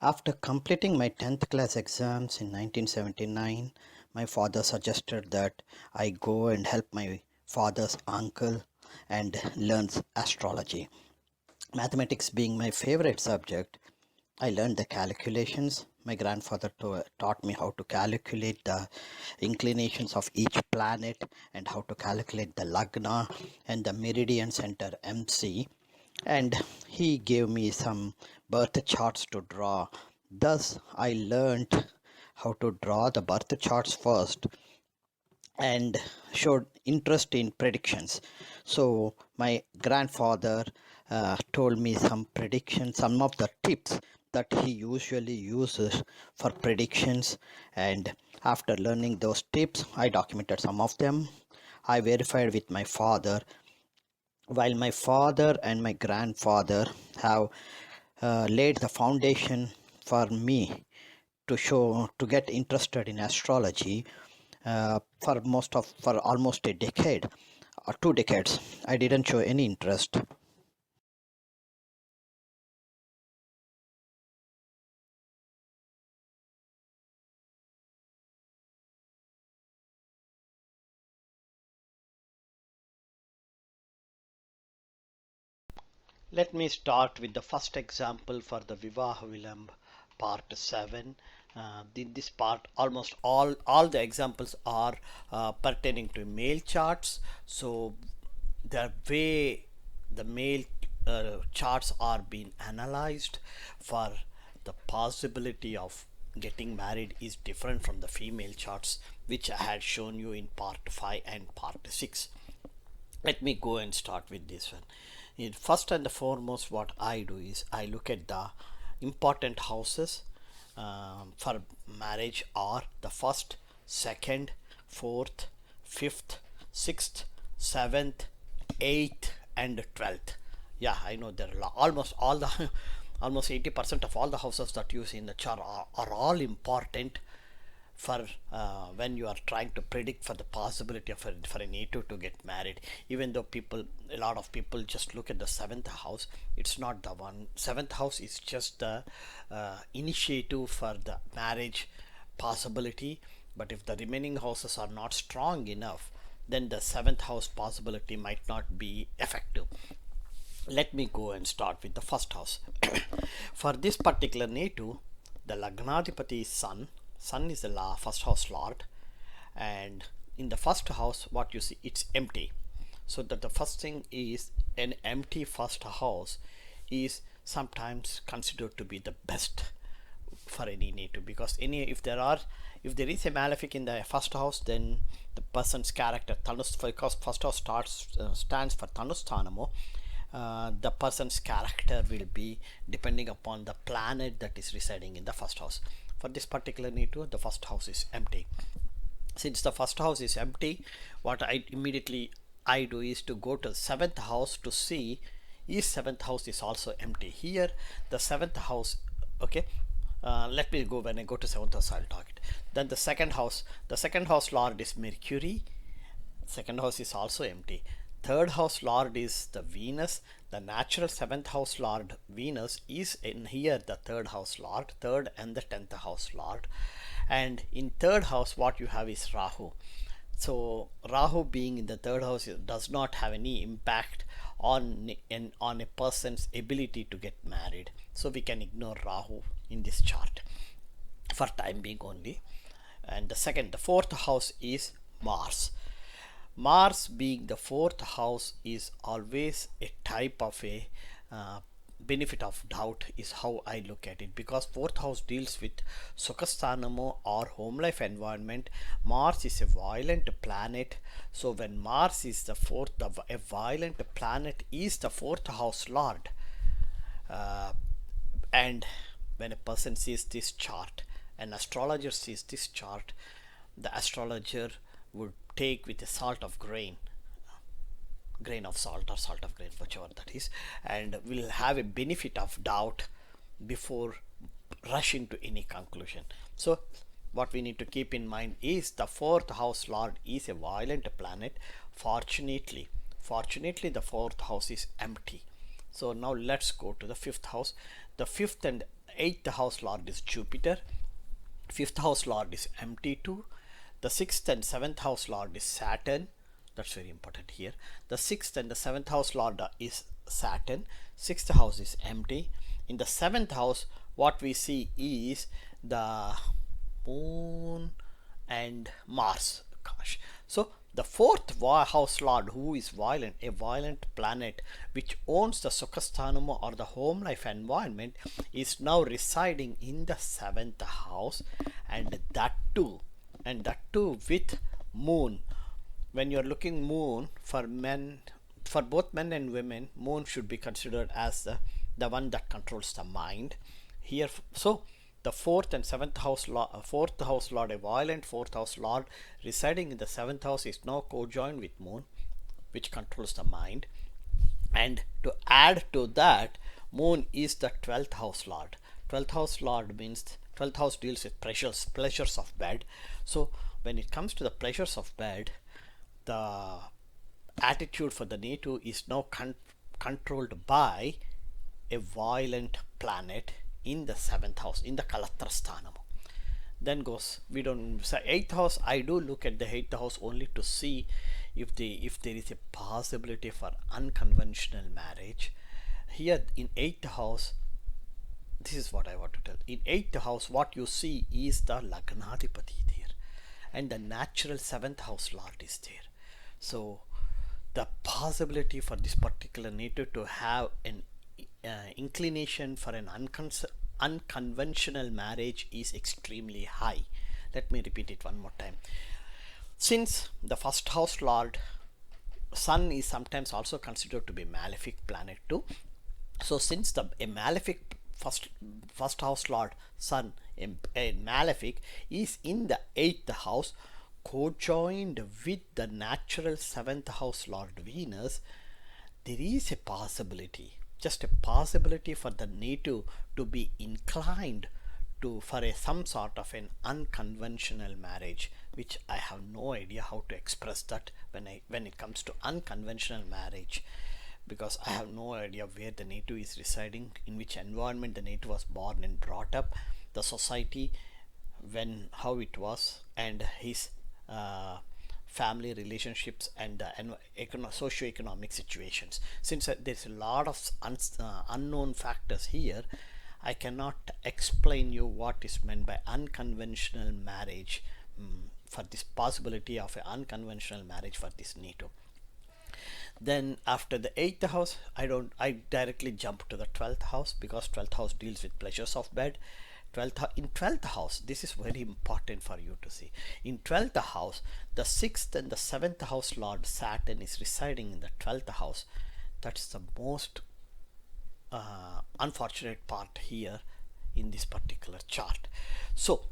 After completing my 10th class exams in 1979, my father suggested that I go and help my father's uncle and learn astrology. Mathematics being my favorite subject, I learned the calculations. My grandfather taught me how to calculate the inclinations of each planet and how to calculate the lagna and the meridian center MC, and he gave me some birth charts to draw. Thus, I learned how to draw the birth charts first and showed interest in predictions. So, my grandfather told me some predictions, some of the tips that he usually uses for predictions. And after learning those tips, I documented some of them. I verified with my father. While my father and my grandfather have laid the foundation for me to get interested in astrology, for almost a decade or 2 decades, I didn't show any interest. Let me start with the first example for the Vivah Vilamb part 7. In this part, almost all the examples are pertaining to male charts. So the way the male charts are being analyzed for the possibility of getting married is different from the female charts, which I had shown you in part 5 and part 6. Let me go and start with this one. First and the foremost, what I do is I look at the important houses for marriage are the first, second, fourth, fifth, sixth, seventh, eighth, and 12th. Yeah, I know there are almost all the almost 80% of all the houses that you see in the chart are all important for when you are trying to predict for the possibility of for a native to get married. Even though a lot of people just look at the seventh house, it's not the one. Seventh house is just the initiative for the marriage possibility. But if the remaining houses are not strong enough, then the seventh house possibility might not be effective. Let me go and start with the first house. For this particular native, the Lagnadipati is Sun. Sun is the first house lord, and in the first house, what you see, it's empty. So that the first thing is an empty first house is sometimes considered to be the best for any native, because if there is a malefic in the first house, then the person's character because first house stands for Tanusthanamo. The person's character will be depending upon the planet that is residing in the first house. For this particular native, the first house is empty. Since the first house is empty, what I do is to go to the seventh house to see is seventh house is also empty. Here the seventh house, okay, let me go. When I go to seventh house, I'll talk it. Then the second house lord is Mercury. Second house is also empty. Third house lord is the Venus. The natural seventh house lord Venus is in here, the third house lord, third and the 10th house lord. And in third house, what you have is Rahu. So Rahu being in the third house does not have any impact on a person's ability to get married. So we can ignore Rahu in this chart for time being only. And the fourth house is Mars. Mars being the fourth house is always a type of a benefit of doubt, is how I look at it, because fourth house deals with Sukhasthanamo or home life environment. Mars is a violent planet, so when Mars is a violent planet is the fourth house lord. And when a person sees this chart, an astrologer sees this chart, the astrologer would take with a grain of salt or salt of grain, whichever that is, and will have a benefit of doubt before rushing to any conclusion. So what we need to keep in mind is the fourth house lord is a violent planet. Fortunately the fourth house is empty. So now let's go to the fifth house. The fifth and 8th house lord is Jupiter, 5th house lord is empty too, the 6th and 7th house lord is Saturn. That's very important here. The 6th and the 7th house lord is Saturn, 6th house is empty. In the 7th house, what we see is the Moon and Mars. Gosh. So the 4th house lord, who is violent, a violent planet which owns the Sukhasthanam or the home life environment, is now residing in the 7th house, and that too with Moon. When you're looking Moon for men, for both men and women, Moon should be considered as the one that controls the mind here. So the 4th and 7th house lord, 4th house lord, a violent 4th house lord residing in the 7th house, is now co-joined with Moon, which controls the mind. And to add to that, Moon is the 12th house lord. 12th house lord means 12th house deals with pleasures of bed. So when it comes to the pleasures of bed, the attitude for the native is now controlled by a violent planet in the 7th house, in the Kalatrasthanam. Then goes, we don't say 8th house. I do look at the 8th house only to see if there is a possibility for unconventional marriage. Here in 8th house, this is what I want to tell. In 8th house, what you see is the Lagnadipati there, and the natural 7th house lord is there. So the possibility for this particular native to have an inclination for an unconventional marriage is extremely high. Let me repeat it one more time. Since the 1st house lord Sun is sometimes also considered to be malefic planet too, so since a malefic first house lord Sun, a malefic, is in the 8th house, co-joined with the natural 7th house lord Venus, there is a possibility, just a possibility, for the native to be inclined for some sort of an unconventional marriage, which I have no idea how to express that when it comes to unconventional marriage, because I have no idea where the native is residing, in which environment the native was born and brought up, the society, how it was, and his family relationships and the socio-economic situations. Since there's a lot of unknown factors here, I cannot explain you what is meant by unconventional marriage, for this possibility of an unconventional marriage for this native. Then after the 8th house, I directly jump to the 12th house, because 12th house deals with pleasures of bed. In 12th house, this is very important for you to see. In 12th house, the 6th and the 7th house lord Saturn is residing in the 12th house. That's the most unfortunate part here in this particular chart. So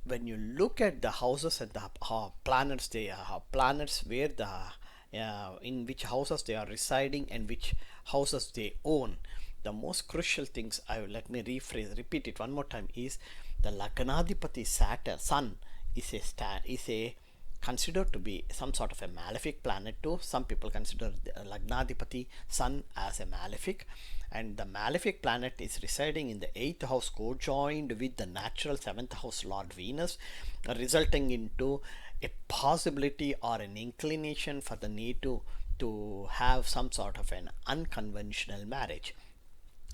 when you look at the houses and the planets, they have planets where in which houses they are residing and which houses they own. The most crucial things, repeat it one more time, is the Lagnadipati Saturn, Sun, is considered to be some sort of a malefic planet too. Some people consider the Lagnadipati Sun as a malefic, and the malefic planet is residing in the 8th house, co-joined with the natural 7th house lord Venus, resulting into a possibility or an inclination for the native to have some sort of an unconventional marriage.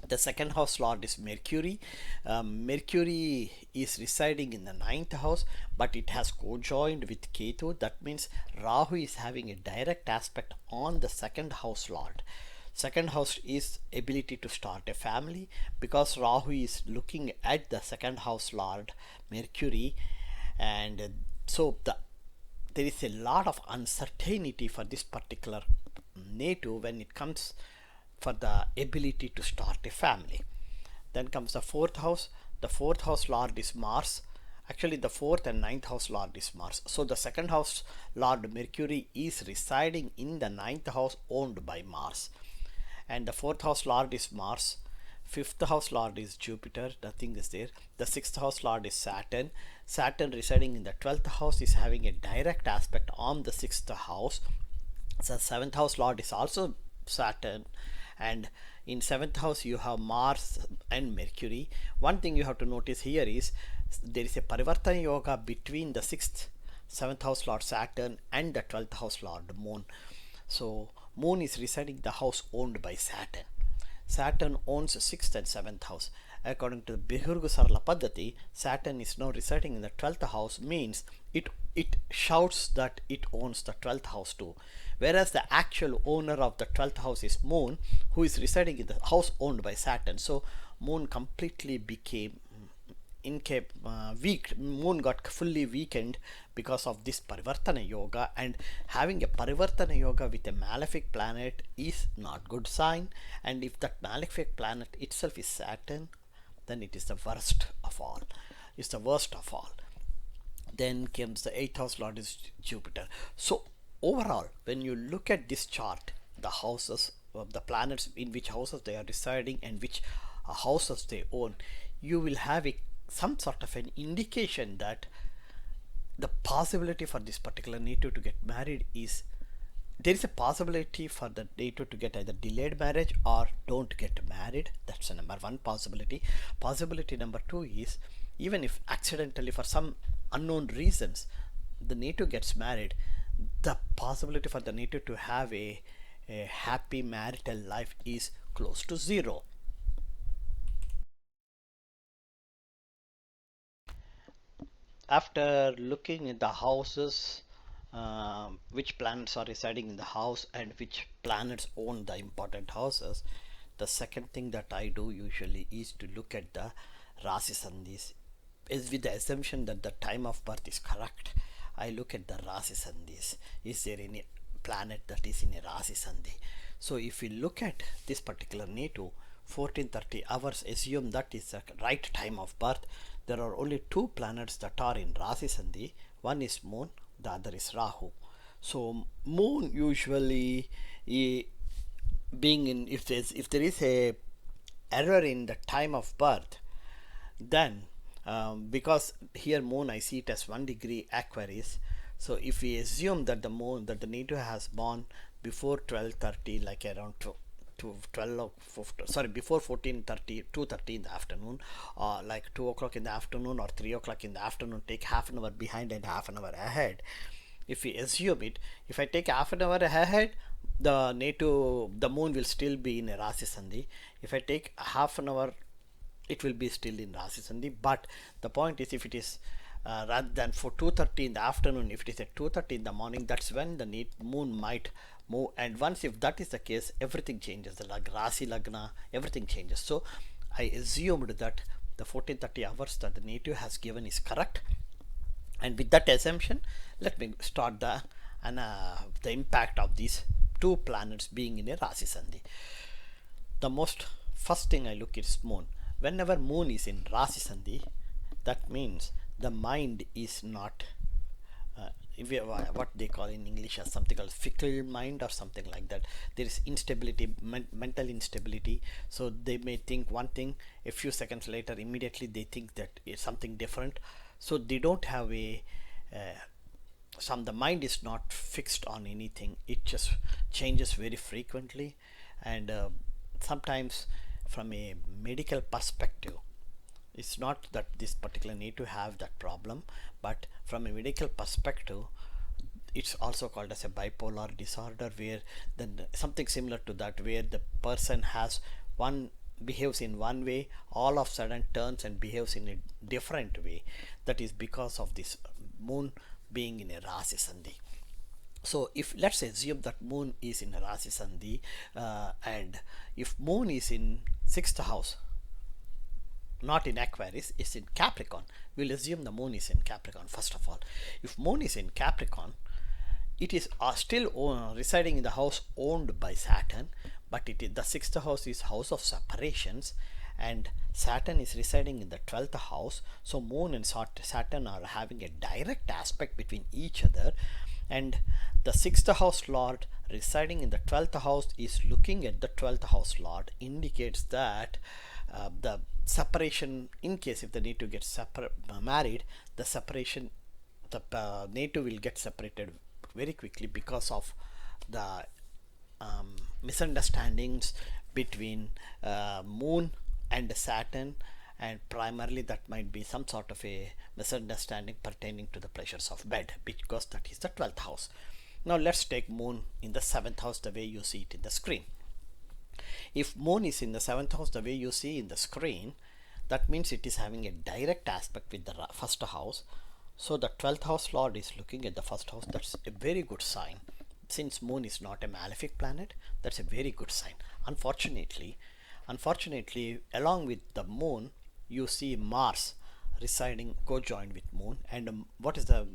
The 2nd house lord is Mercury. Mercury is residing in the 9th house, but it has co-joined with Ketu. That means Rahu is having a direct aspect on the 2nd house lord. 2nd house is ability to start a family, because Rahu is looking at the 2nd house lord Mercury, and so there is a lot of uncertainty for this particular native when it comes for the ability to start a family. Then comes the 4th house. The 4th house lord is Mars. Actually, the 4th and 9th house lord is Mars. So the 2nd house lord Mercury is residing in the 9th house, owned by Mars, and the 4th house lord is Mars. 5th house lord is Jupiter, nothing is there. The 6th house lord is Saturn. Saturn residing in the 12th house is having a direct aspect on the 6th house. The 7th house lord is also Saturn, and In 7th house you have Mars and Mercury. One thing you have to notice here is there is a Parivartana Yoga between the 6th 7th house Lord Saturn and the 12th house Lord Moon. So Moon is residing in the house owned by Saturn. Saturn owns 6th and 7th house. According to the Bihurgu Sarla Paddhati, Saturn is now residing in the 12th house, means it shouts that it owns the 12th house too. Whereas the actual owner of the 12th house is Moon, who is residing in the house owned by Saturn. So Moon completely became weak. Moon got fully weakened because of this Parivartana Yoga, and having a Parivartana Yoga with a malefic planet is not good sign. And if that malefic planet itself is Saturn, then it is the worst of all. It's the worst of all. Then comes the 8th house Lord is Jupiter. So overall, when you look at this chart, the houses of the planets, in which houses they are residing and which houses they own, you will have some sort of an indication that the possibility for this particular native to get married is, there is a possibility for the native to get either delayed marriage or don't get married. That's the number one possibility. Possibility number two is, even if accidentally for some unknown reasons the native gets married, the possibility for the native to have a happy marital life is close to zero. After looking at the houses, which planets are residing in the house and which planets own the important houses, the second thing that I do usually is to look at the Rashi Sandhis. Is with the assumption that the time of birth is correct, I look at the Rashi Sandhis. Is there any planet that is in a Rashi Sandhi? So if we look at this particular native, 1430 hours, assume that is the right time of birth. There are only two planets that are in Rashi Sandhi. One is Moon, the other is Rahu. So Moon usually being in, if there is a error in the time of birth, then because here Moon I see it as 1 degree Aquarius. So if we assume that the Moon, that the native has born before 12:30, like around before 14:30, 2:30 in the afternoon, or like 2 o'clock in the afternoon or 3 o'clock in the afternoon, take half an hour behind and half an hour ahead. If we assume it, if I take half an hour ahead, the Moon will still be in a Rashi Sandhi. If I take half an hour, it will be still in Rashi Sandhi. But the point is, if it is rather than for 2:30 in the afternoon, if it is at 2:30 in the morning, that's when the Moon might move. And once if that is the case, everything changes. The Rashi Lagna, everything changes. So I assumed that the 14:30 hours that the native has given is correct. And with that assumption, let me start the impact of these two planets being in a Rashi Sandhi. The first thing I look at is Moon. Whenever Moon is in Rashi Sandhi, that means the mind is not what they call in English as something called fickle mind or something like that. There is instability, mental instability. So they may think one thing, a few seconds later immediately they think that it's something different. So they don't have the mind is not fixed on anything. It just changes very frequently. And sometimes from a medical perspective, it's not that this particular native have that problem, but from a medical perspective, it's also called as a bipolar disorder, where then something similar to that, where the person behaves in one way, all of a sudden turns and behaves in a different way. That is because of this Moon being in a Rashi Sandhi. So if let's assume that Moon is in a Rashi Sandhi, and if Moon is in 6th house, not in Aquarius, it's in Capricorn. We'll assume the Moon is in Capricorn first of all. If Moon is in Capricorn, it is still residing in the house owned by Saturn, but the 6th house is house of separations, and Saturn is residing in the 12th house. So Moon and Saturn are having a direct aspect between each other, and the 6th house Lord residing in the 12th house is looking at the 12th house Lord, indicates that the separation, in case if the native gets married, the separation, the native will get separated very quickly because of the misunderstandings between Moon and Saturn, and primarily that might be some sort of a misunderstanding pertaining to the pleasures of bed, because that is the 12th house. Now let's take Moon in the 7th house the way you see it in the screen. If Moon is in the 7th house the way you see in the screen, that means it is having a direct aspect with the first house. So the 12th house lord is looking at the first house. That's a very good sign. Since Moon is not a malefic planet, that's a very good sign. Unfortunately, along with the Moon, you see Mars residing co-joined with Moon. And what is the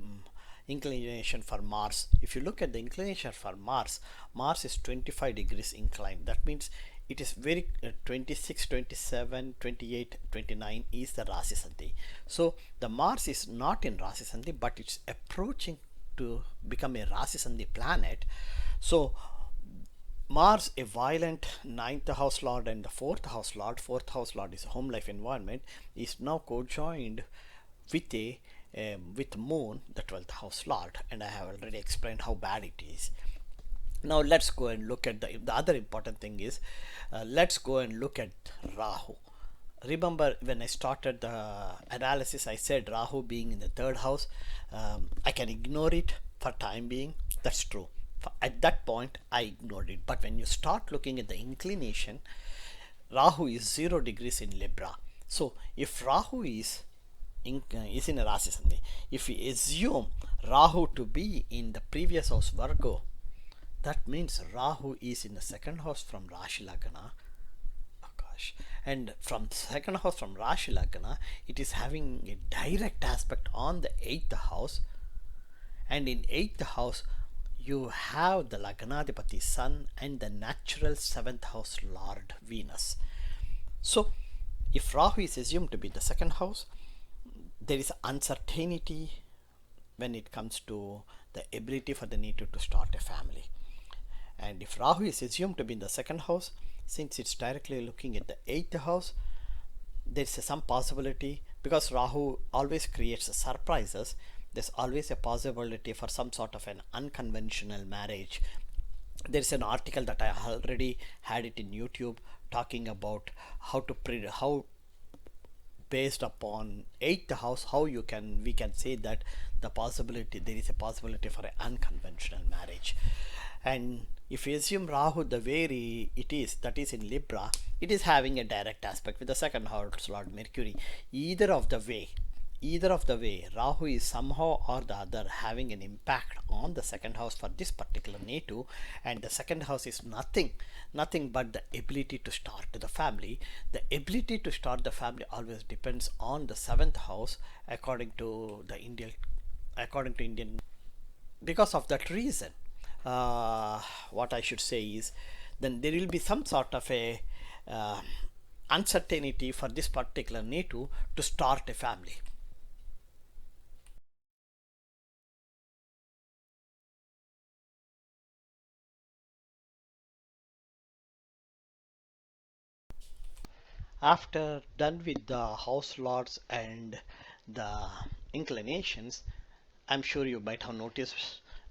inclination for Mars? If you look at the inclination for Mars, Mars is 25 degrees inclined. That means it is very 26, 27, 28, 29 is the Rashi Sandhi. So the Mars is not in Rashi Sandhi, but it's approaching to become a Rashi Sandhi planet. So Mars, a violent 9th house lord and the 4th house lord is home life environment, is now co-joined with with Moon, the 12th house lord, and I have already explained how bad it is. Now let's go and look at the other important thing is, let's go and look at Rahu. Remember when I started the analysis, I said Rahu being in the 3rd house, I can ignore it for time being. That's true. At that point I ignored it, but when you start looking at the inclination, Rahu is 0 degrees in Libra. So if Rahu is in a Rashi Sandhi, if we assume Rahu to be in the previous house Virgo, that means Rahu is in the 2nd house from Rashi Lagna. Oh gosh. And from 2nd house from Rashi Lagna, it is having a direct aspect on the 8th house, and in 8th house you have the Lagnadipati Sun and the natural 7th house lord Venus. So if Rahu is assumed to be the 2nd house, there is uncertainty when it comes to the ability for the native to start a family. And if Rahu is assumed to be in the 2nd house, since it's directly looking at the 8th house, there is some possibility, because Rahu always creates surprises, there's always a possibility for some sort of an unconventional marriage. There's an article that I already had it in YouTube talking about how based upon 8th house, how we can say that there is a possibility for an unconventional marriage. And if you assume Rahu the way it is, that is in Libra, it is having a direct aspect with the 2nd house lord Mercury. Either of the way, Rahu is somehow or the other having an impact on the 2nd house for this particular native, and the 2nd house is nothing but the ability to start the family. The ability to start the family always depends on the 7th house according to Indian. Because of that reason, what I should say is, then there will be some sort of a uncertainty for this particular native to start a family. After done with the house lords and the inclinations, I'm sure you might have noticed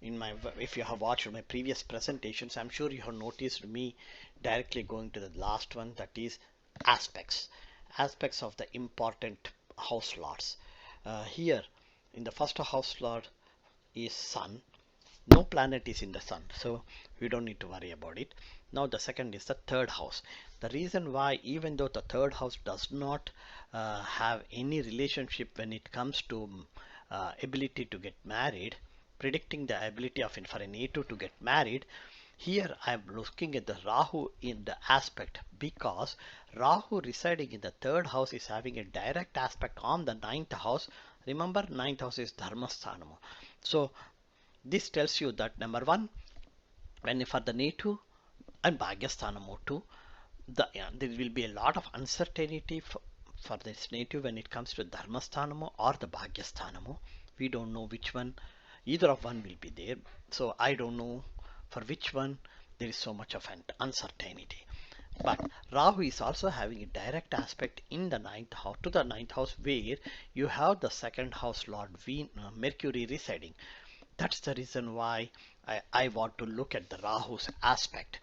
if you have watched my previous presentations, I'm sure you have noticed me directly going to the last one, that is aspects of the important house lords. Here in the first house lord is Sun. No planet is in the Sun, so we don't need to worry about it. Now the second is the 3rd house. The reason why, even though the 3rd house does not have any relationship when it comes to ability to get married, predicting the ability for a native to get married, here I am looking at the Rahu in the aspect, because Rahu residing in the 3rd house is having a direct aspect on the 9th house. Remember, 9th house is Dharmasthanam. So this tells you that, number one, when for the native and Bhagyasthanam too, there will be a lot of uncertainty for this native when it comes to Dharmasthanam or the Bhagyasthanam. We don't know which one, either of one will be there. So I don't know for which one there is so much of an uncertainty. But Rahu is also having a direct aspect in the 9th house, to the 9th house, where you have the 2nd house lord Mercury residing. That's the reason why I want to look at the Rahu's aspect.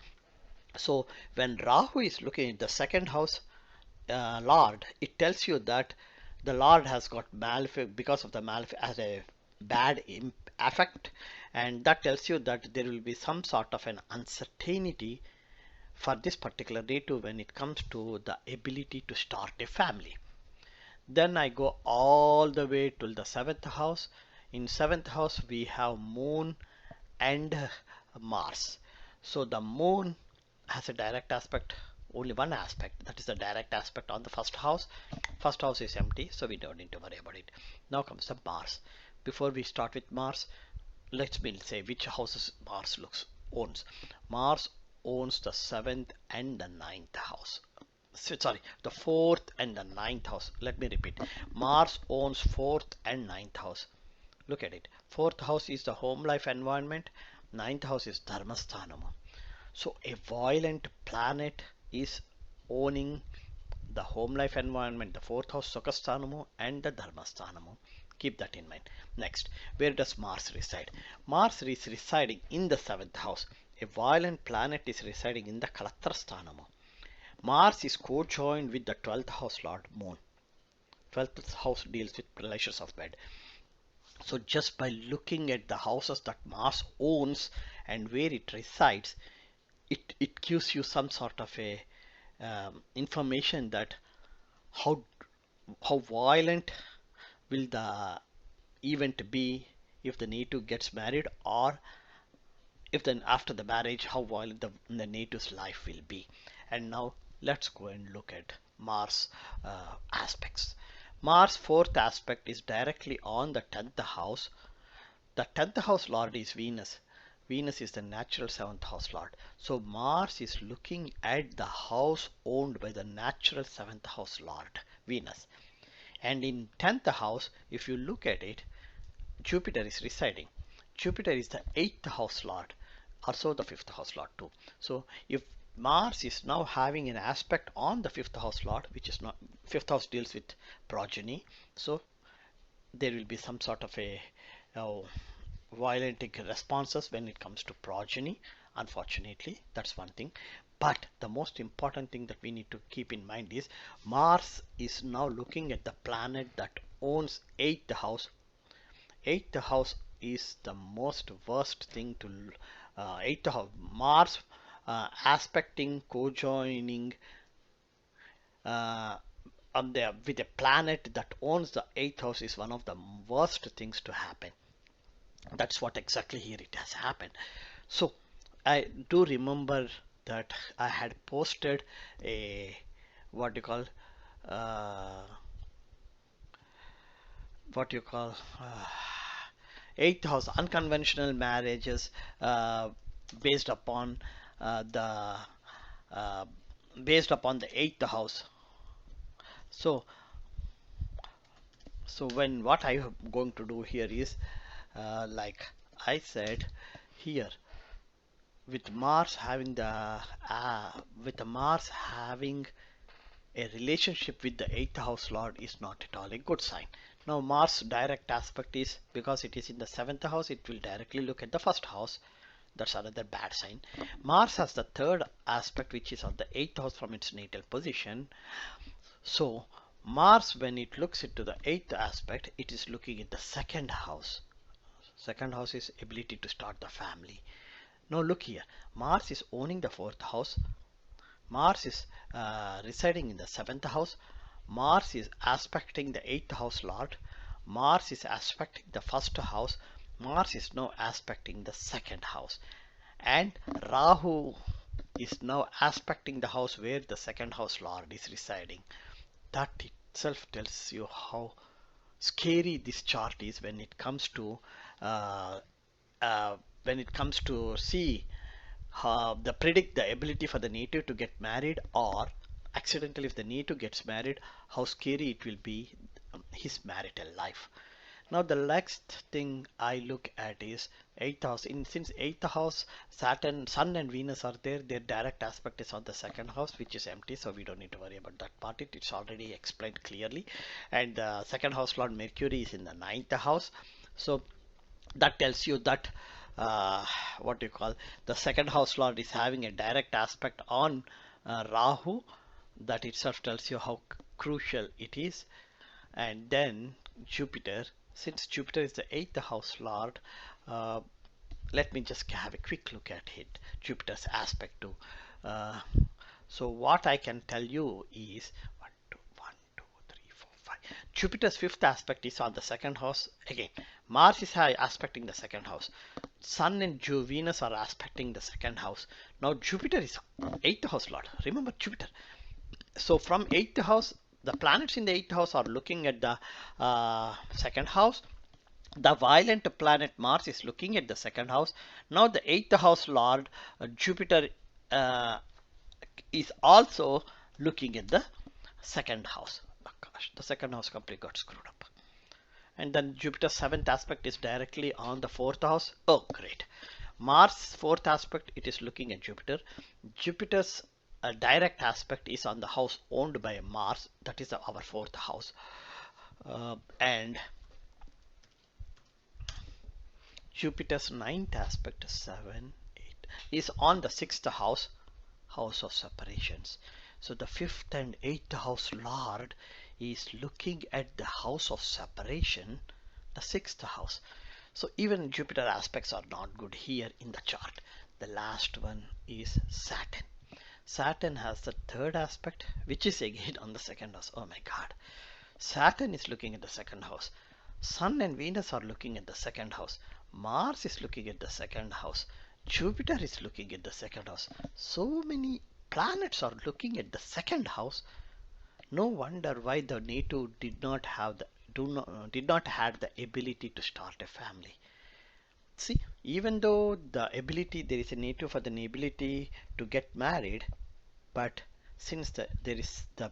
So when Rahu is looking at the second house Lord, it tells you that the Lord has got malefic because of the malefic as a bad effect, and that tells you that there will be some sort of an uncertainty for this particular native when it comes to the ability to start a family. Then I go all the way to the seventh house. In seventh house we have Moon and Mars. So the Moon has a direct aspect, only one aspect, that is the direct aspect on the first house. First house is empty, so we don't need to worry about it. Now comes the Mars. Before we start with Mars, let's say which houses Mars owns. Mars owns the seventh and the ninth house. Sorry, the fourth and the ninth house. Let me repeat. Mars owns fourth and ninth house. Look at it. Fourth house is the home life environment. Ninth house is Dharmasthanam. So a violent planet is owning the home life environment, the fourth house Sukhasthanamu and the Dharmasthanamu. Keep that in mind. Next, where does Mars reside? Mars is residing in the seventh house. A violent planet is residing in the Kalatrasthanamu. Mars is co-joined with the 12th house Lord Moon. 12th house deals with pleasures of bed. So just by looking at the houses that Mars owns and where it resides, it gives you some sort of a information that how violent will the event be if the native gets married, or if then after the marriage how violent the native's life will be. And now let's go and look at Mars aspects. Mars fourth aspect is directly on the 10th house. The 10th house lord is Venus. Venus is the natural 7th house lord. So Mars is looking at the house owned by the natural 7th house lord, Venus. And in 10th house, if you look at it, Jupiter is residing. Jupiter is the 8th house lord, also the 5th house lord too. So if Mars is now having an aspect on the 5th house lord, which is not, 5th house deals with progeny, so there will be some sort of a violent responses when it comes to progeny. Unfortunately, that's one thing. But the most important thing that we need to keep in mind is Mars is now looking at the planet that owns 8th house. 8th house is the most worst thing to 8th house. Mars aspecting, co-joining with a planet that owns the 8th house is one of the worst things to happen. That's what exactly here it has happened. So I do remember that I had posted a what you call uh, 8th house unconventional marriages based upon the uh, based upon the 8th house. So when what I am going to do here is like I said here, with Mars having a relationship with the 8th house lord is not at all a good sign. Now Mars direct aspect is, because it is in the 7th house, it will directly look at the first house. That's another bad sign. Mars has the third aspect, which is on the 8th house from its natal position. So Mars, when it looks into the 8th aspect, it is looking at the second house. Second house is ability to start the family. Now look here, Mars is owning the 4th house. Mars is residing in the 7th house. Mars is aspecting the 8th house lord. Mars is aspecting the first house. Mars is now aspecting the second house. And Rahu is now aspecting the house where the second house lord is residing. That itself tells you how scary this chart is when it comes to see the predict the ability for the native to get married, or accidentally if the native gets married, how scary it will be his marital life. Now the next thing I look at is 8th house. Since 8th house, Saturn, Sun and Venus are there, their direct aspect is on the second house, which is empty, so we don't need to worry about that part. It's already explained clearly. And the second house lord Mercury is in the 9th house. So that tells you that what do you call, the second house lord is having a direct aspect on Rahu. That itself tells you how crucial it is. And then Jupiter, since Jupiter is the 8th house lord, uh, let me just have a quick look at it, Jupiter's aspect to. Uh, so what I can tell you is 1, 2, 3, 4, 5. Jupiter's 5th aspect is on the 2nd house. Again, Mars is aspecting the 2nd house. Sun and Venus are aspecting the 2nd house. Now Jupiter is 8th house lord. Remember Jupiter. So from 8th house, the planets in the 8th house are looking at the 2nd house. The violent planet Mars is looking at the 2nd house. Now the 8th house lord Jupiter is also looking at the 2nd house. Oh gosh, the 2nd house completely got screwed up. And then Jupiter's 7th aspect is directly on the 4th house. Oh great. Mars 4th aspect, it is looking at Jupiter. Jupiter's direct aspect is on the house owned by Mars, that is our 4th house. And Jupiter's 9th aspect, 7, 8, is on the 6th house, house of separations. So the 5th and 8th house lord is looking at the house of separation, the 6th house. So even Jupiter aspects are not good here in the chart. The last one is Saturn. Saturn has the 3rd aspect, which is again on the 2nd house. Oh my god. Saturn is looking at the 2nd house. Sun and Venus are looking at the 2nd house. Mars is looking at the 2nd house. Jupiter is looking at the 2nd house. So many planets are looking at the 2nd house. No wonder why the native did not have the ability to start a family. See, even though the ability, there is a native for the ability to get married, but since there is the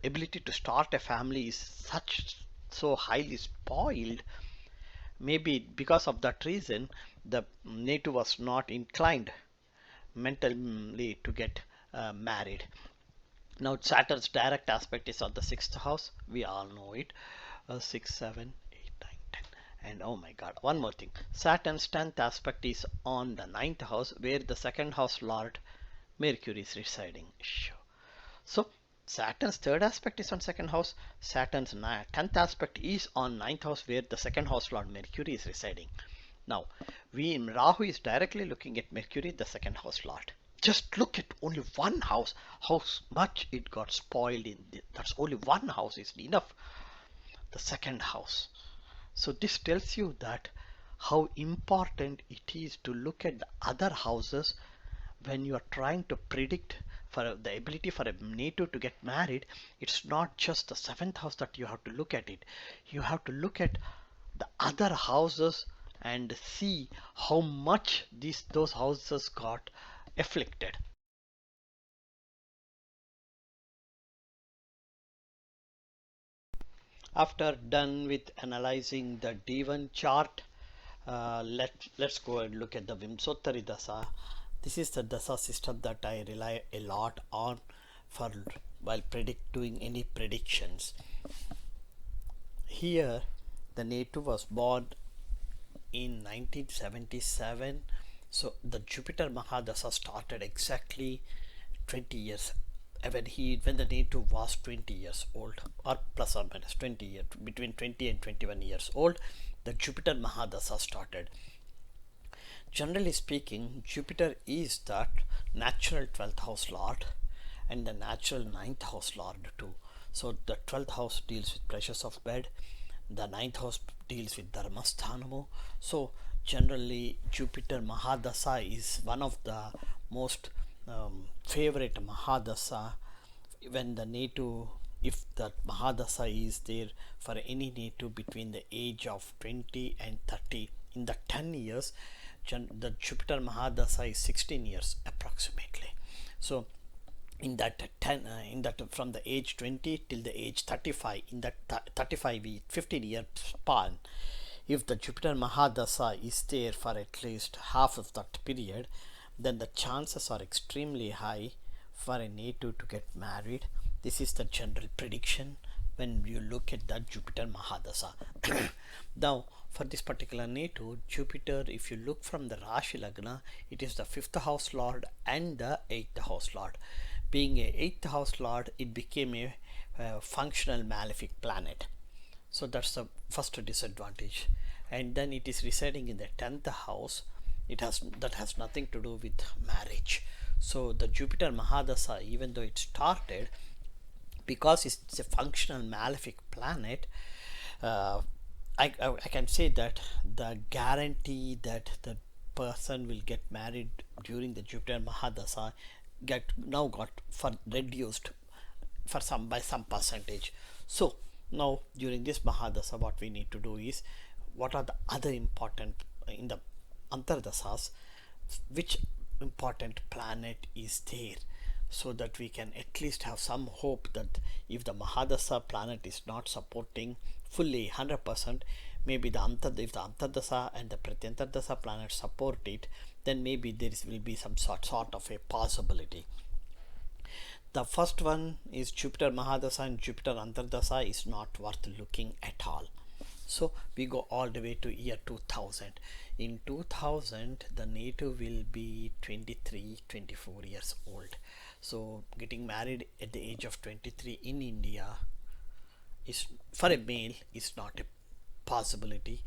ability to start a family is so highly spoiled, maybe because of that reason the native was not inclined mentally to get married. Now Saturn's direct aspect is on the 6th house. We all know it. 6, 7, 8, 9, 10. And oh my god, one more thing. Saturn's 10th aspect is on the 9th house, where the 2nd house lord Mercury is residing. So Saturn's 3rd aspect is on 2nd house. Saturn's 10th aspect is on 9th house, where the 2nd house lord Mercury is residing. Now Rahu is directly looking at Mercury, the 2nd house lord. Just look at only one house, how much it got spoiled in that's only one house is enough, the 2nd house. So this tells you that how important it is to look at the other houses when you are trying to predict for the ability for a native to get married. It's not just the 7th house that you have to look at it. You have to look at the other houses and see how much those houses got afflicted. After done with analyzing the D1 chart, let's go and look at the Vim Sothari Dasa. This is the Dasa system that I rely a lot on for while doing any predictions. Here the native was born in 1977. So the Jupiter Mahadasha started exactly 20 years when the native was 20 years old, or plus or minus 20 years, between 20 and 21 years old, the Jupiter Mahadasha started. Generally speaking, Jupiter is that natural 12th house lord and the natural 9th house lord too. So the 12th house deals with pleasures of bed, the 9th house deals with dharmasthanamo. So generally Jupiter Mahadasha is one of the most favorite Mahadasha when the native, if the Mahadasha is there for any native between the age of 20 and 30, in the 10 years the Jupiter Mahadasha is 16 years approximately. So in that from the age 20 till the age 35, in that 15 year span, if the Jupiter Mahadasha is there for at least half of that period, then the chances are extremely high for a native to get married. This is the general prediction when you look at the Jupiter Mahadasha. Now for this particular native, Jupiter, if you look from the Rashi Lagna, it is the 5th house lord and the 8th house lord. Being a 8th house lord, it became a functional malefic planet. So that's the first disadvantage. And then it is residing in the 10th house. That has nothing to do with marriage. So the Jupiter Mahadasha, even though it started, because it's a functional malefic planet, I can say that the guarantee that the person will get married during the Jupiter Mahadasha got reduced by some percentage. So now during this Mahadasha, what we need to do is, what are the other important in the Antardasas, which important planet is there, so that we can at least have some hope that if the Mahadasha planet is not supporting fully 100%, maybe if the Antardasha and the Pratyantardasha planets support it, then maybe there will be some sort of a possibility. The first one is Jupiter Mahadasha and Jupiter Antardasha is not worth looking at all. So we go all the way to year 2000. In 2000, the native will be 23-24 years old. So getting married at the age of 23 in India is, for a male, is not a possibility,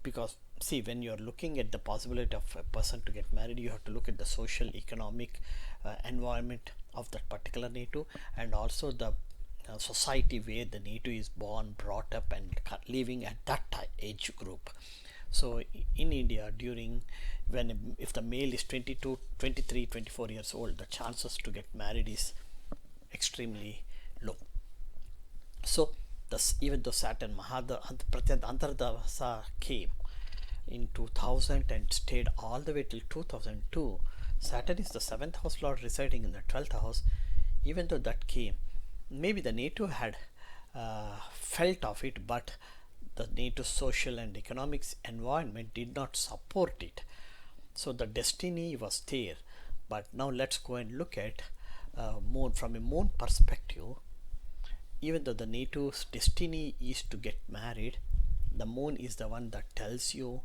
because see, when you are looking at the possibility of a person to get married, you have to look at the social economic environment of that particular native, and also the society where the native is born, brought up and living at that age group. So in India, if the male is 22, 23, 24 years old, the chances to get married is extremely low. So even though Saturn Antardasa came in 2000 and stayed all the way till 2002, Saturn is the 7th house lord residing in the 12th house. Even though that came, maybe the native had felt of it, but the native social and economics environment did not support it. So the destiny was there. But now let's go and look at moon from a moon perspective. Even though the native's destiny is to get married, the moon is the one that tells you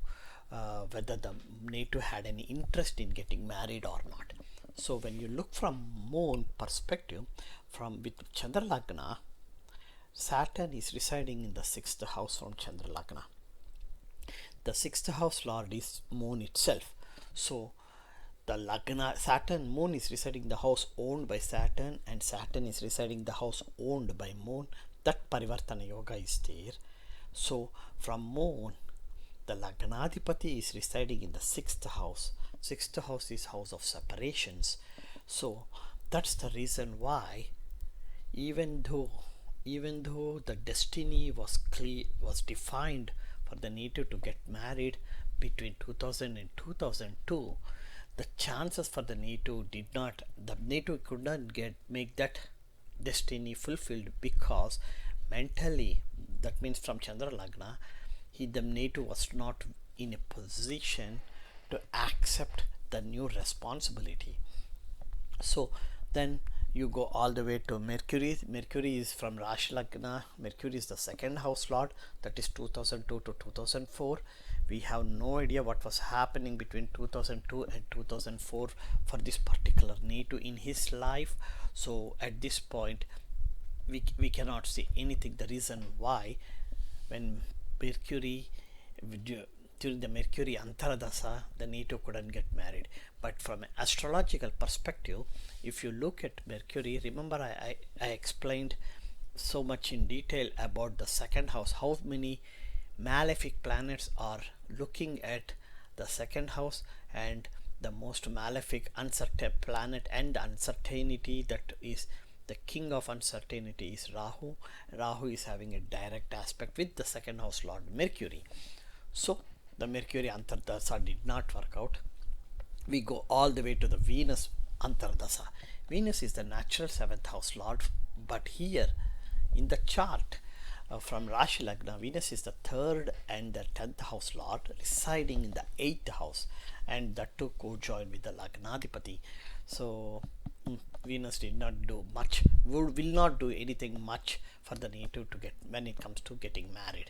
whether the native had any interest in getting married or not. So when you look from moon perspective, with Chandra Lagna, Saturn is residing in the 6th house from Chandra Lagna. The 6th house lord is moon itself. So the Lagna, Saturn, moon is residing in the house owned by Saturn, and Saturn is residing in the house owned by moon. That Parivartana Yoga is there. So from moon, the Lagnadipati is residing in the 6th house. 6th house is house of separations. So that's the reason why, even though the destiny was defined for the native to get married between 2000 and 2002, the chances for the native could not make that destiny fulfilled, because mentally, that means from Chandra Lagna, the native was not in a position to accept the new responsibility. So then you go all the way to Mercury. Mercury is from Rashi Lagna. Mercury is the 2nd house lord, that is 2002 to 2004. We have no idea what was happening between 2002 and 2004 for this particular native in his life. So at this point, we cannot see anything. The reason why, when Mercury, during the Mercury Antardasa, the native couldn't get married. But from an astrological perspective, if you look at Mercury, remember I explained so much in detail about the 2nd house, how many malefic planets are looking at the 2nd house, and the most malefic uncertain planet and uncertainty, that is the king of uncertainty, is Rahu. Rahu is having a direct aspect with the 2nd house lord Mercury. So the Mercury Antardasa did not work out. We go all the way to the Venus Antardasa. Venus is the natural 7th house lord, but here in the chart from Rashi Lagna, Venus is the 3rd and the 10th house lord residing in the 8th house, and that too co-joined with the Lagnadipati. So Venus did not do much, will not do anything much for the native to get when it comes to getting married.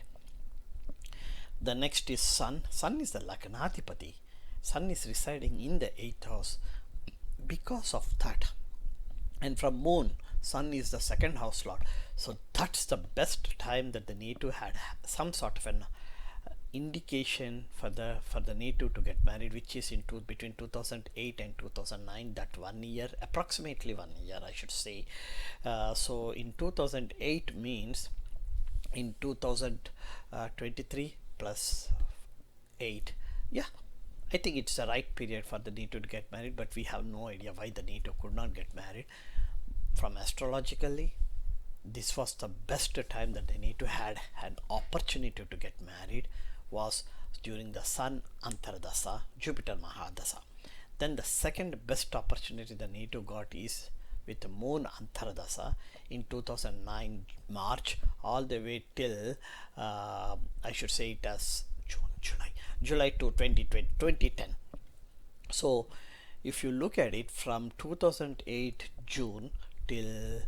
The next is Sun. Sun is the Lagnadhipati. Sun is residing in the 8th house. Because of that, and from Moon, Sun is the second house lord. So that's the best time that the native had some sort of an indication for the native to get married, which is between 2008 and 2009. That 1 year, approximately 1 year, I should say. So in 2008 means in 2023 plus 8. Yeah, I think it's the right period for the native to get married, but we have no idea why the native could not get married. From astrologically, this was the best time that the native had an opportunity to get married was during the Sun Antara Dasa, Jupiter Mahadasha. Then the second best opportunity the native got is with the Moon Antara Dasa in 2009 March all the way till I should say it as July to 2010. So if you look at it from 2008 June till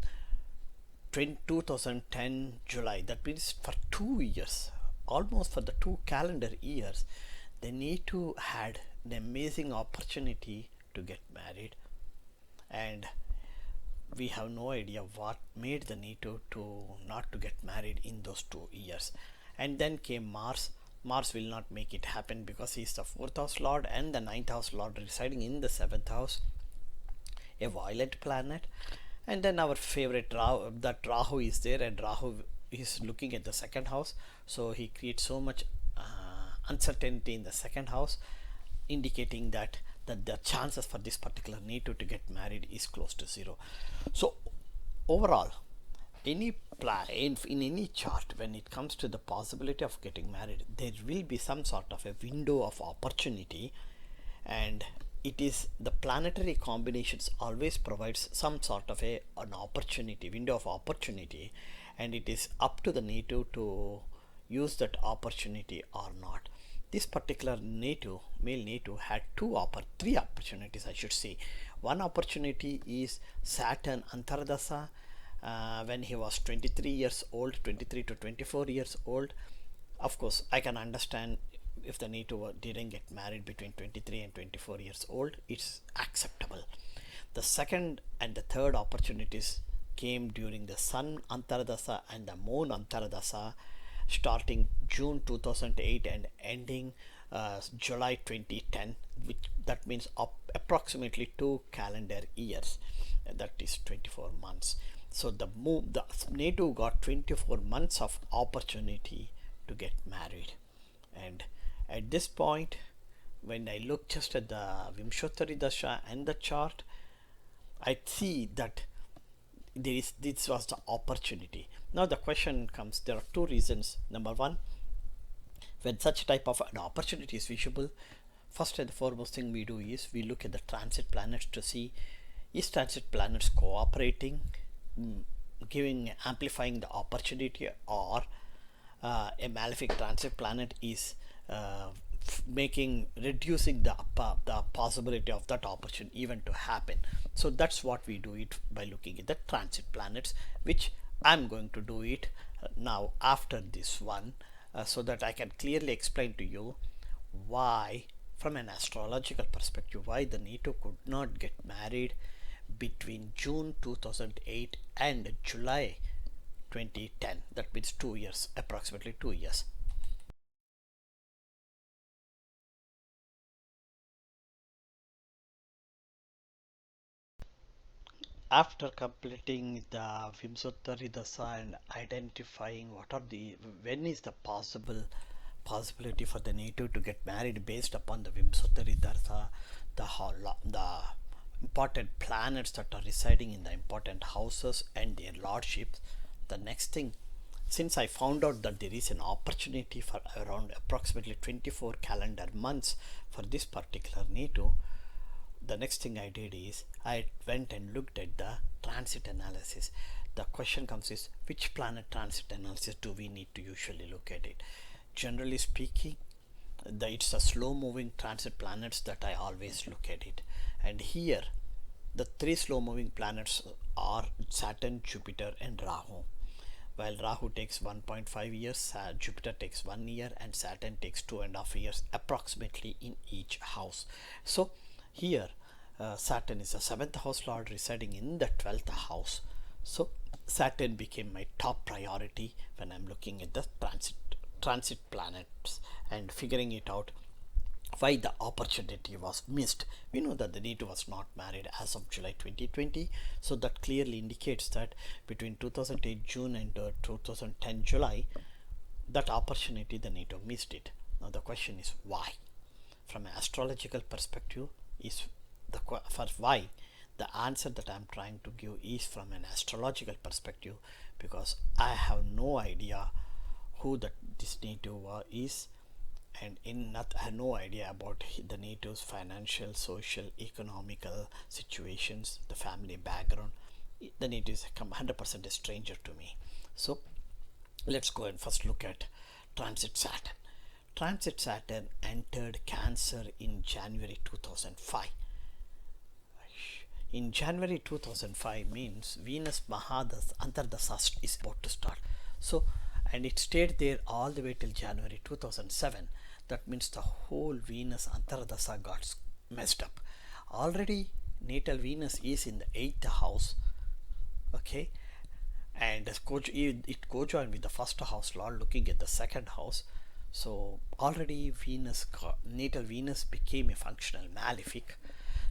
2010 July, that means for 2 years, almost for the 2 calendar years, the native had an amazing opportunity to get married, and we have no idea what made the native to not to get married in those 2 years. And then came Mars. Mars will not make it happen because he is the 4th house lord and the 9th house lord residing in the 7th house, a violent planet. And then our favorite Rahu is there, and Rahu is looking at the 2nd house, so he creates so much uncertainty in the 2nd house, indicating that the chances for this particular native to get married is close to 0. So overall, any in any chart, when it comes to the possibility of getting married, there will be some sort of a window of opportunity, and it is the planetary combinations always provides some sort of an opportunity, window of opportunity, and it is up to the native to use that opportunity or not. This particular native, male native, had three opportunities, I should say. One opportunity is Saturn Antaradasa when he was 23 years old, 23 to 24 years old. Of course, I can understand if the native didn't get married between 23 and 24 years old, it's acceptable. The second and the third opportunities came during the Sun Antaradasa and the Moon Antaradasa, starting June 2008 and ending July 2010, which that means approximately 2 calendar years, that is 24 months. So the native got 24 months of opportunity to get married. And at this point, when I look just at the Vim Sothari Dasa and the chart, I see that this was the opportunity. Now the question comes, there are 2 reasons. Number one, when such type of an opportunity is visible, first and the foremost thing we do is we look at the transit planets to see, is transit planets cooperating, amplifying the opportunity, or a malefic transit planet is reducing the possibility of that opportunity even to happen. So that's what we do it by looking at the transit planets, which I'm going to do it now after this one, so that I can clearly explain to you why, from an astrological perspective, why the native could not get married between June 2008 and July 2010. That means 2 years, approximately 2 years. After completing the Vim Sothari Dasa and identifying when is the possibility for the native to get married based upon the Vim Sothari Dasa, the important planets that are residing in the important houses and their lordships, the next thing, since I found out that there is an opportunity for around approximately 24 calendar months for this particular native, the next thing I did is I went and looked at the transit analysis. The question comes is, which planet transit analysis do we need to usually look at it? Generally speaking, it's the slow moving transit planets that I always look at it. And here the 3 slow moving planets are Saturn, Jupiter and Rahu. while Rahu takes 1.5 years, Jupiter takes 1 year, and Saturn takes 2.5 years approximately in each house. So here Saturn is the 7th house lord residing in the 12th house. So Saturn became my top priority when I'm looking at the transit planets and figuring it out why the opportunity was missed. We know that the Neetu was not married as of July 2020, so that clearly indicates that between 2008 June and 2010 July, that opportunity the Neetu missed it. Now the question is why? From an astrological perspective, is for why, the answer that I'm trying to give is from an astrological perspective, because I have no idea who this native is, and I have no idea about the native's financial, social, economical situations, the family background. The native is 100% a stranger to me. So let's go and first look at transit Saturn. Transit Saturn entered Cancer in January 2005. In January 2005 means Venus Mahadasha Antardasa is about to start. So, and it stayed there all the way till January 2007. That means the whole Venus Antardasa got messed up. Already natal Venus is in the 8th house, okay, and it co-joined with the first house lord looking at the 2nd house. So already natal Venus became a functional malefic.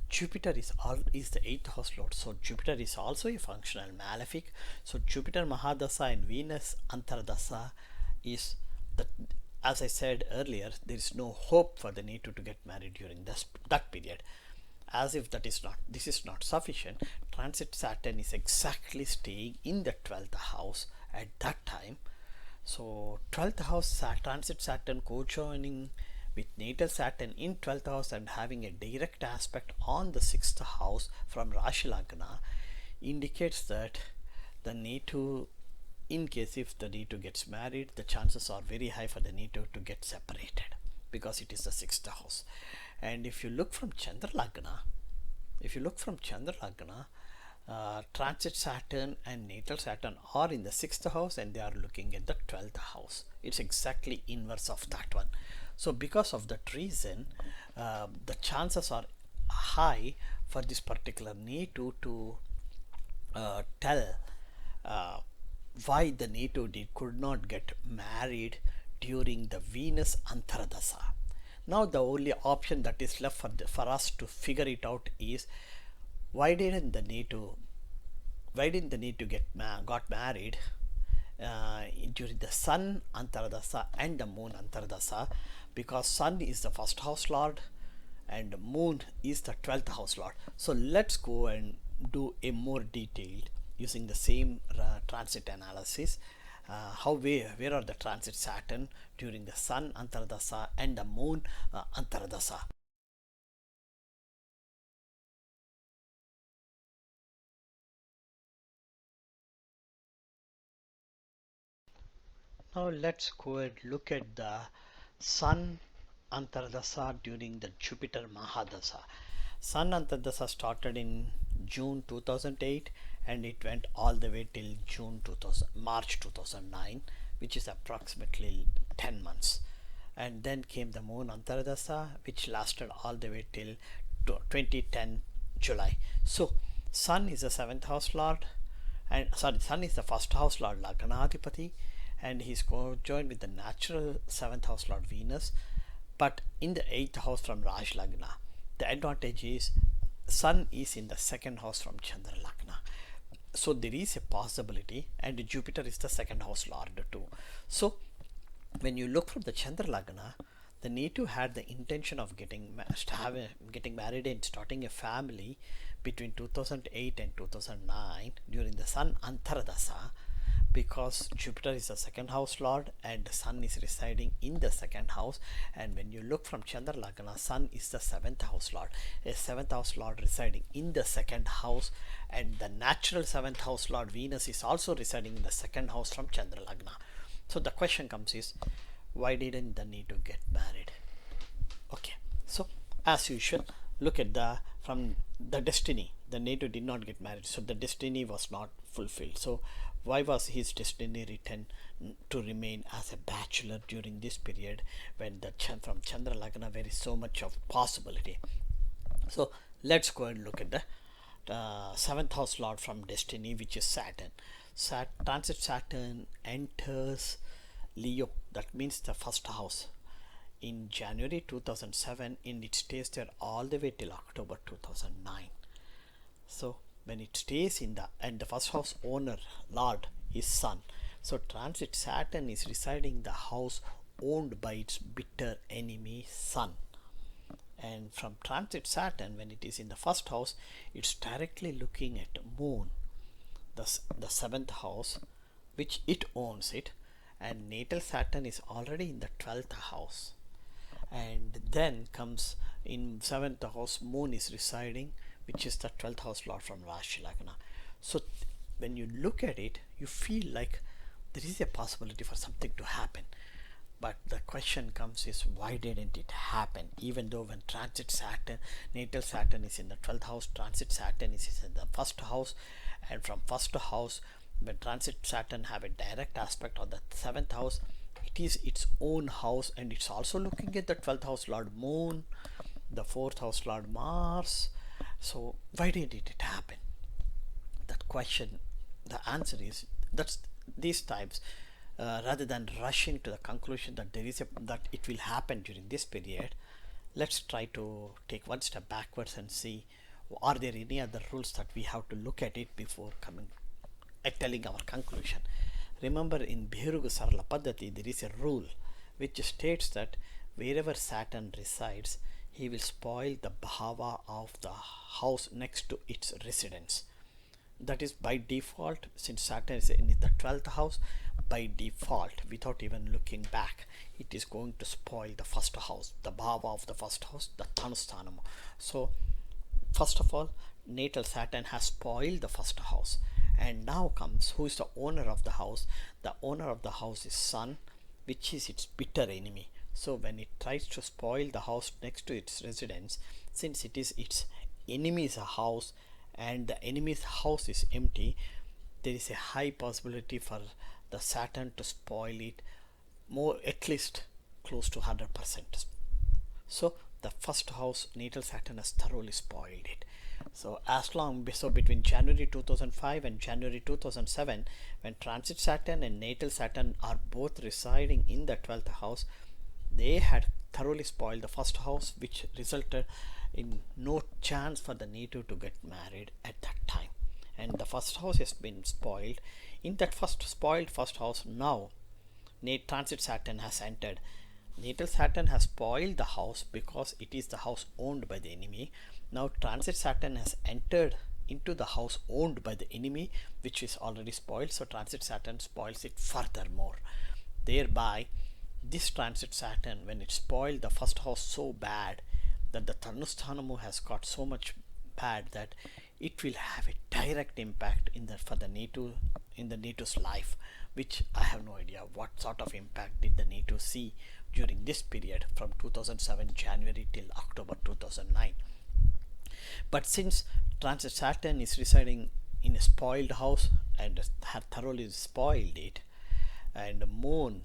Jupiter is the 8th house lord, so Jupiter is also a functional malefic. So Jupiter Mahadasha and Venus Antardasa is as I said earlier, there is no hope for the native to get married during that period. As if this is not sufficient, transit Saturn is exactly staying in the 12th house at that time. So 12th house transit Saturn co-joining with natal Saturn in 12th house and having a direct aspect on the 6th house from Rashi Lagna indicates that the native, in case if the native gets married, the chances are very high for the native to get separated because it is the 6th house. And if you look from Chandra Lagna, transit Saturn and natal Saturn are in the 6th house and they are looking at the 12th house. It's exactly inverse of that one. So because of that reason, the chances are high for this particular native to tell why the native could not get married during the Venus Antardasa. Now the only option that is left for us to figure it out is why didn't the native got married during the Sun Antardasa and the Moon Antardasa, because Sun is the 1st house lord and Moon is the 12th house lord. So let's go and do a more detailed using the same transit analysis. Where are the transit Saturn during the Sun Antardasa and the Moon Antardasa? Now let's go and look at the Sun Antardasa during the Jupiter Mahadasha. Sun Antardasa started in June 2008 and it went all the way till March 2009, which is approximately 10 months. And then came the Moon Antardasa, which lasted all the way till 2010 July. So Sun is the 7th house lord, and Sun is the 1st house lord Lagnaadhipati, and he's joined with the natural 7th house lord Venus, but in the 8th house from Raj Lagna. The advantage is Sun is in the 2nd house from Chandra Lagna. So there is a possibility, and Jupiter is the 2nd house lord too. So when you look from the Chandra Lagna, the native had the intention of getting married and starting a family between 2008 and 2009 during the Sun Antardasa, because Jupiter is the 2nd house lord and the Sun is residing in the 2nd house. And when you look from Chandra Lagna, Sun is the 7th house lord, a 7th house lord residing in the 2nd house, and the natural 7th house lord Venus is also residing in the 2nd house from Chandra Lagna. So the question comes is, why didn't the need to get married? Okay, so as usual, look at from the destiny, the native did not get married, so the destiny was not fulfilled. So why was his destiny written to remain as a bachelor during this period when the from Chandra Lagna there is so much of possibility? So let's go and look at the seventh house lord from destiny, which is Saturn. Transit Saturn enters Leo, that means the first house, in January 2007, and it stays there all the way till October 2009. So when it stays in the first house owner lord is Sun. So transit Saturn is residing the house owned by its bitter enemy Sun. And from transit Saturn, when it is in the first house, it's directly looking at Moon, the seventh house, which it owns it, and natal Saturn is already in the 12th house. And then comes in 7th house, Moon is residing, which is the 12th house lord from Rashi Lagna. So when you look at it, you feel like there is a possibility for something to happen. But the question comes is, why didn't it happen? Even though when transit Saturn, natal Saturn is in the 12th house, transit Saturn is in the first house, and from first house, when transit Saturn have a direct aspect on the 7th house, it is its own house, and it's also looking at the 12th house lord Moon, the 4th house lord Mars. So why didn't it happen? That question, the answer is that's these times. Rather than rushing to the conclusion that that it will happen during this period, let's try to take one step backwards and see, are there any other rules that we have to look at it before coming at telling our conclusion. Remember, in Bhiruga Sarala Paddhati there is a rule which states that wherever Saturn resides, he will spoil the bhava of the house next to its residence. That is by default, since Saturn is in the 12th house, by default, without even looking back, it is going to spoil the first house, the bhava of the first house, the Dhanusthanam. So first of all, natal Saturn has spoiled the first house, and now comes who is the owner of the house. The owner of the house is Sun, which is its bitter enemy. So when it tries to spoil the house next to its residence, since it is its enemy's house and the enemy's house is empty, there is a high possibility for the Saturn to spoil it, more at least close to 100%. So the first house, natal Saturn, has thoroughly spoiled it. So between January 2005 and January 2007, when transit Saturn and natal Saturn are both residing in the 12th house, they had thoroughly spoiled the first house, which resulted in no chance for the native to get married at that time. And the first house has been spoiled. In that spoiled first house, now transit Saturn has entered. Natal Saturn has spoiled the house because it is the house owned by the enemy. Now transit Saturn has entered into the house owned by the enemy, which is already spoiled. So transit Saturn spoils it furthermore. Thereby, this transit Saturn, when it spoiled the first house so bad that the Dhanusthanamu has got so much bad that it will have a direct impact in the native's life, which I have no idea what sort of impact did the native see during this period from 2007 January till October 2009. But since transit Saturn is residing in a spoiled house and have thoroughly spoiled it, and Moon,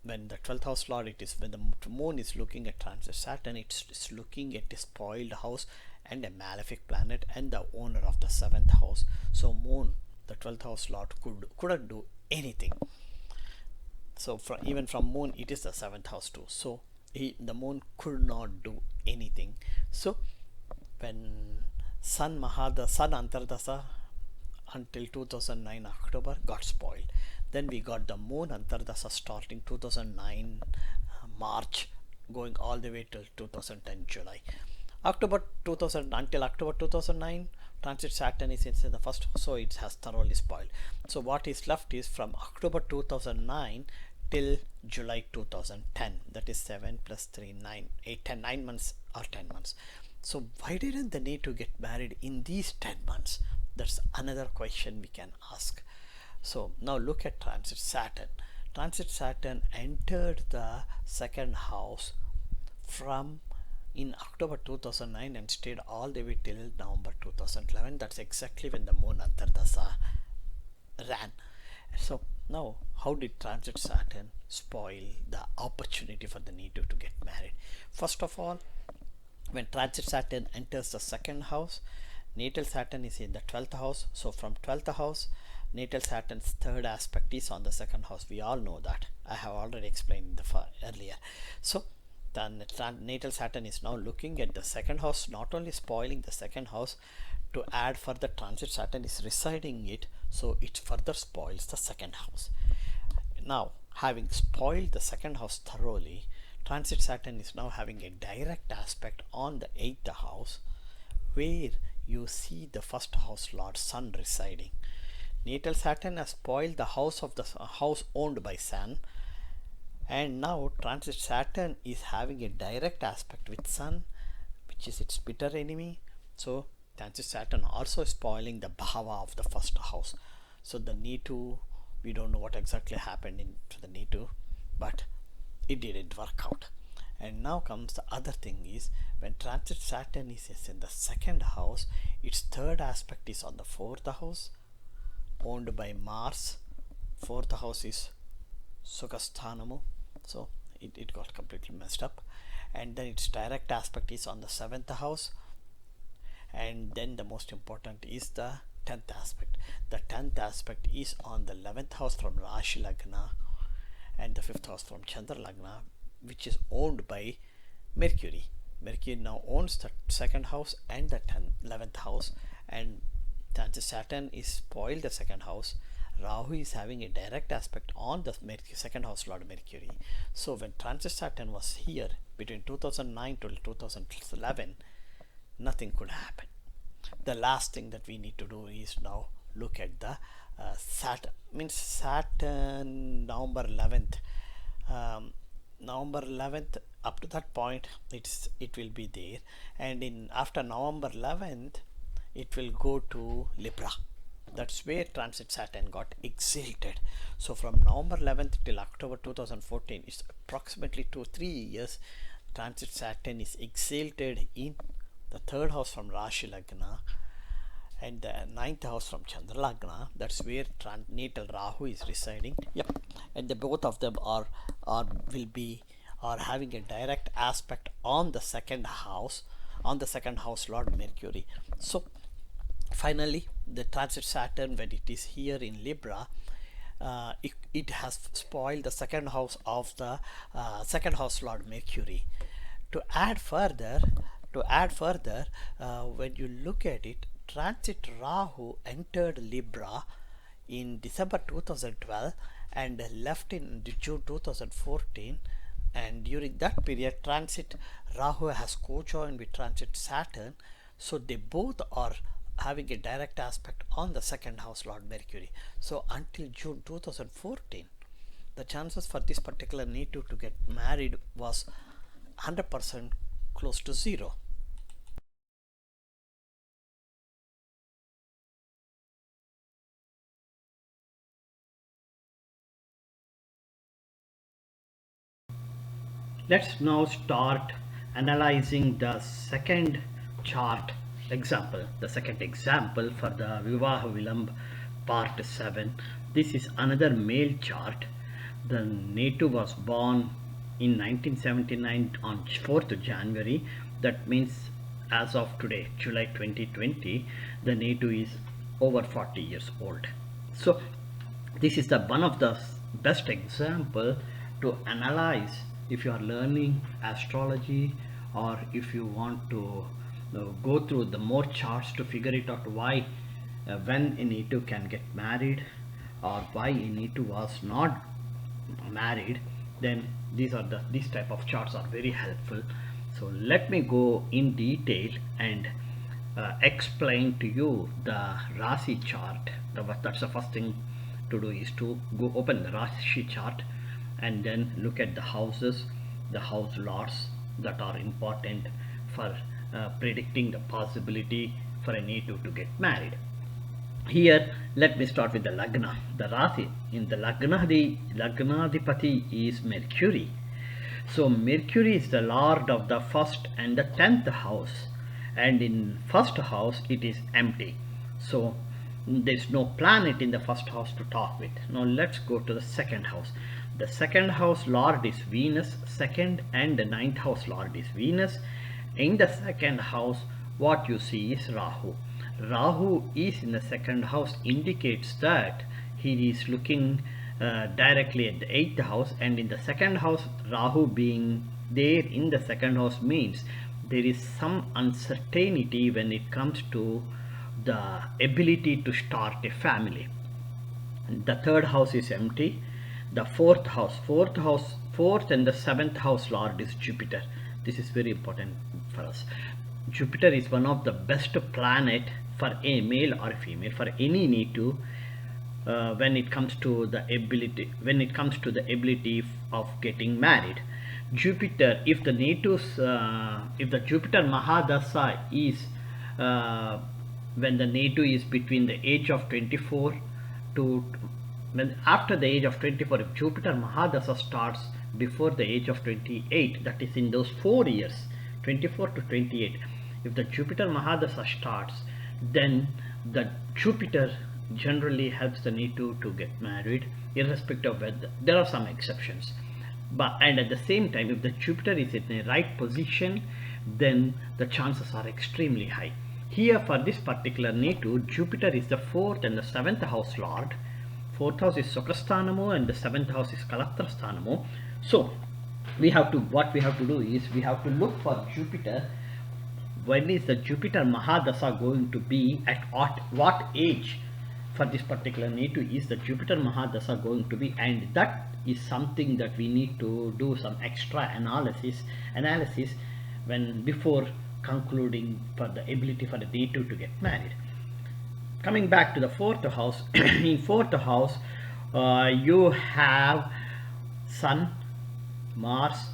when the 12th house lord, it is when the Moon is looking at transit Saturn, it's looking at a spoiled house and a malefic planet and the owner of the 7th house. So Moon, the 12th house lord, couldn't do anything. So even from Moon, it is the 7th house too. So the Moon could not do anything. So when Sun Antardasa until 2009 October got spoiled. Then we got the Moon Antardasa starting 2009 March, going all the way till 2010 July. October 2000 until October 2009, transit Saturn is in the first, so it has thoroughly spoiled. So what is left is from October 2009 till July 2010. That is 7 plus 3, 9, 8, 10, 9 months or 10 months. So why didn't the native get married in these 10 months? That's another question we can ask. So now look at transit Saturn. Transit Saturn entered the second house from in October 2009 and stayed all the way till November 2011. That's exactly when the moon Antardasa ran. So now, how did transit Saturn spoil the opportunity for the native to get married? First of all, when transit Saturn enters the second house, natal Saturn is in the 12th house. So from 12th house, natal Saturn's third aspect is on the second house. We all know that. I have already explained earlier. So then natal Saturn is now looking at the second house, not only spoiling the second house, to add further transit Saturn is residing it, so it further spoils the second house. Now, having spoiled the second house thoroughly, transit Saturn is now having a direct aspect on the 8th house, where you see the first house lord Sun residing. Natal Saturn has spoiled the house of the house owned by Sun, and now transit Saturn is having a direct aspect with Sun, which is its bitter enemy. So transit Saturn also spoiling the bhava of the first house. So the Netu, we don't know what exactly happened to the Netu, but it didn't work out. And now comes the other thing is, when transit Saturn is in the second house, its third aspect is on the 4th house, owned by Mars. 4th house is Sukhasthanamu, so it got completely messed up. And then its direct aspect is on the 7th house, and then the most important is the 10th aspect. The 10th aspect is on the 11th house from Rashi Lagna and the 5th house from Chandra Lagna, which is owned by Mercury. Mercury now owns the second house and the 11th house, and transit Saturn is spoiled the second house. Rahu is having a direct aspect on the second house lord Mercury. So when transit Saturn was here between 2009 to 2011, nothing could happen. The last thing that we need to do is now look at the Saturn November 11th. November 11th, up to that point it will be there, and after November 11th it will go to Libra. That's where transit Saturn got exalted. So from November 11th till October 2014, it's approximately 2-3 years. Transit Saturn is exalted in the 3rd house from Rashi Lagna and the 9th house from Chandra Lagna. That's where natal Rahu is residing. Yep. And both of them are having a direct aspect on the second house lord Mercury. So finally, the transit Saturn, when it is here in Libra, it has spoiled the second house of the second house lord Mercury. To add further, when you look at it, transit Rahu entered Libra in December 2012 and left in June 2014, and during that period transit Rahu has co-joined with transit Saturn, so they both are having a direct aspect on the second house lord Mercury. So until June 2014, the chances for this particular native to get married was 100% close to zero. Let's now start analyzing the second chart example, the second example for the Vivah Vilamb part 7. This is another male chart. The native was born in 1979 on 4th January. That means as of today, July 2020, the native is over 40 years old. So this is the one of the best example to analyze if you are learning astrology, or if you want to go through the more charts to figure it out why when a native can get married or why a native was not married, then these type of charts are very helpful. So let me go in detail and explain to you the Rashi chart. That's the first thing to do, is to go open the Rashi chart and then look at the houses, the house lords that are important for predicting the possibility for a native to get married. Here, let me start with the Lagna, the Rashi. In the Lagna, the Lagnadipati is Mercury. So Mercury is the lord of the first and the 10th house, and in first house it is empty. So there's no planet in the first house to talk with. Now let's go to the second house. The second house lord is Venus, second and the 9th house lord is Venus. In the second house, what you see is Rahu. Rahu is in the second house, indicates that he is looking directly at the 8th house, and in the second house, Rahu being there in the second house means there is some uncertainty when it comes to the ability to start a family. The third house is empty. The fourth and the 7th house lord is Jupiter. This is very important for us. Jupiter is one of the best planet for a male or a female, for any native, when it comes to the ability of getting married. Jupiter, if the Jupiter Mahadasha is when the native is between the age of 24 to after the age of 24, if Jupiter Mahadasha starts before the age of 28, that is in those 4 years, 24 to 28, if the Jupiter Mahadasha starts, then the Jupiter generally helps the native to get married, irrespective of whether there are some exceptions. And at the same time, if the Jupiter is in the right position, then the chances are extremely high. Here for this particular native, Jupiter is the 4th and the 7th house lord. 4th house is Sukhasthanamu and the 7th house is Kalatrasthanamu. So what we have to do is we have to look for Jupiter. When is the Jupiter Mahadasha going to be, at what age for this particular native is the Jupiter Mahadasha going to be, and that is something that we need to do some extra analysis when before concluding for the ability for the native to get married. Coming back to the 4th house, in 4th house you have Sun, Mars,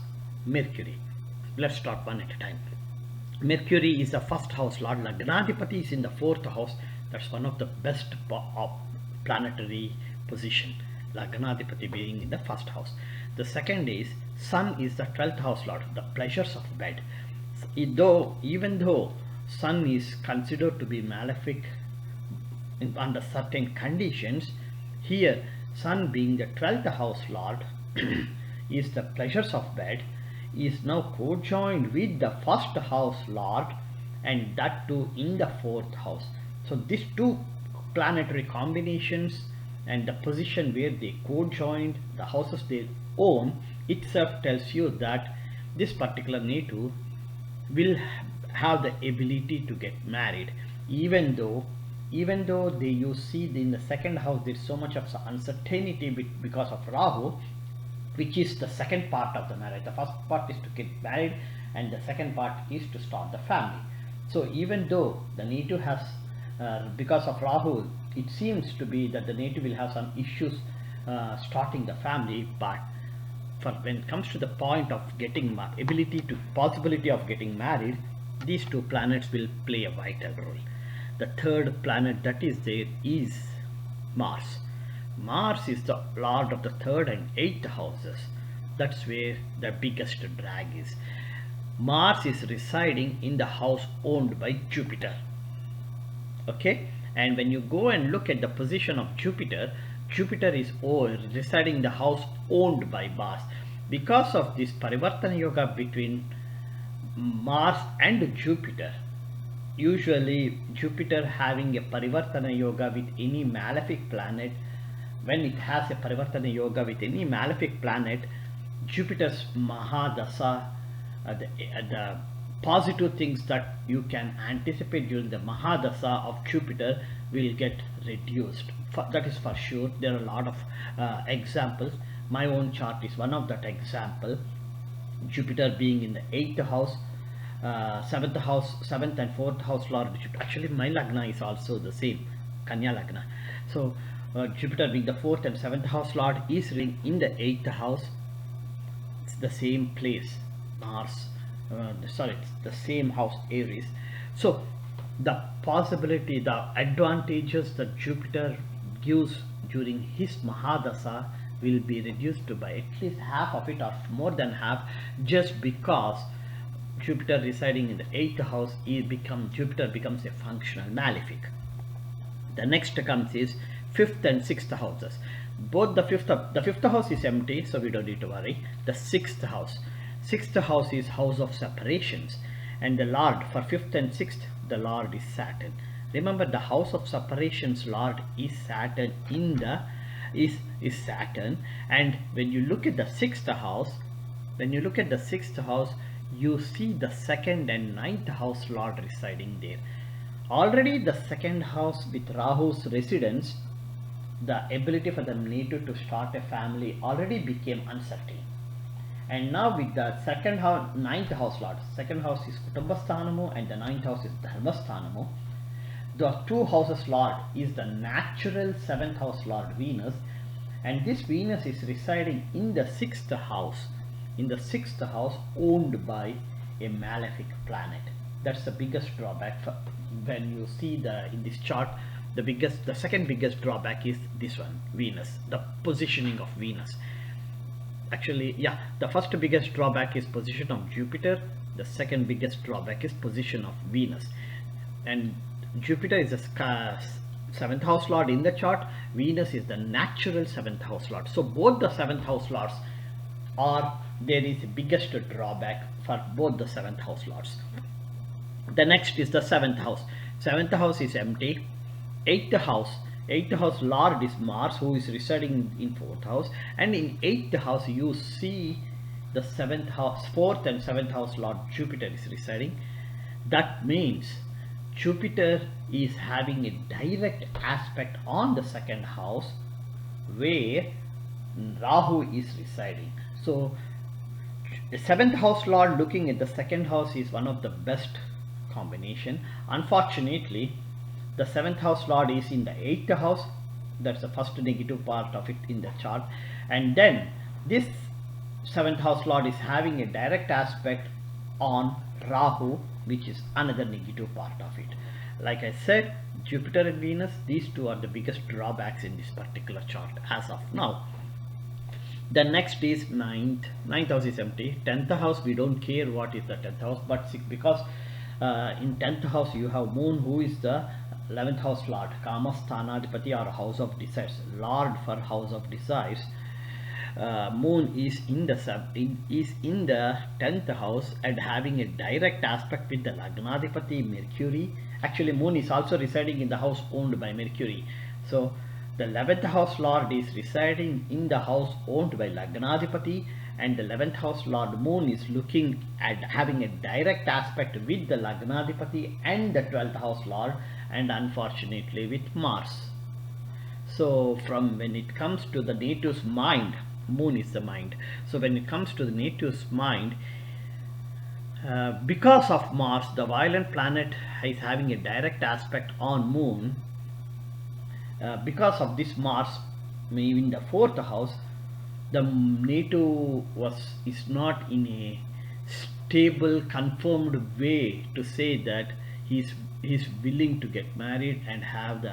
Mercury. Let's start one at a time. Mercury is the first house lord. Lagnadipati is in the 4th house. That's one of the best planetary position, Lagnadipati being in the first house. The second is Sun is the 12th house lord, the pleasures of bed. Even though Sun is considered to be malefic under certain conditions, here Sun being the 12th house lord is the pleasures of bed, is now co-joined with the first house lord, and that too in the 4th house. So these two planetary combinations and the position where they co-joined, the houses they own, itself tells you that this particular native will have the ability to get married, even though you see in the second house there's so much of uncertainty because of Rahu, which is the second part of the marriage. The first part is to get married and the second part is to start the family. So even though the native has because of Rahu, it seems to be that the native will have some issues starting the family, but when it comes to the point of getting possibility of getting married, these two planets will play a vital role. The third planet that is there is Mars. Mars is the lord of the 3rd and 8th houses. That's where the biggest drag is. Mars is residing in the house owned by Jupiter. Okay, and when you go and look at the position of Jupiter, Jupiter is residing in the house owned by Mars. Because of this Parivartana Yoga between Mars and Jupiter, usually Jupiter having a Parivartana Yoga with any malefic planet, when it has a Parivartana Yoga with any malefic planet, Jupiter's Mahadasha, the positive things that you can anticipate during the Mahadasha of Jupiter will get reduced. That is for sure. There are a lot of examples. My own chart is one of that example. Jupiter being in the 8th house, 7th and 4th house lord. Actually my Lagna is also the same, Kanya Lagna. So Jupiter being the 4th and 7th house lord is in the 8th house. It's the same place, Mars. It's the same house, Aries. So the possibility, the advantages that Jupiter gives during his Mahadasha will be reduced to by at least half of it or more than half, just because Jupiter residing in the 8th house, Jupiter becomes a functional malefic. The next comes is 5th and 6th houses. Both the fifth house is empty, so we don't need to worry. The 6th house is house of separations, and the lord for 5th and 6th, the lord is Saturn. Remember, the house of separations lord is Saturn is Saturn. And when you look at the 6th house, you see the 2nd and 9th house lord residing there. Already the 2nd house with Rahu's residence, the ability for the native to start a family already became uncertain. And now with the 2nd house, 9th house lord, 2nd house is Kutumbasthanamu and the 9th house is Dharmasthanamu. The 2 houses lord is the natural 7th house lord Venus, and this Venus is residing in the 6th house, owned by a malefic planet. That's the biggest drawback. When you see in this chart, the second biggest drawback is this one, Venus, the positioning of Venus. Actually, yeah, the first biggest drawback is position of Jupiter. The second biggest drawback is position of Venus. And Jupiter is the 7th house lord in the chart. Venus is the natural 7th house lord. So both the 7th house lords there is the biggest drawback for both the 7th house lords. The next is the 7th house. 7th house is empty. 8th house lord is Mars, who is residing in 4th house, and in 8th house you see the 7th house, 4th and 7th house lord Jupiter is residing. That means Jupiter is having a direct aspect on the 2nd house where Rahu is residing. So the 7th house lord looking at the 2nd house is one of the best combination. Unfortunately, the 7th house lord is in the 8th house. That's the first negative part of it in the chart. And then this 7th house lord is having a direct aspect on Rahu, which is another negative part of it. Like I said, Jupiter and Venus, these two are the biggest drawbacks in this particular chart as of now. The next is 9th house is empty. 10th house, we don't care what is the 10th house, but because in 10th house you have Moon, who is the 11th house lord, Kama Sthanadipati, or house of desires, lord for house of desires. Moon is in the 10th house and having a direct aspect with the Lagnadipati Mercury. Actually, Moon is also residing in the house owned by Mercury. So the 11th house lord is residing in the house owned by Lagnadipati, and the 11th house lord Moon is looking at having a direct aspect with the Lagnadipati and the 12th house lord, and unfortunately with Mars. So from when it comes to the native's mind, Moon is the mind. So when it comes to the native's mind, because of Mars, the violent planet is having a direct aspect on Moon. Because of this Mars, maybe in the 4th house, the native is not in a stable, confirmed way to say that he's willing to get married and have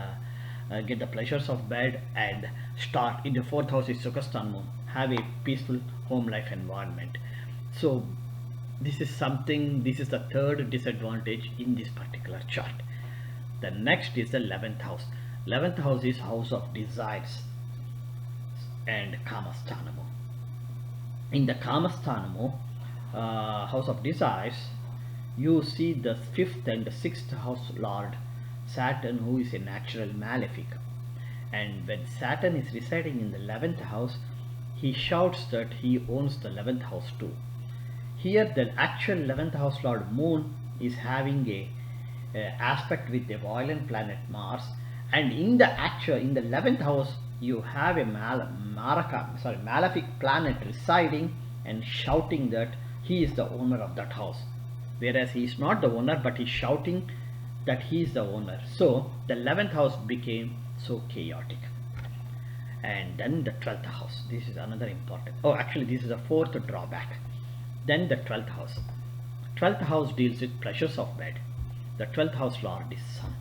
get the pleasures of bed and start. In the 4th house is Sukhasthan Moon, have a peaceful home life environment. So this is the third disadvantage in this particular chart. The next is the 11th house. 11th house is house of desires and Kamasthanamo. In the Kamasthanamo, house of desires, you see the 5th and the 6th house lord Saturn, who is a natural malefic. And when Saturn is residing in the 11th house, he shouts that he owns the 11th house too. Here the actual 11th house lord Moon is having a aspect with the violent planet Mars, and in the 11th house you have a malefic planet residing and shouting that he is the owner of that house, whereas he is not the owner, but he is shouting that he is the owner. So the 11th house became so chaotic. And then the 12th house, this is another important, this is a 4th drawback. Then the 12th house. 12th house deals with pleasures of bed. The 12th house lord is Sun.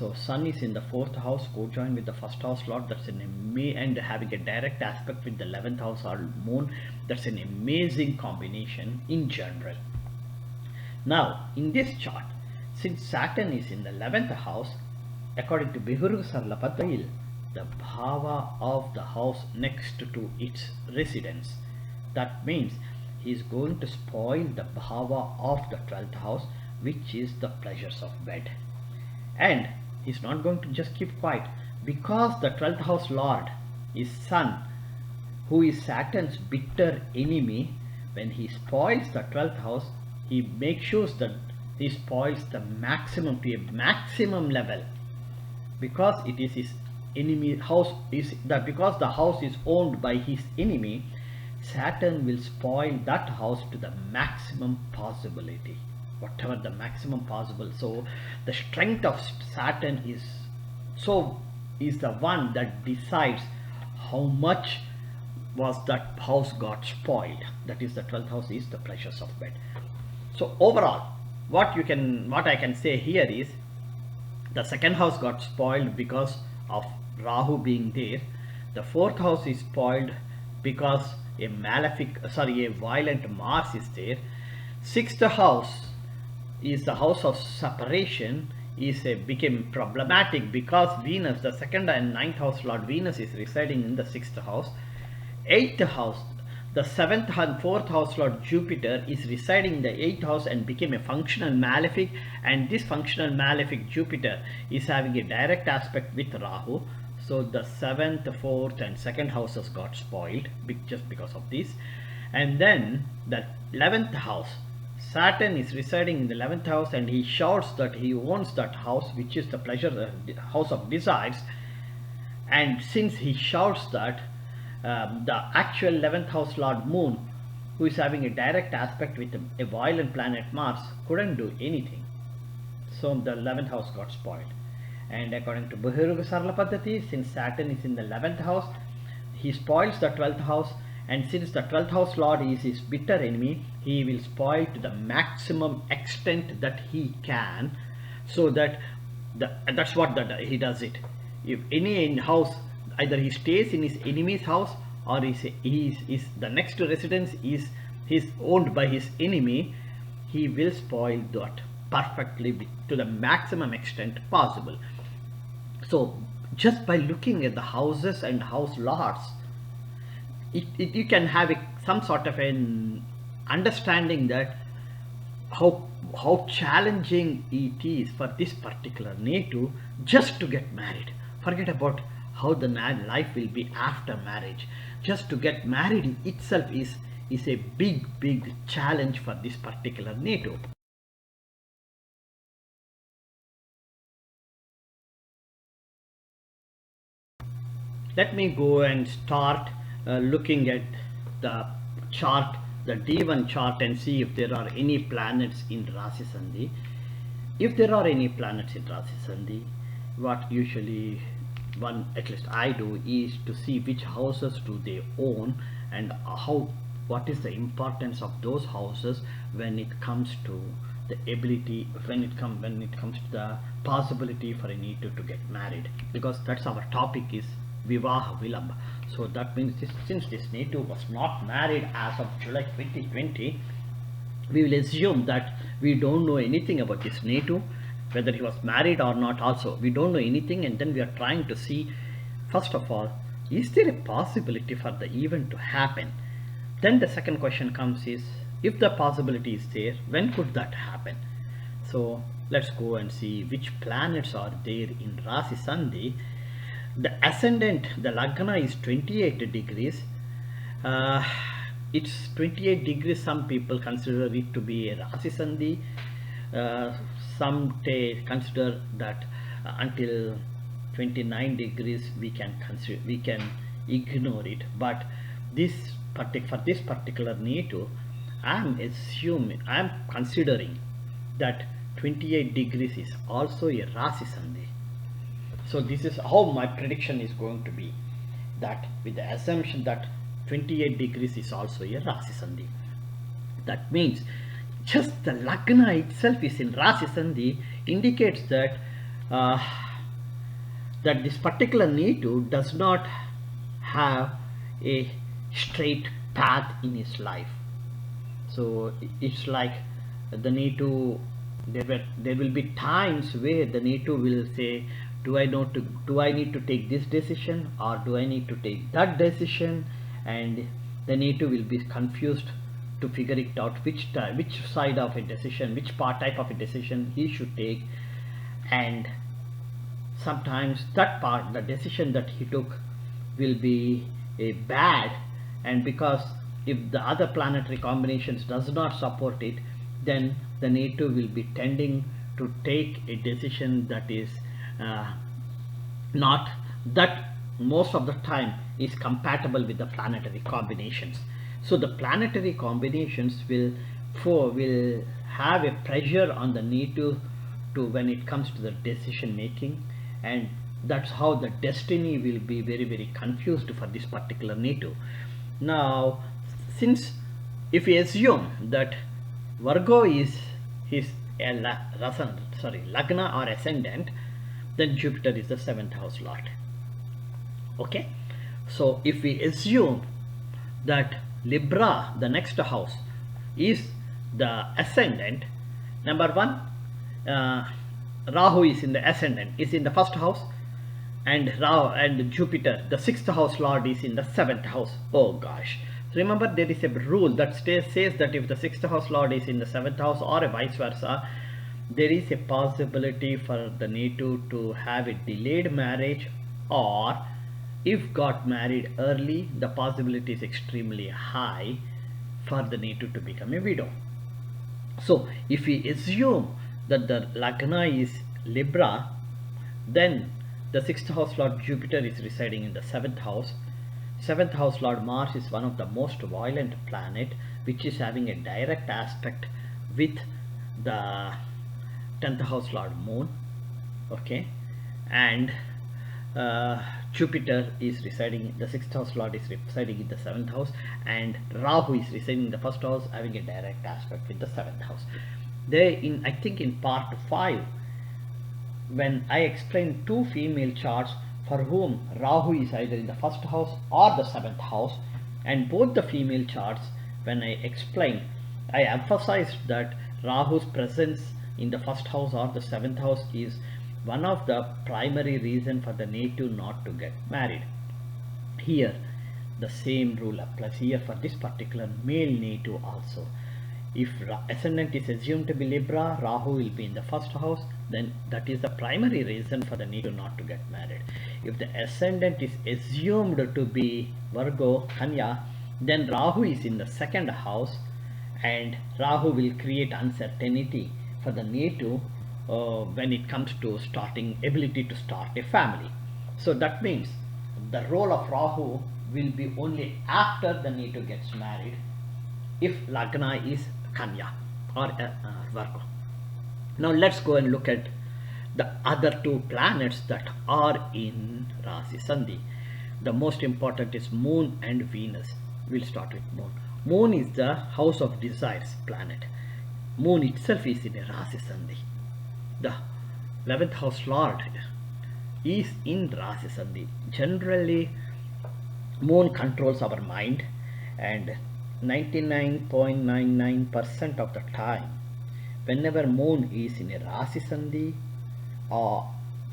So Sun is in the 4th house, co-joined with the 1st house lord. That's an and having a direct aspect with the 11th house or moon. That's an amazing combination in general. Now in this chart, since Saturn is in the 11th house, according to Bihuru the bhava of the house next to its residence. That means he is going to spoil the bhava of the 12th house, which is the pleasures of bed. And he's not going to just keep quiet, because the 12th house lord is Sun, who is Saturn's bitter enemy. When he spoils the 12th house, he makes sure that he spoils the maximum to a maximum level, because it is his enemy house, is that because the house is owned by his enemy, Saturn will spoil that house to the maximum possibility, whatever the maximum possible. So the strength of Saturn is the one that decides how much was that house got spoiled. That is, the 12th house is the pleasures of bed. So overall, what I can say here is the 2nd house got spoiled because of Rahu being there. The 4th house is spoiled because a violent Mars is there. 6th house is the house of separation, became problematic because Venus, the 2nd and 9th house lord Venus, is residing in the 6th house. 8th house, the 7th and 4th house lord Jupiter is residing in the 8th house and became a functional malefic, and this functional malefic Jupiter is having a direct aspect with Rahu. So the 7th, 4th and 2nd houses got spoiled just because of this. And then the 11th house, Saturn is residing in the 11th house, and he shouts that he owns that house, which is the pleasure, the house of desires. And since he shouts that, the actual 11th house lord Moon, who is having a direct aspect with a violent planet Mars, couldn't do anything. So the 11th house got spoiled. And according to Bhiruga Sarla Paddhati, since Saturn is in the 11th house, he spoils the 12th house, and since the 12th house lord is his bitter enemy, he will spoil to the maximum extent that he can, so that that's what he does it. If any house, either he stays in his enemy's house, or the next residence is owned by his enemy, he will spoil that perfectly to the maximum extent possible. So just by looking at the houses and house lords, you can have some sort of an understanding that how challenging it is for this particular native just to get married. Forget about how the life will be after marriage. Just to get married itself is a big challenge for this particular native. Let me go and start looking at the chart, the D1 chart, and see if there are any planets in Rashi Sandhi. If there are any planets in Rashi Sandhi, what usually at least I do, is to see which houses do they own, and what is the importance of those houses when it comes to the ability, when it comes to the possibility for a native to get married, because that's our topic is Vivah Vilamb. So that means since this native was not married as of July 2020, we will assume that we don't know anything about this native, whether he was married or not. Also, we don't know anything, and then we are trying to see, first of all, is there a possibility for the event to happen? Then the second question comes is, if the possibility is there, when could that happen? So let's go and see which planets are there in Rashi Sandhi. The ascendant, the Lagna, is 28 degrees. It's 28 degrees. Some people consider it to be a Rashi Sandhi. Some consider that until 29 degrees we can ignore it. But for this particular native, I'm considering that 28 degrees is also a Rashi Sandhi. So this is how my prediction is going to be, that with the assumption that 28 degrees is also a Rashi Sandhi. That means just the Lagna itself is in Rashi Sandhi indicates that that this particular native does not have a straight path in his life. So it's like the native, there will be times where the native will say, do I need to take this decision, or do I need to take that decision? And the native will be confused to figure it out which side of a decision, which type of a decision he should take. And sometimes the decision that he took will be a bad, and because if the other planetary combinations does not support it, then the native will be tending to take a decision that is not that most of the time is compatible with the planetary combinations. So the planetary combinations will have a pressure on the native to when it comes to the decision making, and that's how the destiny will be very, very confused for this particular native. Now, since if we assume that Virgo is his Lagna or ascendant, then Jupiter is the 7th house lord. Okay, so if we assume that Libra, the next house, is the ascendant, number one, Rahu is in the ascendant, is in the 1st house, and Jupiter, the 6th house lord, is in the 7th house. Oh gosh, remember there is a rule that says that if the 6th house lord is in the 7th house or vice versa, there is a possibility for the native to have a delayed marriage, or if got married early, the possibility is extremely high for the native to become a widow. So if we assume that the Lagna is Libra, then the 6th house lord Jupiter is residing in the 7th house. 7th house lord Mars is one of the most violent planet, which is having a direct aspect with the 10th house lord Moon. Okay, and Jupiter is residing, the 6th house lord is residing in the 7th house, and Rahu is residing in the 1st house, having a direct aspect with the 7th house. I think in part 5, when I explained 2 female charts for whom Rahu is either in the 1st house or the 7th house, and both the female charts, when I explained, I emphasized that Rahu's presence in the 1st house or the 7th house is one of the primary reason for the native not to get married. Here the same rule applies here for this particular male native also. If ascendant is assumed to be Libra, Rahu will be in the 1st house, then that is the primary reason for the native not to get married. If the ascendant is assumed to be Virgo, Kanya, then Rahu is in the 2nd house, and Rahu will create uncertainty for the native when it comes to ability to start a family. So that means the role of Rahu will be only after the native gets married, if Lagna is Kanya or Virgo. Now let's go and look at the other 2 planets that are in Rashi Sandhi. The most important is Moon and Venus. We'll start with Moon. Moon is the house of desires planet. Moon itself is in a Rashi Sandhi. The 11th house lord is in Rashi Sandhi. Generally, Moon controls our mind, and 99.99% of the time, whenever Moon is in a Rashi Sandhi, or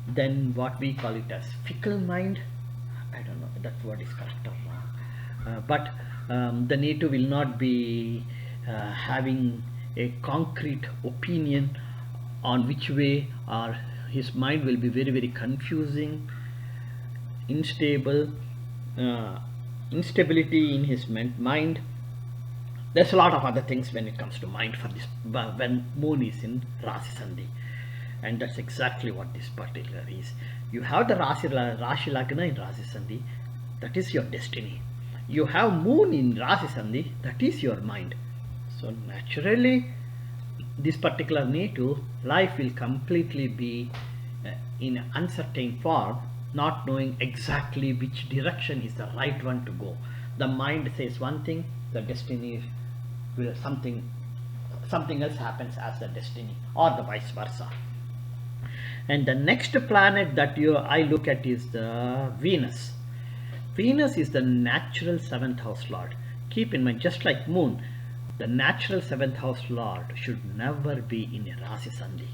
then what we call it as fickle mind, I don't know if that word is correct or wrong, but the native will not be having a concrete opinion on which way, or his mind will be very, very confusing, unstable, instability in his mind. There's a lot of other things when it comes to mind for this when Moon is in Rashi Sandhi, and that's exactly what this particular is. You have the Rashi Lagna in Rashi Sandhi, that is your destiny. You have Moon in Rashi Sandhi, that is your mind. So naturally, this particular native life will completely be in an uncertain form, not knowing exactly which direction is the right one to go. The mind says one thing, the destiny will something else happens as the destiny, or the vice versa. And the next planet that I look at is the Venus. Venus is the natural 7th house lord. Keep in mind, just like moon, the natural 7th house lord should never be in a Rashi Sandhi.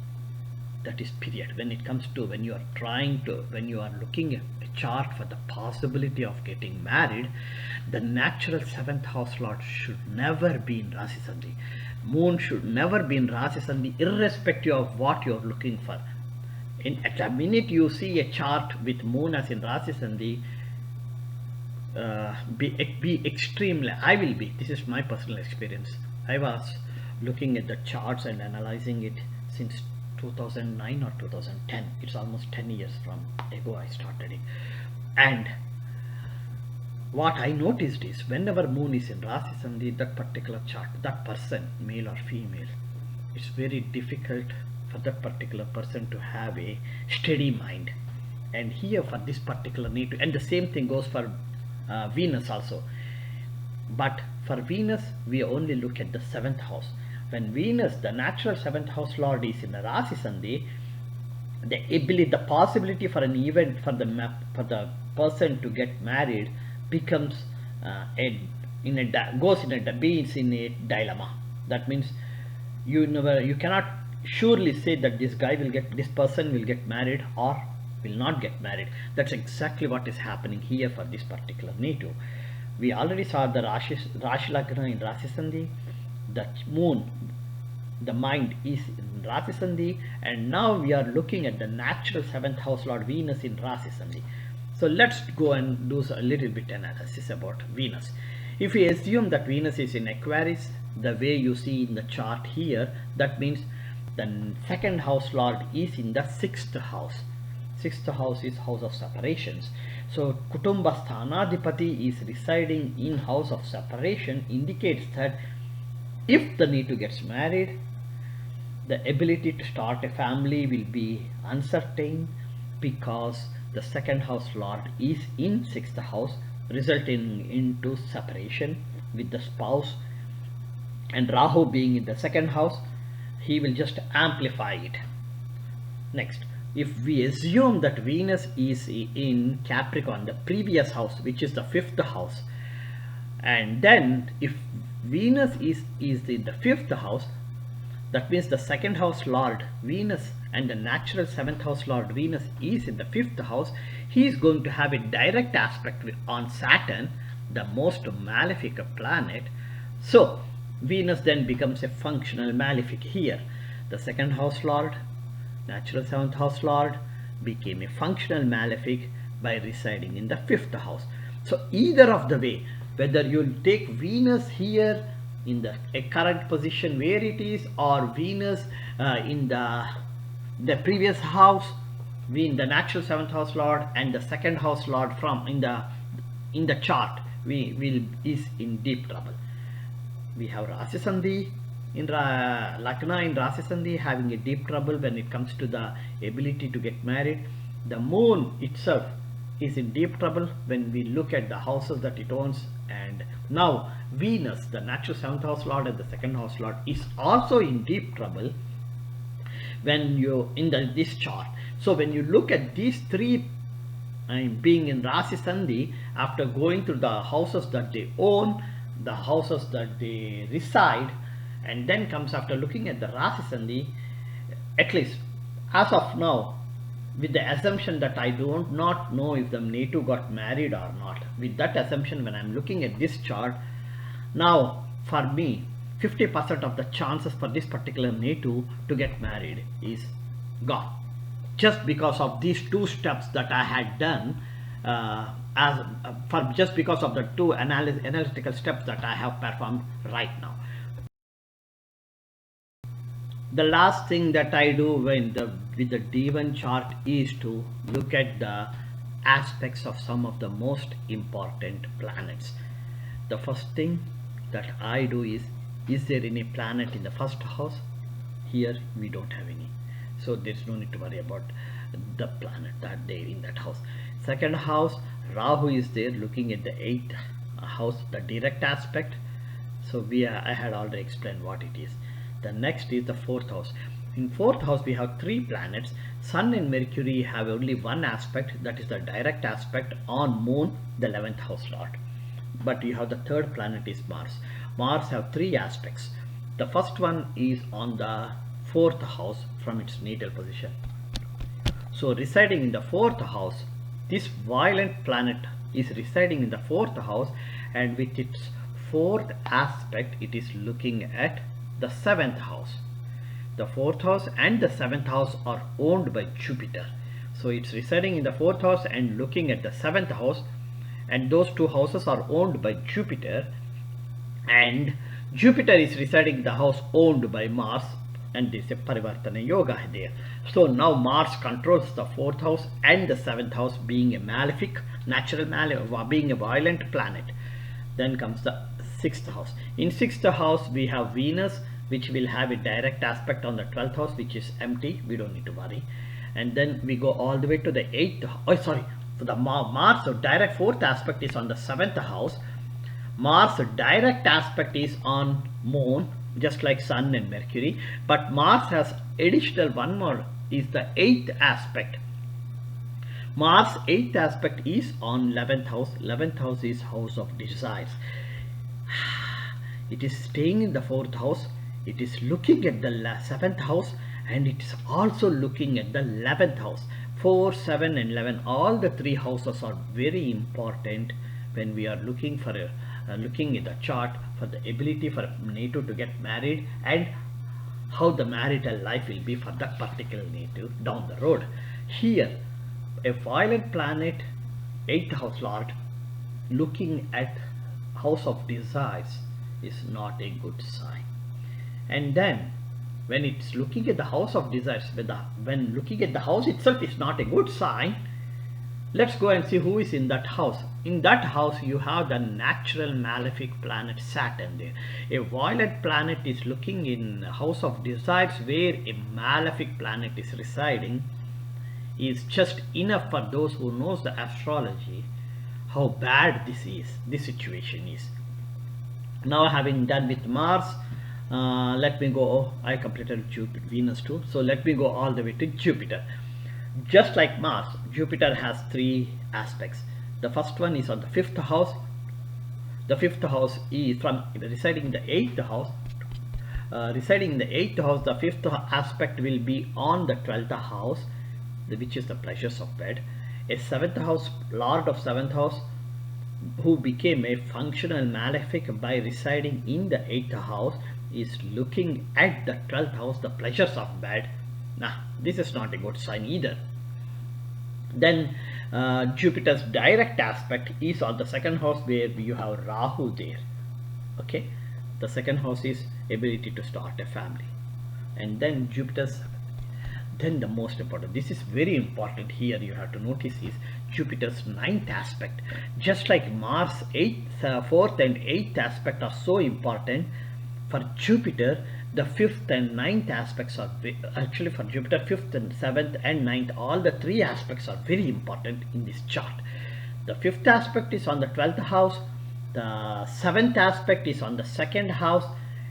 That is period. When it comes to when you are looking at a chart for the possibility of getting married, the natural 7th house lord should never be in Rashi Sandhi. Moon should never be in Rashi Sandhi, irrespective of what you are looking for. At the minute you see a chart with moon as in Rashi Sandhi, be extremely, this is my personal experience. I was looking at the charts and analyzing it since 2009 or 2010. It's almost 10 years from ago I started it. And what I noticed is whenever moon is in Rashi Sandhi, that particular chart, that person, male or female, it's very difficult for that particular person to have a steady mind. And here for this particular native, and the same thing goes for Venus also. But for Venus, we only look at the 7th house. When Venus, the natural 7th house lord, is in a Rashi Sandhi, the possibility for an event for the person to get married becomes in a dilemma. That means you cannot surely say that this person will get married or will not get married. That's exactly what is happening here for this particular native. We already saw the Rashi Lagna in Rashi Sandhi, the moon, the mind is in Rashi Sandhi, and now we are looking at the natural 7th house lord Venus in Rashi Sandhi. So let's go and do a little bit analysis about Venus. If we assume that Venus is in Aquarius, the way you see in the chart here, that means the 2nd house lord is in the 6th house. 6th house is house of separations. So Kutumba Sthanadipati is residing in house of separation, indicates that if the Neetu gets married, the ability to start a family will be uncertain because the 2nd house lord is in 6th house, resulting into separation with the spouse, and Rahu being in the 2nd house, he will just amplify it. Next, if we assume that Venus is in Capricorn, the previous house, which is the 5th house, and then if Venus is in the 5th house, that means the 2nd house lord Venus and the natural 7th house lord Venus is in the 5th house, he is going to have a direct aspect on Saturn, the most malefic planet. So Venus then becomes a functional malefic here. The 2nd house lord, natural 7th house lord, became a functional malefic by residing in the 5th house. So either of the way, whether you take Venus here in the current position where it is, or Venus in the previous house, the natural 7th house lord and the 2nd house lord from in the chart, is in deep trouble. We have Rashi Sandhi in Lagna in Rashi Sandhi having a deep trouble when it comes to the ability to get married. The moon itself is in deep trouble when we look at the houses that it owns, and now Venus, the natural 7th house lord and the 2nd house lord, is also in deep trouble when you this chart. So when you look at these three being in Rashi Sandhi, after going through the houses that they own, the houses that they reside, and then comes after looking at the Rashi Sandhi, at least as of now, with the assumption that I do not know if the Neetu got married or not, with that assumption, when I'm looking at this chart, now for me 50% of the chances for this particular Neetu to get married is gone, just because of these two steps that I had done, just because of the two analytical steps that I have performed right now. The last thing that I do with the D1 chart is to look at the aspects of some of the most important planets. The first thing that I do is there any planet in the 1st house? Here we don't have any, so there's no need to worry about the planet that there in that house. 2nd house, Rahu is there looking at the 8th house, the direct aspect. So I had already explained what it is. The next is the 4th house. In 4th house we have 3 planets. Sun and Mercury have only one aspect, that is the direct aspect on Moon, the 11th house lord. But you have the 3rd planet is Mars. Mars have 3 aspects. The first one is on the 4th house from its natal position. So residing in the 4th house, this violent planet is residing in the 4th house, and with its 4th aspect it is looking at the 7th house. The 4th house and the 7th house are owned by Jupiter. So it's residing in the 4th house and looking at the 7th house, and those 2 houses are owned by Jupiter, and Jupiter is residing in the house owned by Mars, and there is a Parivartana Yoga there. So now Mars controls the 4th house and the 7th house, being a malefic, being a violent planet. Then comes the 6th house. In 6th house we have Venus, which will have a direct aspect on the 12th house, which is empty, we don't need to worry. And then we go all the way to the 8th, for the Mars, so direct 4th aspect is on the 7th house. Mars direct aspect is on Moon, just like Sun and Mercury, but Mars has additional one more, is the 8th aspect. Mars 8th aspect is on 11th house. 11th house is house of desires. It is staying in the 4th house, it is looking at the 7th house, and it is also looking at the 11th house. 4, 7 and 11, all the 3 houses are very important when we are looking for looking at the chart for the ability for a native to get married, and how the marital life will be for that particular native down the road. Here a violent planet, 8th house lord, looking at house of desires is not a good sign. And then when it's looking at the house of desires, when looking at the house itself is not a good sign, let's go and see who is in that house. In that house you have the natural malefic planet Saturn there. A violent planet is looking in house of desires where a malefic planet is residing, is just enough for those who knows the astrology how bad this situation is. Now, having done with Mars, let me go, I completed Jupiter, Venus too, so let me go all the way to Jupiter. Just like Mars, Jupiter has 3 aspects. The first one is on the 5th house. The 5th house is from residing in the 8th house. Residing in the 8th house, the 5th aspect will be on the 12th house, which is the pleasures of bed. A 7th house, lord of 7th house, who became a functional malefic by residing in the 8th house, is looking at the 12th house, the pleasures of bed. Nah, this is not a good sign either. Then Jupiter's direct aspect is on the 2nd house, where you have Rahu there. Okay, the 2nd house is ability to start a family. And then then the most important, this is very important here, you have to notice, is Jupiter's 9th aspect. Just like Mars 4th and 8th aspect are so important, for Jupiter the 5th and 9th aspects are actually, for Jupiter 5th and 7th and 9th, all the 3 aspects are very important in this chart. The 5th aspect is on the 12th house, the 7th aspect is on the 2nd house.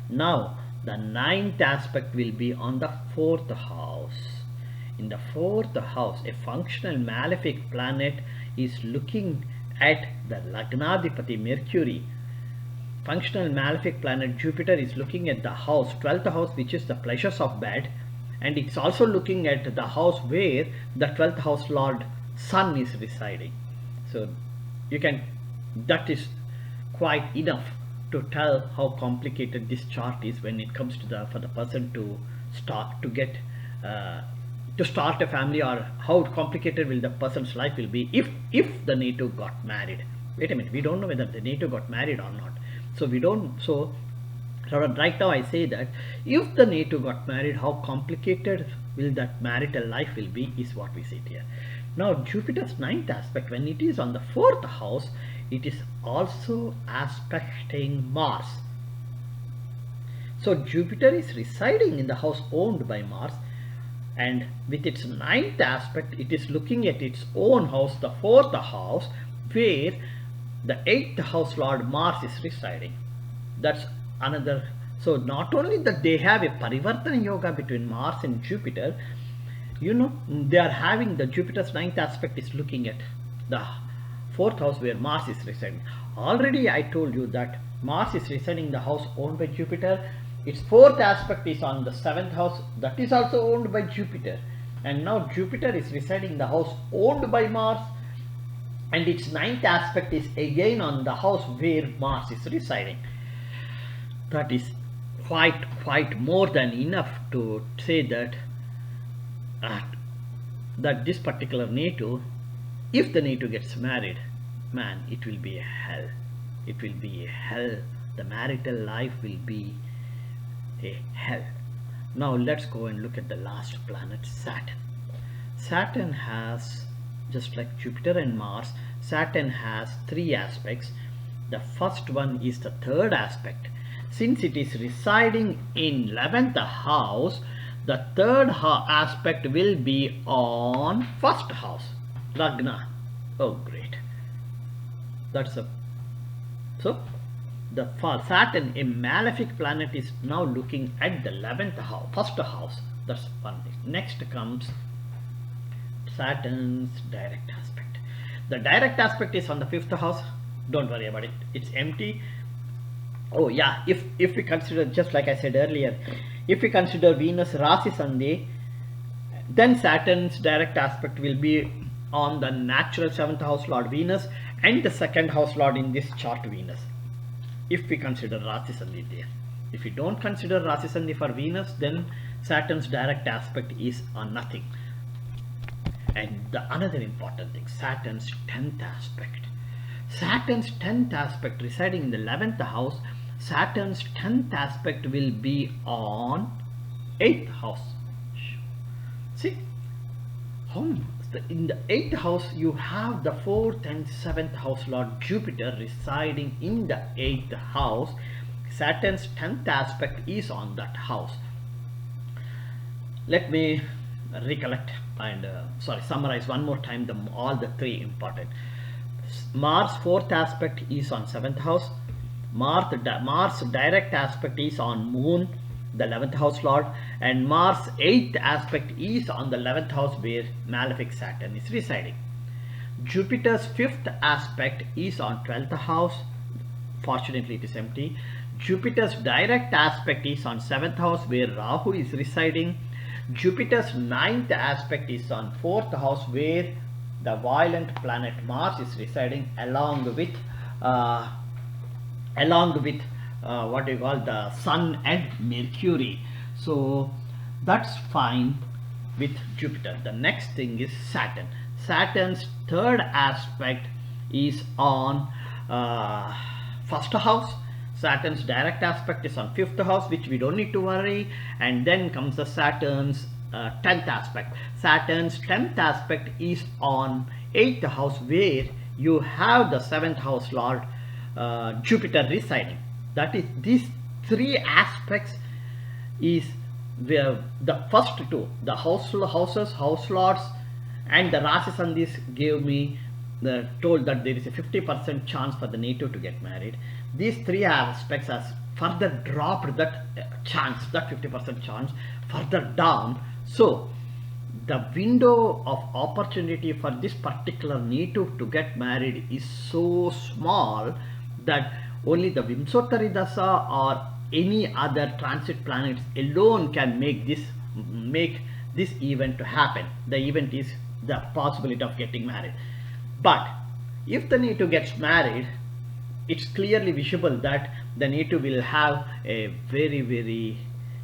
Now the 9th aspect will be on the 4th house. In the 4th house, a functional malefic planet is looking at the Lagnadipati Mercury. Functional malefic planet Jupiter is looking at the house, 12th house, which is the pleasures of bed, and it's also looking at the house where the 12th house lord Sun is residing. So you can, that is quite enough to tell how complicated this chart is when it comes to for the person to start a family, or how complicated will the person's life will be if the native got married. Wait a minute, we don't know whether the native got married or not. So we don't, so right now I say that if the native got married, how complicated will that marital life will be, is what we see here. Now Jupiter's 9th aspect, when it is on the 4th house, it is also aspecting Mars. So Jupiter is residing in the house owned by Mars, and with its 9th aspect, it is looking at its own house, the 4th house, where the 8th house lord Mars is residing. That's another So not only that they have a Parivartana yoga between Mars and Jupiter, they are having the Jupiter's ninth aspect is looking at the fourth house where Mars is residing. Already I told you that Mars is residing in the house owned by Jupiter. Its fourth aspect is on the seventh house, that is also owned by Jupiter. And now Jupiter is residing in the house owned by Mars, and its ninth aspect is again on the house where Mars is residing. That is quite more than enough to say that this particular native, if the native gets married, man, it will be a hell. It will be a hell. The marital life will be a hell. Now let's go and look at the last planet, Saturn. Saturn has, just like Jupiter and Mars, Saturn has three aspects. The first one is the third aspect. Since it is residing in 11th house, the third aspect will be on first house, Lagna. Oh, great. That's a so the Saturn, a malefic planet, is now looking at the 11th house, first house. That's one thing. Next comes Saturn's direct aspect. The direct aspect is on the fifth house. Don't worry about it. It's empty. Oh yeah, if we consider, just like I said earlier, if we consider Venus Rashi Sandhi, then Saturn's direct aspect will be on the natural 7th house Lord Venus and the 2nd house Lord in this chart Venus. If we consider Rashi Sandhi there. If we don't consider Rashi Sandhi for Venus, then Saturn's direct aspect is on nothing. And the another important thing, Saturn's 10th aspect. Saturn's 10th aspect residing in the 11th house, Saturn's 10th aspect will be on 8th house. See, in the 8th house you have the 4th and 7th house Lord Jupiter residing in the 8th house. Saturn's 10th aspect is on that house. Let me recollect and summarize one more time all the three important. Mars 4th aspect is on 7th house. Mars direct aspect is on Moon, the 11th house Lord, and Mars 8th aspect is on the 11th house where malefic Saturn is residing. Jupiter's 5th aspect is on 12th house. Fortunately it is empty. Jupiter's direct aspect is on 7th house where Rahu is residing. Jupiter's 9th aspect is on 4th house where the violent planet Mars is residing, along with what you call the Sun and Mercury. So that's fine with Jupiter. The next thing is Saturn. Saturn's third aspect is on first house. Saturn's direct aspect is on 5th house, which we don't need to worry. And then comes the Saturn's 10th aspect. Saturn's 10th aspect is on 8th house where you have the 7th house Lord Jupiter residing. That is, these three aspects is where the first two, the house lords and the Rashi Sandhis gave me told that there is a 50% chance for the native to get married. These three aspects has further dropped that chance, that 50% chance further down. So the window of opportunity for this particular native to get married is so small that only the Vim Sothari Dasa or any other transit planets alone can make this event to happen. The event is the possibility of getting married. But if the native gets married, it's clearly visible that the native will have a very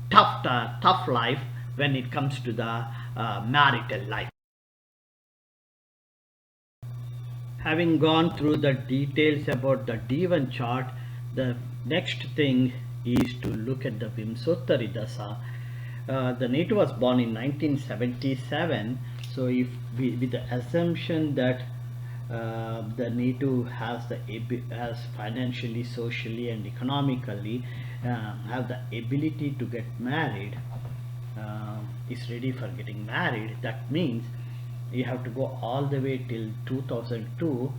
tough life when it comes to the marital life. Having gone through the details about the D1 chart, the next thing is to look at the Vim Sothari Dasa. The native was born in 1977. So if with the assumption that the native has financially, socially and economically have the ability to get married, is ready for getting married, that means you have to go all the way till 2002.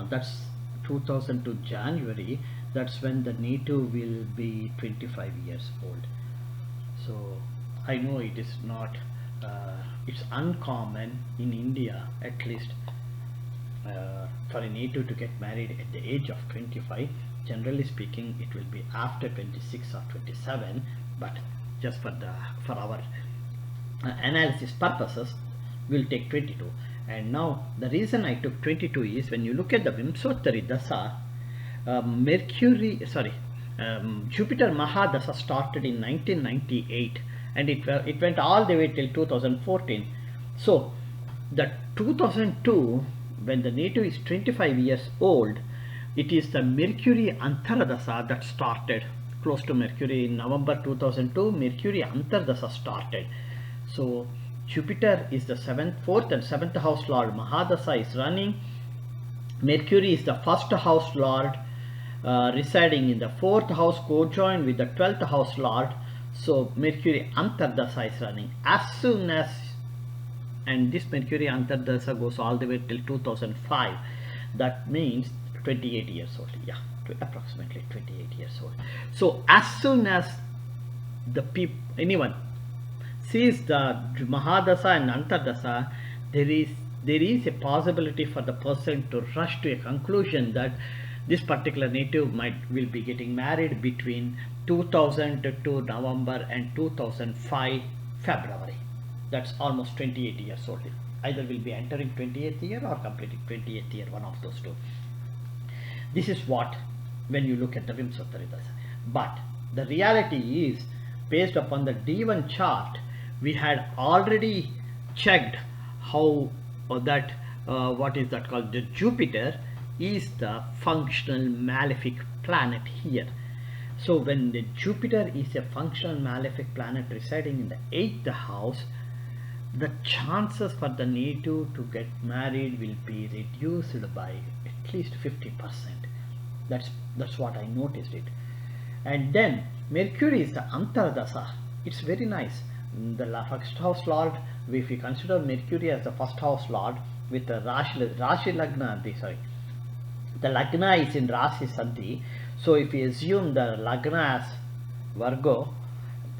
That's 2002 January, that's when the native will be 25 years old. So I know it is not, it's uncommon in India at least for a native to get married at the age of 25. Generally speaking, it will be after 26 or 27, but just for our analysis purposes, we'll take 22. And now the reason I took 22 is when you look at the Vim Sothari Dasa, Jupiter Mahadasha started in 1998 and it went all the way till 2014. So the 2002, when the native is 25 years old, it is the Mercury Antaradasa that started close to Mercury in November 2002. Mercury Antaradasa started. So Jupiter is the 4th and 7th house lord. Mahadasha is running. Mercury is the first house lord, residing in the 4th house, co-joined with the 12th house lord. So Mercury Antardasa is running. As soon as, and this Mercury Antardasa goes all the way till 2005, that means 28 years old. Yeah, approximately 28 years old. So as soon as anyone sees the Mahadasa and Antardasa, there is a possibility for the person to rush to a conclusion that this particular native will be getting married between 2002 November and 2005 February. That's almost 28 years old. Either will be entering 28th year or completing 28th year, one of those two. This is what, when you look at the Vim Sothari Dasa. But the reality is, based upon the D1 chart, we had already checked how what is that called, the Jupiter is the functional malefic planet here. So when the Jupiter is a functional malefic planet residing in the 8th house, the chances for the native to get married will be reduced by at least 50%. That's what I noticed it. And then Mercury is the Antardasa. It's very nice. The first house lord, if we consider Mercury as the first house lord with the Rashi Lagna, the Lagna is in Rashi Sandhi. So if we assume the Lagna as Virgo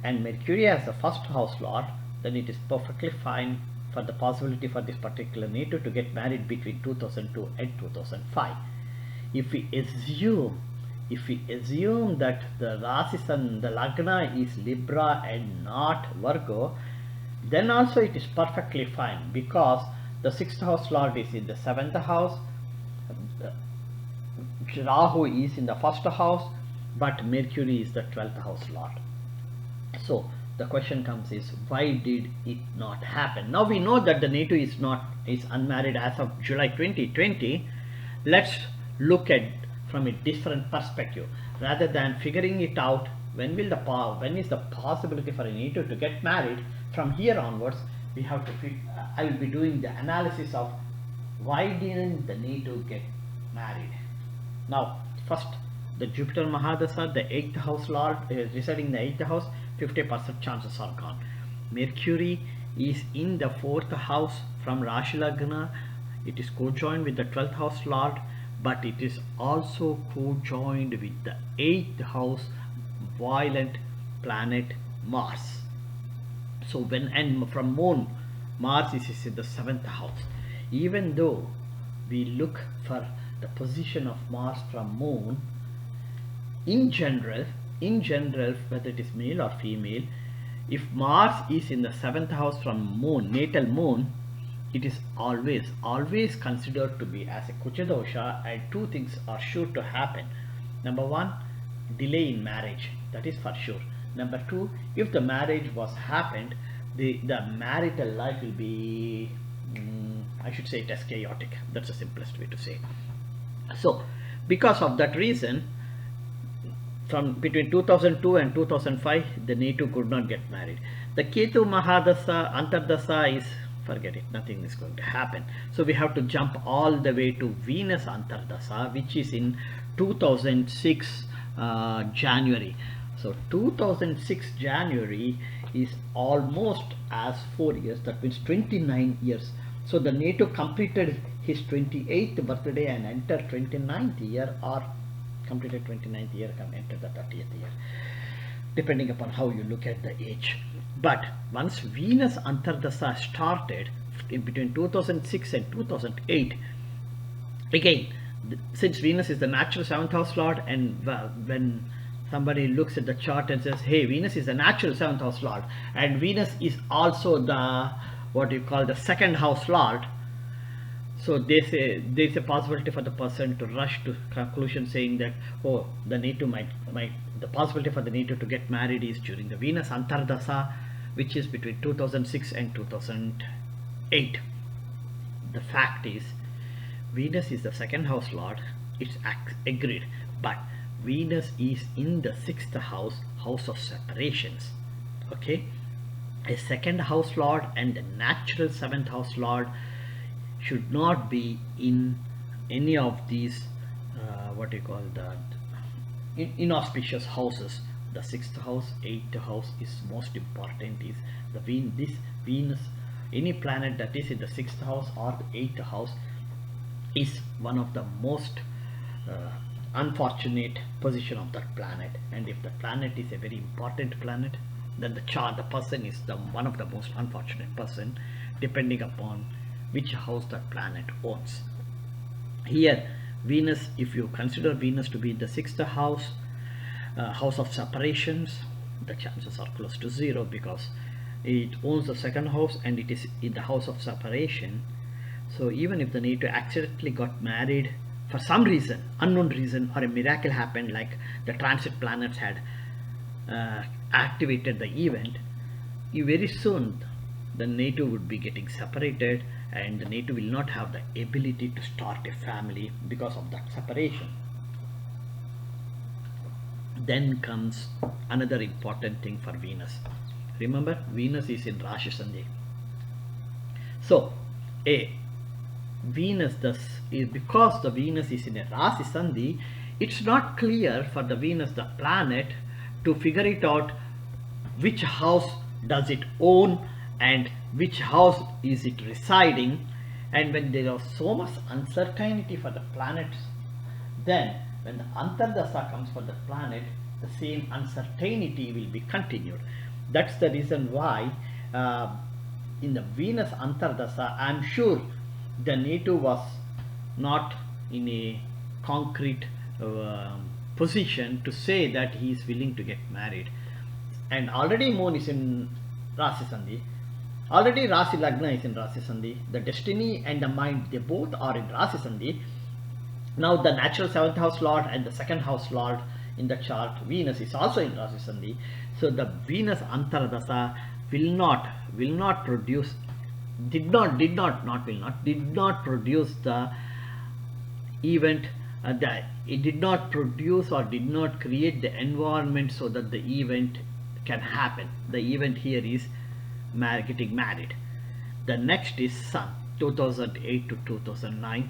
and Mercury as the first house lord, then it is perfectly fine for the possibility for this particular native to get married between 2002 and 2005. If we assume that the Rashi Sun, the Lagna is Libra and not Virgo, then also it is perfectly fine, because the 6th house lord is in the 7th house, Rahu is in the 1st house, but Mercury is the 12th house lord. So the question comes is, why did it not happen? Now we know that the native is unmarried as of July 2020. Let's look at from a different perspective. Rather than figuring it out when is the possibility for a native to get married, from here onwards we have to I will be doing the analysis of why didn't the native get married. Now first, the Jupiter Mahadasha, the 8th house lord residing in the 8th house, 50% chances are gone. Mercury is in the 4th house from Rashi Lagna. It is co-joined with the 12th house lord, but it is also co-joined with the 8th house violent planet Mars. So from Moon, Mars is in the 7th house. Even though we look for the position of Mars from Moon, in general, whether it is male or female, if Mars is in the 7th house from Moon, natal Moon, it is always considered to be as a Kuchadosha, and two things are sure to happen. Number one, delay in marriage, that is for sure. Number two, if the marriage was happened, the marital life will be, I should say it as chaotic. That's the simplest way to say. So because of that reason, from between 2002 and 2005, the native could not get married. The Ketu Mahadasha, Antardasa is, forget it, nothing is going to happen. So we have to jump all the way to Venus Antardasa, which is in 2006 January. So 2006 January is almost as 4 years, that means 29 years. So the native completed his 28th birthday and enter 29th year, or completed 29th year and enter the 30th year, depending upon how you look at the age. But once Venus Antardasa started in between 2006 and 2008, again, since Venus is the natural 7th house lord, and when somebody looks at the chart and says, hey, Venus is the natural 7th house lord and Venus is also the what you call the 2nd house lord, so they say there's a possibility for the person to rush to conclusion saying that, oh, the native might the possibility for the native to get married is during the Venus Antardasa, which is between 2006 and 2008. The fact is, Venus is the 2nd house lord, it's agreed, but Venus is in the 6th house, house of separations. Okay, a 2nd house lord and the natural 7th house lord should not be in any of these what you call the inauspicious houses. The 6th house, 8th house is most important. Is the this Venus, any planet that is in the 6th house or the 8th house is one of the most unfortunate position of that planet. And if the planet is a very important planet, then the person is one of the most unfortunate person, depending upon which house that planet owns. Here Venus, if you consider Venus to be in the 6th house, house of separations, the chances are close to 0, because it owns the 2nd house and it is in the house of separation. So even if the native accidentally got married for some reason, unknown reason, or a miracle happened, like the transit planets had activated the event, very soon the native would be getting separated and the native will not have the ability to start a family because of that separation. Then comes another important thing for Venus. Remember, Venus is in Rashi Sandhi. So Venus is because the Venus is in a Rashi Sandhi, it's not clear for the Venus, the planet, to figure it out which house does it own and which house is it residing. And when there is so much uncertainty for the planets, then when the Antardasa comes for the planet, the same uncertainty will be continued. That's the reason why in the Venus Antardasa, I'm sure the native was not in a concrete position to say that he is willing to get married. And already Moon is in Rashi Sandhi, already Rashi Lagna is in Rashi Sandhi, the destiny and the mind, they both are in Rashi Sandhi. Now the natural 7th house lord and the 2nd house lord in the chart, Venus, is also in Rashi Sandhi. So the Venus Antardasa will not produce, did not produce the event, it did not produce or did not create the environment so that the event can happen. The event here is getting married. The next is Sun, 2008 to 2009.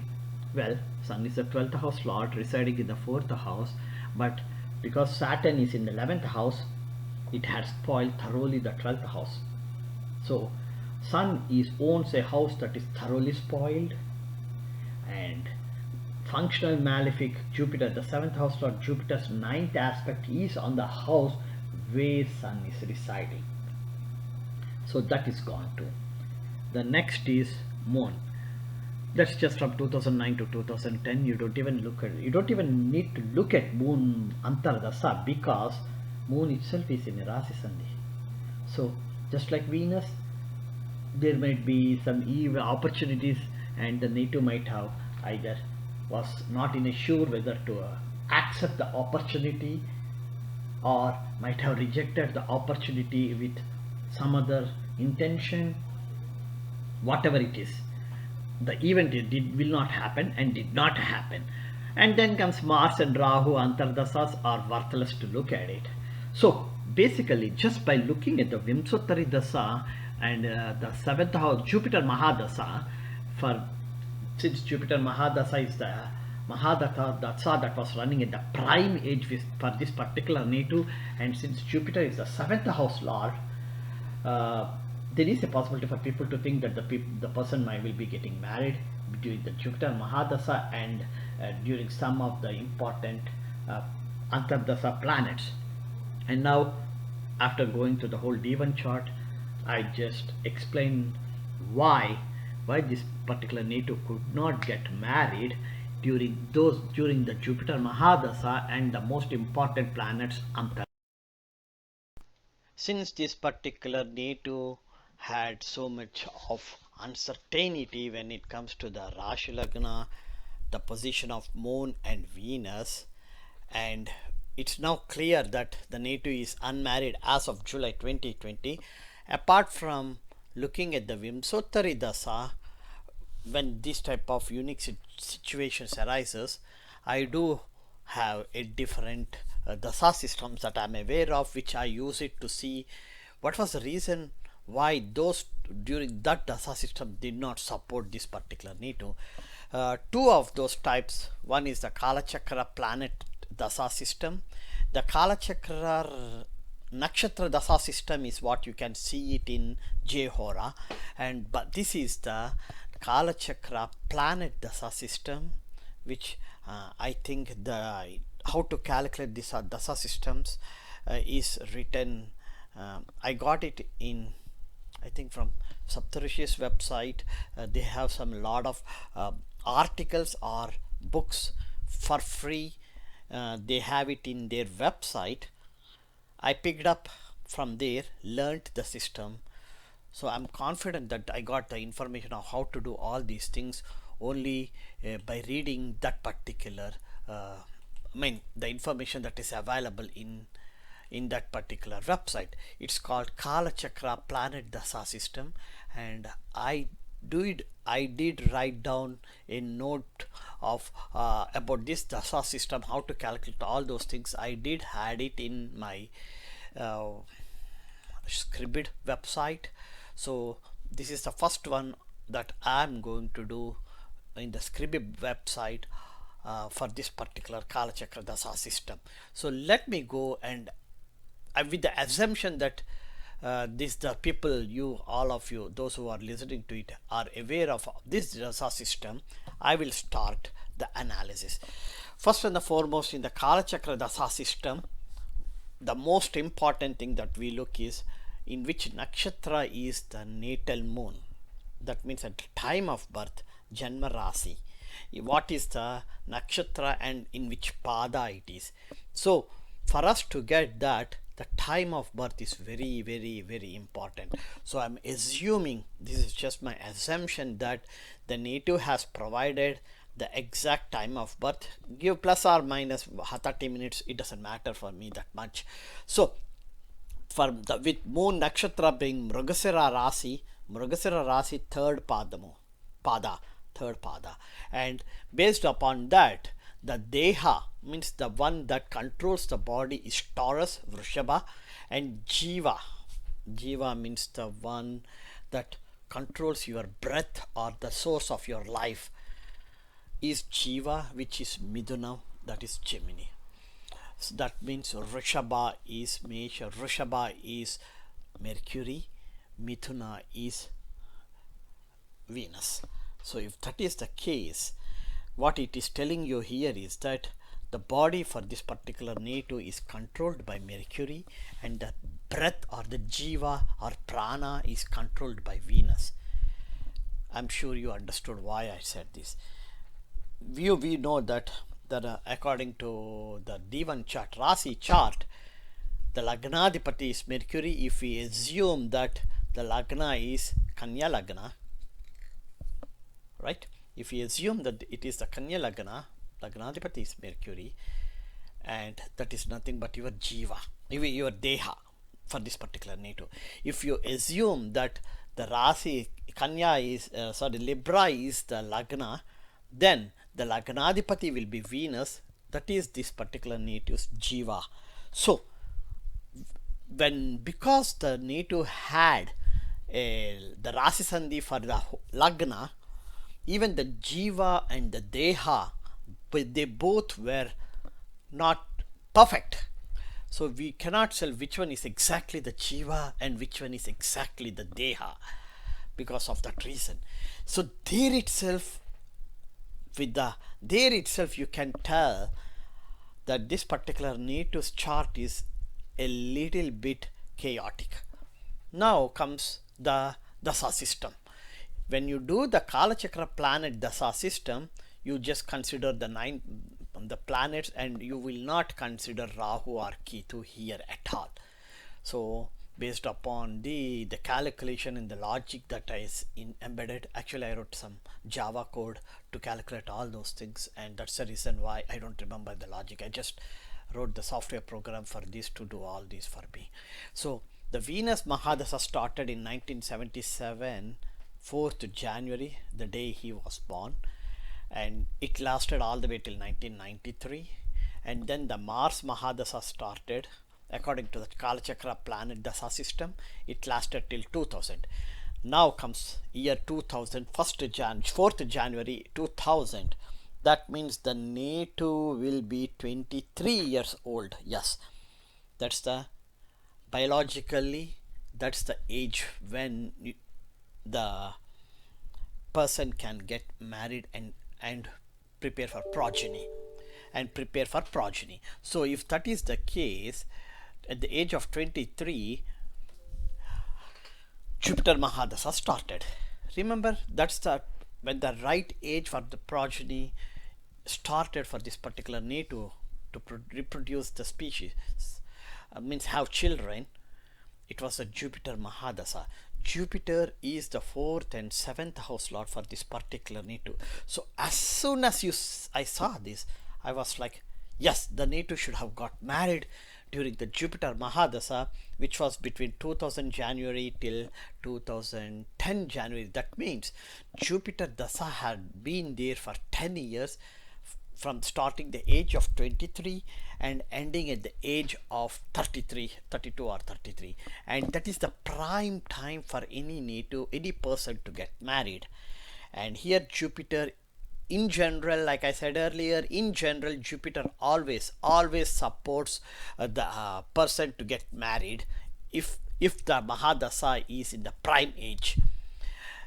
Well, Sun is the 12th house lord residing in the 4th house, but because Saturn is in the 11th house, it has spoiled thoroughly the 12th house. So Sun owns a house that is thoroughly spoiled, and functional malefic Jupiter, the 7th house lord Jupiter's 9th aspect, is on the house where Sun is residing. So that is gone too. The next is Moon. That's just from 2009 to 2010. You don't even need to look at Moon Antardasa, because Moon itself is in a Rashi Sandhi. So just like Venus, there might be some opportunities, and the native might have either was not in a sure whether to accept the opportunity, or might have rejected the opportunity with some other intention. Whatever it is, the event will not happen and did not happen. And then comes Mars and Rahu. Antardasas are worthless to look at it. So basically, just by looking at the Vim Sothari Dasa and the 7th house Jupiter Mahadasha, since Jupiter Mahadasha is the Mahadasha that was running at the prime age for this particular native, and since Jupiter is the 7th house lord, there is a possibility for people to think that the person will be getting married. during the Jupiter Mahadasha and during some of the important Antardasa planets. And now, after going to the whole D1 chart, I just explain why this particular native could not get married during the Jupiter Mahadasha and the most important planets Antar. Since this particular native had so much of uncertainty when it comes to the Rashi Lagna, the position of Moon and Venus, and it's now clear that the native is unmarried as of July 2020. Apart from looking at the Vim Sothari Dasa, when this type of unique situations arises, I do have a different dasa systems that I'm aware of, which I use it to see what was the reason why those during that dasa system did not support this particular native. Two of those types, one is the Kala Chakra planet dasa system. The Kala Chakra nakshatra dasa system is what you can see it in Jehora, and but this is the Kala Chakra planet dasa system, which I think the how to calculate these dasa systems is written. I got it in, I think, from Saptarishi's website. They have some lot of articles or books for free. They have it in their website. I picked up from there, learnt the system. So I'm confident that I got the information of how to do all these things only by reading that particular the information that is available in that particular website. It's called Kala Chakra Planet Dasa System, and I did write down a note of about this dasa system, how to calculate all those things. I did had it in my Scribd website. So this is the first one that I'm going to do in the Scribd website for this particular Kala Chakra dasa system. So let me go, and with the assumption that the people, you, all of you, those who are listening to it, are aware of this dasa system, I will start the analysis. First and the foremost, in the Kala Chakra dasa system, the most important thing that we look is in which nakshatra is the natal moon. That means at the time of birth, Janma Rasi, what is the nakshatra and in which pada it is. So for us to get that, the time of birth is very, very, very important. So I'm assuming, this is just my assumption, that the native has provided the exact time of birth. Give plus or minus 30 minutes, it doesn't matter for me that much. So for the, with moon nakshatra being Mrugasira Rasi third pada, and based upon that, the Deha means the one that controls the body is Taurus, Vrishabha, and Jiva. Jiva means the one that controls your breath or the source of your life is Jiva, which is Miduna, that is Gemini. So that means Vrishabha is Mesha, Vrishabha is Mercury, Mithuna is Venus. So if that is the case, what it is telling you here is that the body for this particular native is controlled by Mercury, and the breath or the jiva or prana is controlled by Venus. I'm sure you understood why I said this. We know that according to the D1 chart, Rashi chart, the Lagnadipati is Mercury. If we assume that the Lagna is Kanya Lagna, right? If we assume that it is the Kanya Lagna, Lagnadipati is Mercury, and that is nothing but your Jiva, your Deha for this particular native. If you assume that the Rasi Kanya is, Libra is the Lagna, then the Lagnadipati will be Venus, that is this particular native's Jiva. So, because the native had the Rasi Sandhi for the Lagna, even the Jiva and the Deha, they both were not perfect. So we cannot tell which one is exactly the Jiva and which one is exactly the Deha because of that reason. So there itself, with there itself you can tell that this particular native's chart is a little bit chaotic. Now comes the Dasa system. When you do the Kalachakra planet Dasa system, you just consider the planets, and you will not consider Rahu or Ketu here at all. So based upon the calculation and the logic that is embedded, actually I wrote some Java code to calculate all those things, and that's the reason why I don't remember the logic. I just wrote the software program for this to do all this for me. So the Venus Mahadasha started in 1977, 4th January, the day he was born, and it lasted all the way till 1993. And then the Mars Mahadasha started according to the Kalachakra planet Dasa system. It lasted till 2000. Now comes year 2000, 4th January 2000. That means the native will be 23 years old. Yes, that's the biologically, that's the age when the person can get married and prepare for progeny So if that is the case, at the age of 23, Jupiter Mahadasha started. Remember, that's when the right age for the progeny started for this particular native to reproduce the species, means have children. It was a Jupiter Mahadasha. Jupiter is the 4th and 7th house lord for this particular native. So as soon as I saw this, I was like, yes, the native should have got married during the Jupiter Mahadasha, which was between 2000 January till 2010 January. That means Jupiter Dasa had been there for 10 years, from starting the age of 23 and ending at the age of 32 or 33. And that is the prime time for any person to get married. And here Jupiter, in general, like I said earlier, in general, Jupiter always supports the person to get married if the Mahadasha is in the prime age.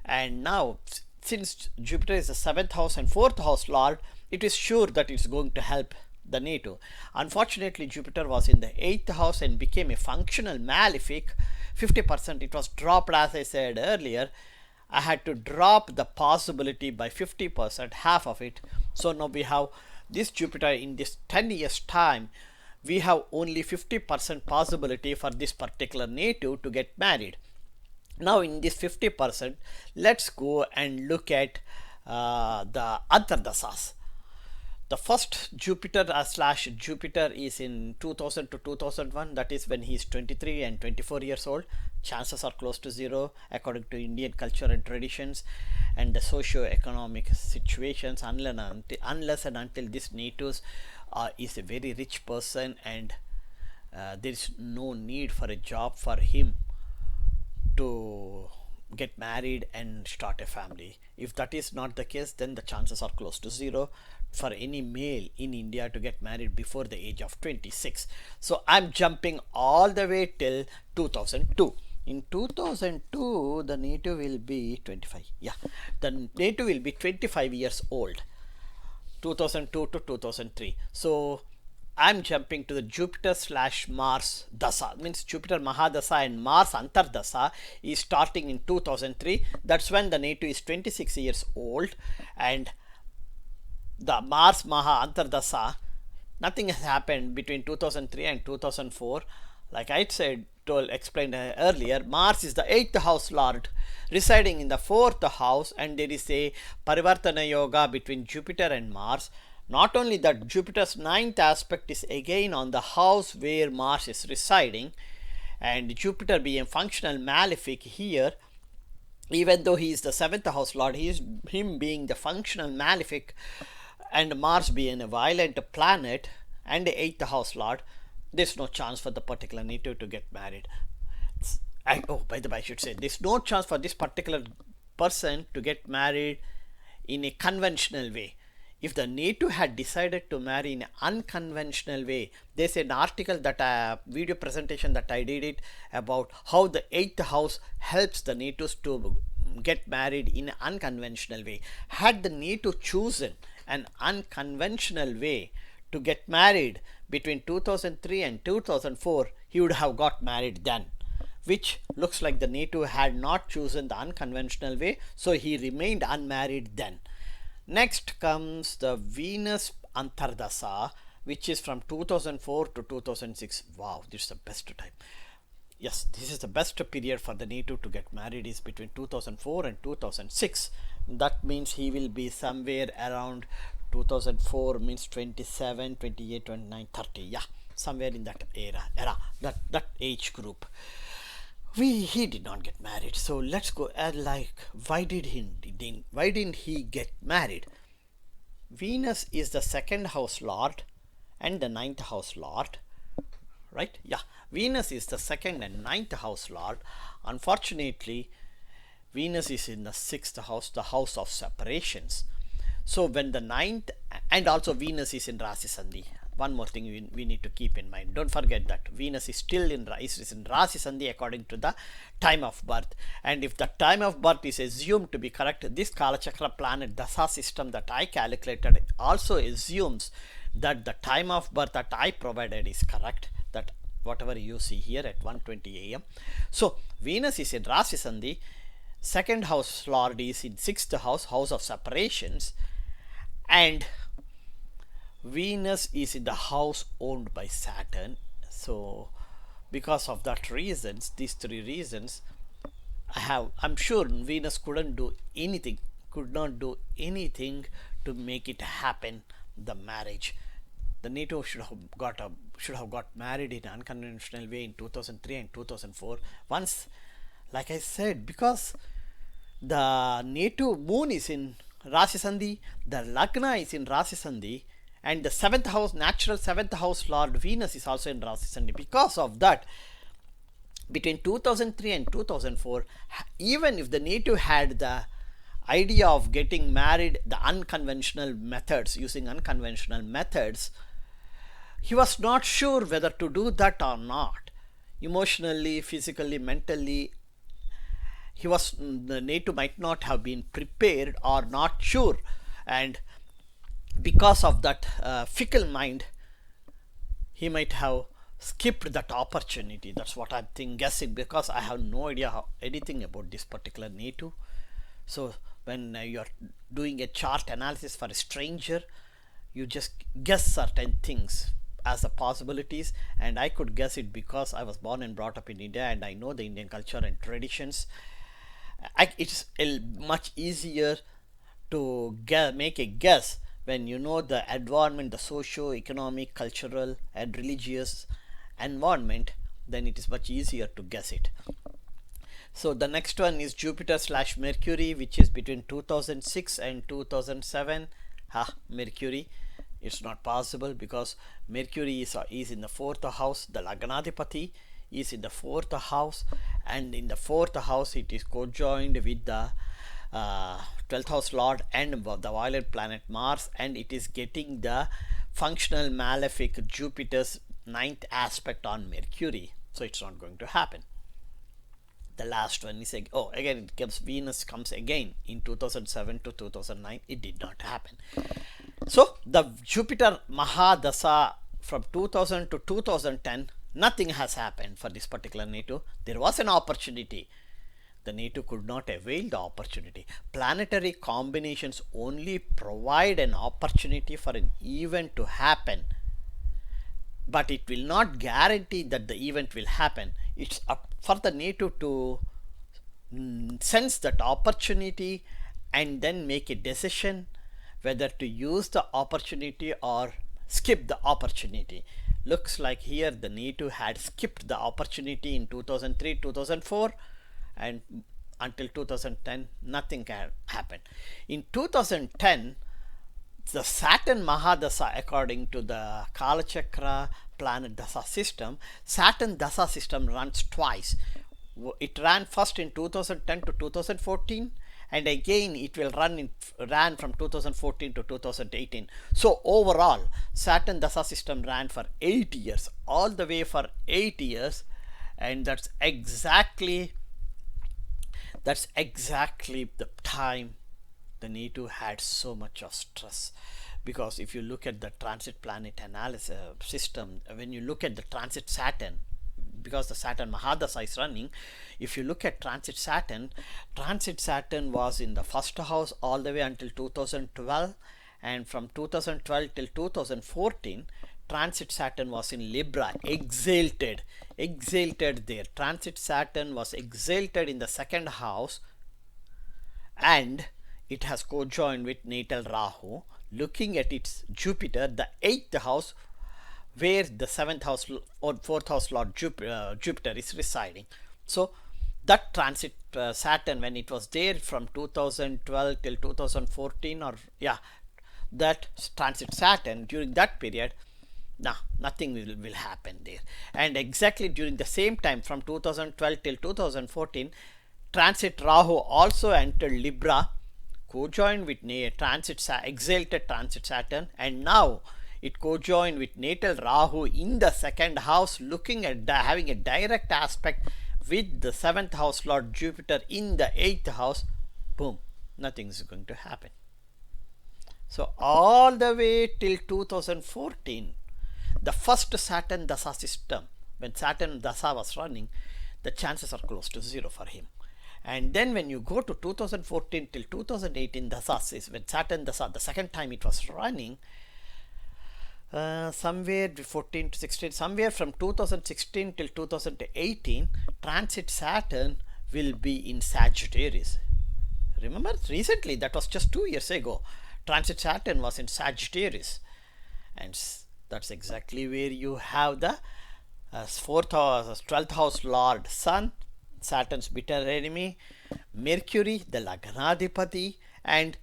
And now, since Jupiter is the 7th house and 4th house lord, it is sure that it's going to help the native. Unfortunately, Jupiter was in the 8th house and became a functional malefic. 50%, it was dropped, as I said earlier. I had to drop the possibility by 50%, half of it. So now we have this Jupiter in this 10 years time, we have only 50% possibility for this particular native to get married. Now in this 50%, let's go and look at the Antardasas. The first Jupiter / Jupiter is in 2000 to 2001. That is when he is 23 and 24 years old. Chances are close to zero according to Indian culture and traditions and the socio-economic situations, unless and until this native is a very rich person and there is no need for a job for him to get married and start a family. If that is not the case, then the chances are close to zero for any male in India to get married before the age of 26. So I'm jumping all the way till 2002. In 2002, the native will be 25. Yeah, the native will be 25 years old. 2002 to 2003. So I'm jumping to the Jupiter / Mars Dasa. Means Jupiter Mahadasha and Mars Antardasa is starting in 2003. That's when the native is 26 years old, and the Mars Maha Antardasa, nothing has happened between 2003 and 2004. Like I explained earlier, Mars is the 8th house lord residing in the 4th house, and there is a Parivartana Yoga between Jupiter and Mars. Not only that, Jupiter's 9th aspect is again on the house where Mars is residing, and Jupiter being functional malefic here, even though he is the 7th house lord, him being the functional malefic and Mars being a violent planet and the 8th house lord, there's no chance for the particular native to get married. By the way, I should say there's no chance for this particular person to get married in a conventional way. If the native had decided to marry in an unconventional way, there's an article that video presentation that I did it about how the 8th house helps the natives to get married in an unconventional way. Had the native chosen an unconventional way to get married between 2003 and 2004, he would have got married then, which looks like the native had not chosen the unconventional way, so he remained unmarried then. Next comes the Venus Antardasa, which is from 2004 to 2006. Wow, this is the best time. Yes, this is the best period for the native to get married, is between 2004 and 2006. That means he will be somewhere around 2004 means 27, 28, 29, 30. Yeah, somewhere in that that age group. He did not get married. So let's go like why didn't he get married? Venus is the second house lord and the ninth house lord, right? Yeah, Venus is the second and ninth house lord. Unfortunately, Venus is in the sixth house, the house of separations. So when the ninth, and also Venus is in Rashi Sandhi. One more thing we need to keep in mind. Don't forget that Venus is still in Rashi Sandhi according to the time of birth. And if the time of birth is assumed to be correct, this Kalachakra planet Dasa system that I calculated also assumes that the time of birth that I provided is correct, that whatever you see here at 1:20 a.m. So Venus is in Rashi Sandhi, second house lord is in sixth house, house of separations, and Venus is in the house owned by Saturn. So because of that reasons, these three reasons, I'm sure Venus could not do anything to make it happen, the marriage. The native should have got married in an unconventional way in 2003 and 2004. Once, like I said, because the native moon is in Rashi Sandhi, the Lagna is in Rashi Sandhi, and the seventh house, natural seventh house lord Venus is also in Rashi Sandhi. Because of that, between 2003 and 2004, even if the native had the idea of getting married the unconventional methods, using unconventional methods, he was not sure whether to do that or not. Emotionally, physically, mentally, the native might not have been prepared or not sure, and because of that fickle mind, he might have skipped that opportunity. That's what I'm guessing, because I have no idea anything about this particular native. So when you're doing a chart analysis for a stranger, you just guess certain things as the possibilities, and I could guess it because I was born and brought up in India and I know the Indian culture and traditions. It's much easier to make a guess when you know the environment, the socio-economic, cultural and religious environment, then it is much easier to guess it. So the next one is Jupiter / Mercury, which is between 2006 and 2007. Mercury, it's not possible because Mercury is in the fourth house. The Lagnadipati is in the fourth house, and in the fourth house it is co-joined with the 12th house lord and the violet planet Mars, and it is getting the functional malefic Jupiter's ninth aspect on Mercury. So it's not going to happen. The last one is again it comes, Venus comes again in 2007 to 2009. It did not happen. So the Jupiter Mahadasha from 2000 to 2010, nothing has happened for this particular native. There was an opportunity. The native could not avail the opportunity. Planetary combinations only provide an opportunity for an event to happen, but it will not guarantee that the event will happen. It's up for the native to sense that opportunity and then make a decision whether to use the opportunity or skip the opportunity. Looks like here the native had skipped the opportunity in 2003, 2004, and until 2010 nothing can happen. In 2010, the Saturn Mahadasha, according to the Kalachakra planet Dasa system, Saturn Dasa system runs twice. It ran first in 2010 to 2014, and again it will ran from 2014 to 2018. So overall Saturn Dasa system ran for 8 years, all the way for 8 years, and that's exactly the time the Netu had so much of stress, because if you look at the transit planet analysis system, when you look at the transit Saturn, because the Saturn Mahadasha is running, if you look at transit Saturn was in the first house all the way until 2012, and from 2012 till 2014 transit Saturn was in Libra, exalted there. Transit Saturn was exalted in the second house, and it has co-joined with natal Rahu, looking at its Jupiter, the 8th house, where the 7th house or 4th house lord Jupiter is residing. So that transit Saturn, when it was there from 2012 till 2014, or that transit Saturn, during that period, nothing will happen there. And exactly during the same time, from 2012 till 2014, transit Rahu also entered Libra, co-joined with exalted transit Saturn, and now it co-joined with natal Rahu in the second house, looking at having a direct aspect with the 7th house lord Jupiter in the 8th house. Boom, nothing is going to happen. So all the way till 2014, the first Saturn Dasa system, when Saturn Dasa was running, the chances are close to zero for him. And then when you go to 2014 till 2018 Dasas, is when Saturn Dasa, the second time it was running, somewhere 14 to 16, somewhere from 2016 till 2018, transit Saturn will be in Sagittarius. Remember, recently, that was just 2 years ago, transit Saturn was in Sagittarius, and that's exactly where you have the 4th house, 12th house lord Sun, Saturn's bitter enemy, Mercury, the Lagnadipati, and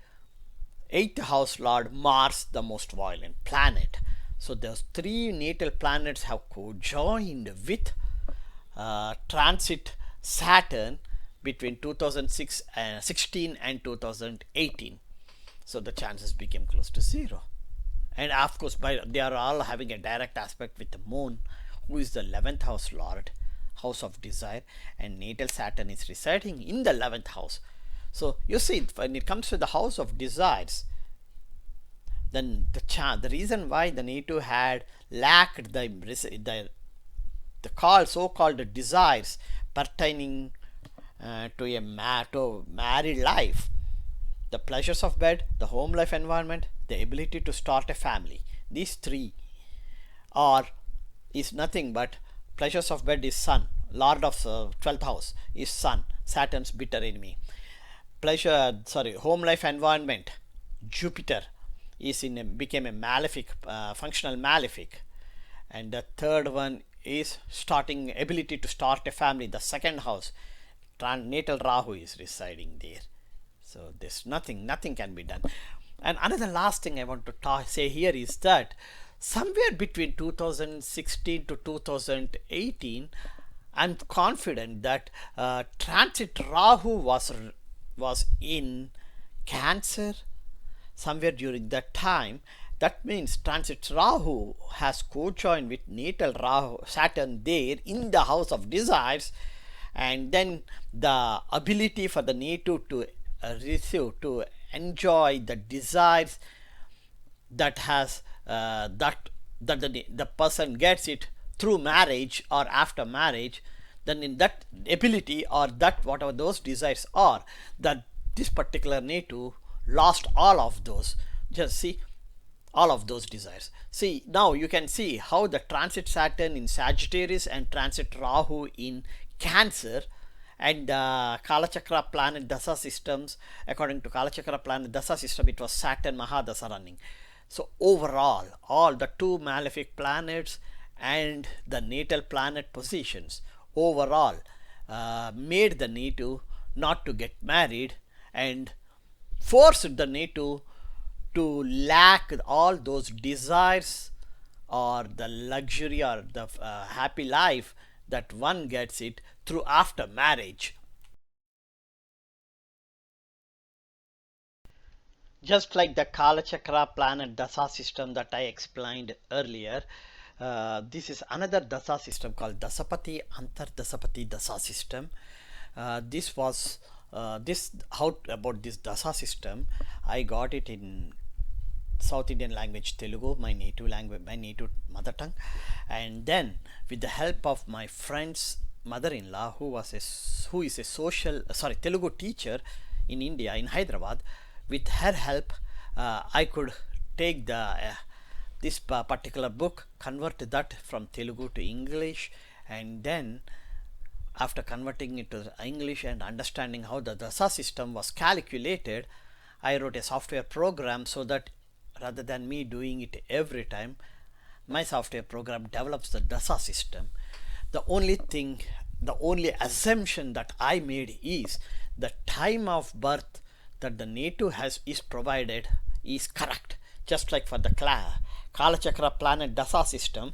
8th house lord Mars, the most violent planet. So those 3 natal planets have co-joined with transit Saturn between 2016 and 2018. So the chances became close to zero. And of course, they are all having a direct aspect with the moon, who is the 11th house lord, house of desire, and natal Saturn is residing in the 11th house. So you see, when it comes to the house of desires, then the reason why the Netu had lacked the so-called desires pertaining to a married life, the pleasures of bed, the home life environment, the ability to start a family, these 3 is nothing but pleasures of bed is Sun, lord of 12th house is Sun, Saturn's bitter enemy. Home life environment, Jupiter became a malefic, functional malefic, and the third one is ability to start a family, the second house, natal Rahu is residing there. So there's nothing can be done. And another last thing I want to say here is that somewhere between 2016 to 2018, I'm confident that transit Rahu was in Cancer somewhere during that time. That means transit Rahu has co-joined with natal Saturn there in the house of desires, and then the ability for the Netu to receive, to enjoy the desires that has the person gets it through marriage or after marriage, then in that ability, or that whatever those desires are, that this particular Netu lost all of those. Just see, all of those desires. See, now you can see how the transit Saturn in Sagittarius and transit Rahu in Cancer, and Kalachakra planet Dasa systems, according to Kalachakra planet Dasa system, it was Saturn Mahadasha running. So overall, all the 2 malefic planets and the natal planet positions overall made the Netu not to get married, and forced the Netu to lack all those desires or the luxury or the happy life that one gets it through after marriage. Just like the Kalachakra planet Dasa system that I explained earlier, this is another Dasa system called Dasapati Antardasapati Dasa system. This was this how about this dasa system, I got it in South Indian language Telugu, my native language, my native mother tongue, and then with the help of my friend's mother-in-law, who is a Telugu teacher in India, in Hyderabad. With her help, I could take this particular book, convert that from Telugu to English, and then after converting it to English and understanding how the dasa system was calculated, I wrote a software program so that rather than me doing it every time, my software program develops the dasa system. The only assumption that I made is the time of birth that the native is provided is correct. Just like for the Kala Chakra planet dasa system,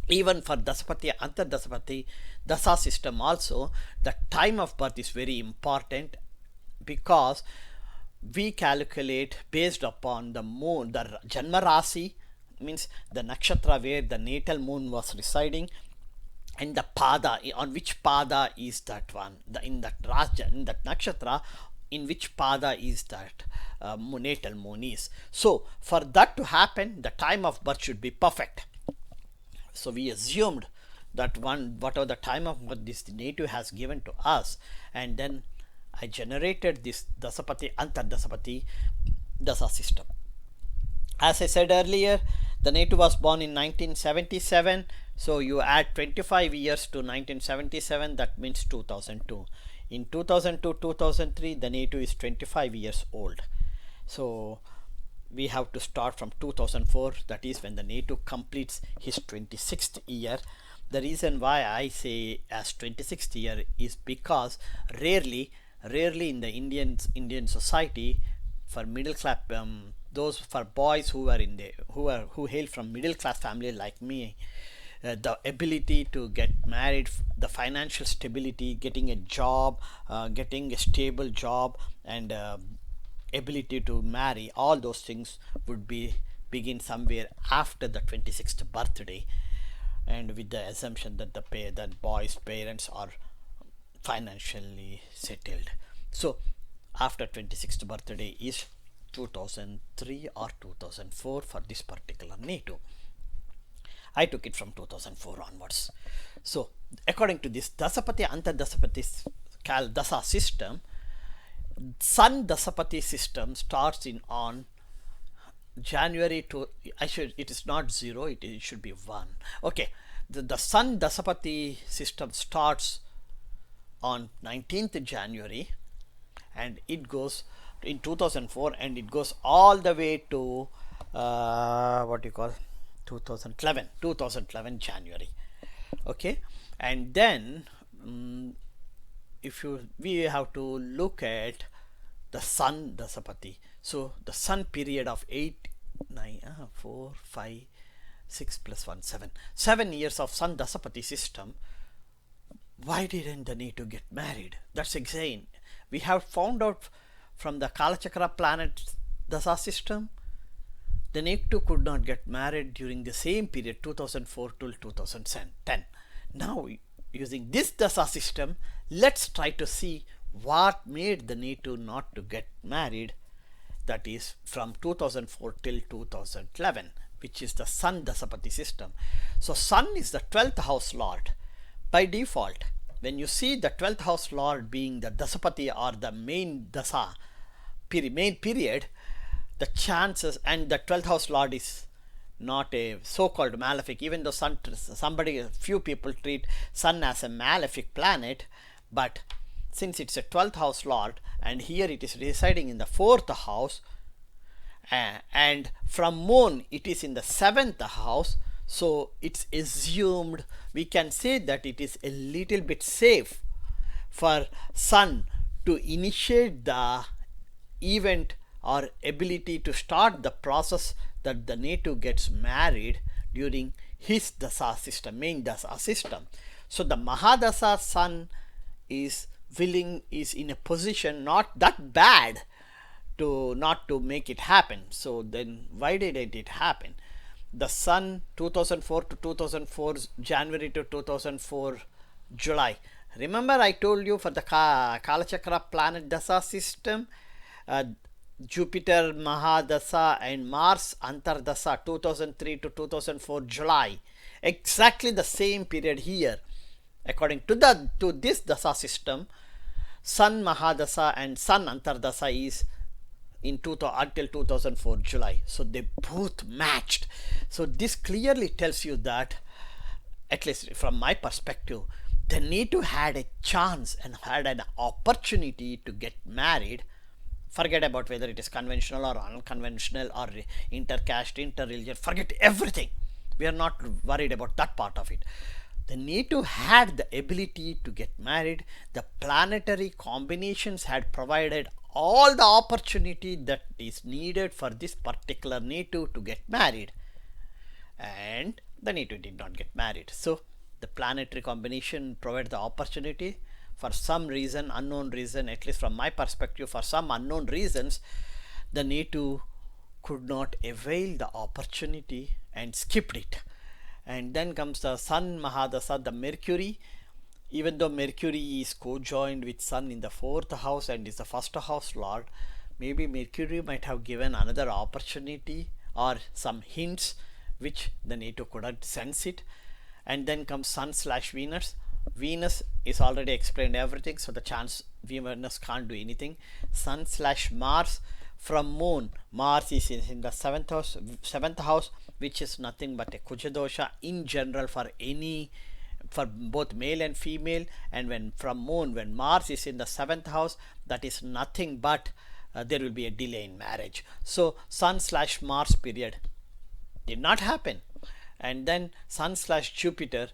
even for Dasapati Antardasapati dasa system also, the time of birth is very important, because we calculate based upon the moon, the Janma Rasi, means the nakshatra where the natal moon was residing, and the pada, on which pada is that one, in that nakshatra, in which pada is that natal moon is. So for that to happen, the time of birth should be perfect. So we assumed that whatever the time of birth this native has given to us, and then I generated this Dasapati Antardasapati dasa system. As I said earlier, the native was born in 1977, so you add 25 years to 1977, that means 2002. In 2002-2003, the native is 25 years old. So we have to start from 2004, that is when the native completes his 26th year. The reason why I say as 26th year is because rarely in the Indian society, for middle class, those for boys who hail from middle class family like me, the ability to get married, the financial stability, getting a job, getting a stable job, and ability to marry, all those things would begin somewhere after the 26th birthday, and with the assumption that the boy's parents are financially settled. So after 26th birthday is 2003 or 2004 for this particular native. I took it from 2004 onwards. So according to this Dasapati Antardasapati dasa system, Sun Dasapati system starts on January to, it is not 0, it should be 1. Okay, the Sun Dasapati system starts on 19th January, and it goes in 2004, and it goes all the way to 2011 January. Okay, and then we have to look at the Sun Dasapati. So the Sun period of 6 plus 1, 7 years of Sun Dasapati system. Why didn't the native get married? That's insane. We have found out from the Kala Chakra planet dasa system, the native could not get married during the same period 2004 till 2010. Now using this dasa system, let's try to see what made the native not to get married, that is from 2004 till 2011, which is the Sun Dasapati system. So Sun is the 12th house lord. By default, when you see the 12th house lord being the Dasapati or the main dasa main period, the chances, and the 12th house lord is not a so-called malefic, even though few people treat Sun as a malefic planet, but since it's a 12th house lord and here it is residing in the 4th house, and from moon it is in the 7th house, so it's assumed, we can say that it is a little bit safe for Sun to initiate the event or ability to start the process that the native gets married during his dasa system, main dasa system. So the Mahadasha Sun is in a position not that bad not to make it happen. So then why didn't it happen? The Sun 2004 to 2004 January to 2004 July, Remember I told you for the Kalachakra planet Dasa system, uh, Jupiter Mahadasha and Mars Antardasa 2003 to 2004 July. Exactly the same period here. According to this Dasa system, Sun Mahadasha and Sun Antardasa is in until 2004 July. So they both matched. So this clearly tells you that, at least from my perspective, they need to had a chance and had an opportunity to get married. Forget about whether it is conventional or unconventional or intercaste, interreligion. Forget everything. We are not worried about that part of it. They need to had the ability to get married. The planetary combinations had provided all the opportunity that is needed for this particular native to get married, and the native did not get married. So the planetary combination provided the opportunity. For some reason, unknown reason, at least from my perspective, for some unknown reasons, the native could not avail the opportunity and skipped it. And then comes the Sun Mahadasha, the Mercury. Even though Mercury is co-joined with Sun in the 4th house and is the 1st house lord, maybe Mercury might have given another opportunity or some hints which the native couldn't sense it. And then comes Sun / Venus. Venus is already explained everything, so the chance Venus can't do anything. Sun / Mars from Moon. Mars is in the 7th house, which is nothing but a Kuja dosha in general for both male and female. And when from Moon, when Mars is in the 7th house, that is nothing but there will be a delay in marriage. So Sun / Mars period did not happen. And then Sun / Jupiter,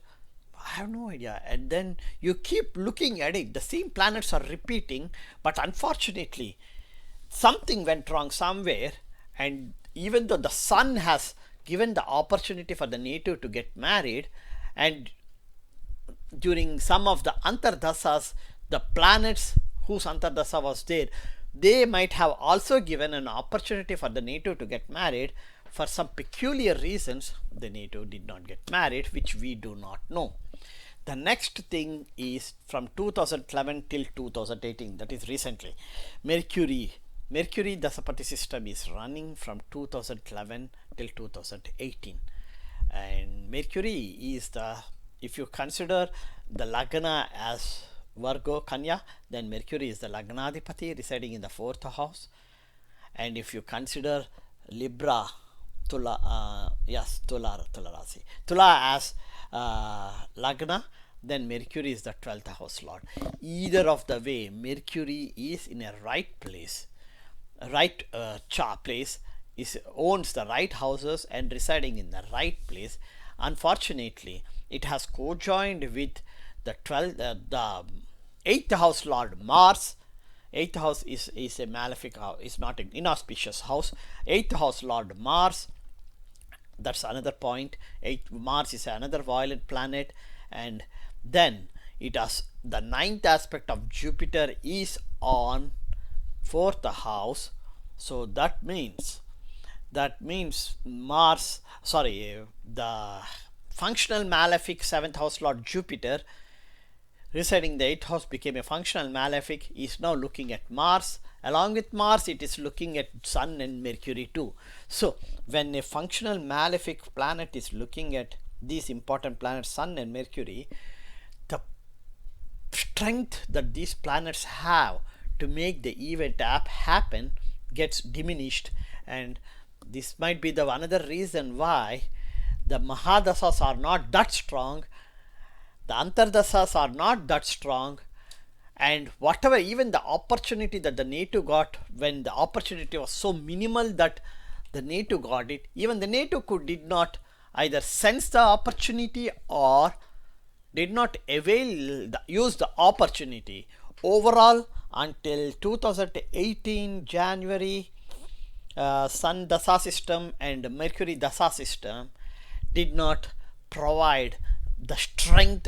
I have no idea. And then you keep looking at it, the same planets are repeating, but unfortunately something went wrong somewhere. And even though the Sun has given the opportunity for the native to get married, and during some of the Antardasas, the planets whose Antardasa was there, they might have also given an opportunity for the native to get married. For some peculiar reasons, the native did not get married, which we do not know. The next thing is from 2011 till 2018, that is recently. Mercury Dasapati system is running from 2011 till 2018. And Mercury is the, if you consider the Lagna as Virgo, Kanya, then Mercury is the Lagnadipati residing in the 4th house. And if you consider Libra, Tula Rasi, Tula as Lagna, then Mercury is the 12th house lord. Either of the way, Mercury is in a right place, right place, owns the right houses and residing in the right place. Unfortunately, it has co-joined with the 8th house lord Mars. 8th house is a malefic house, is not an inauspicious house. 8th house lord Mars, that's another point. Mars is another violent planet. And then it has the 9th aspect of Jupiter is on 4th house. So that means Mars, the functional malefic 7th house lord Jupiter residing in the 8th house became a functional malefic, is now looking at Mars. Along with Mars, it is looking at Sun and Mercury too. So when a functional malefic planet is looking at these important planets, Sun and Mercury, the strength that these planets have to make the event happen gets diminished. And this might be the another reason why the Mahadasas are not that strong, the Antardasas are not that strong, and whatever, even the opportunity that the native got, when the opportunity was so minimal that the native got it, even the native did not either sense the opportunity or did not use the opportunity. Overall, until 2018 January, Sun Dasa system and Mercury Dasa system did not provide the strength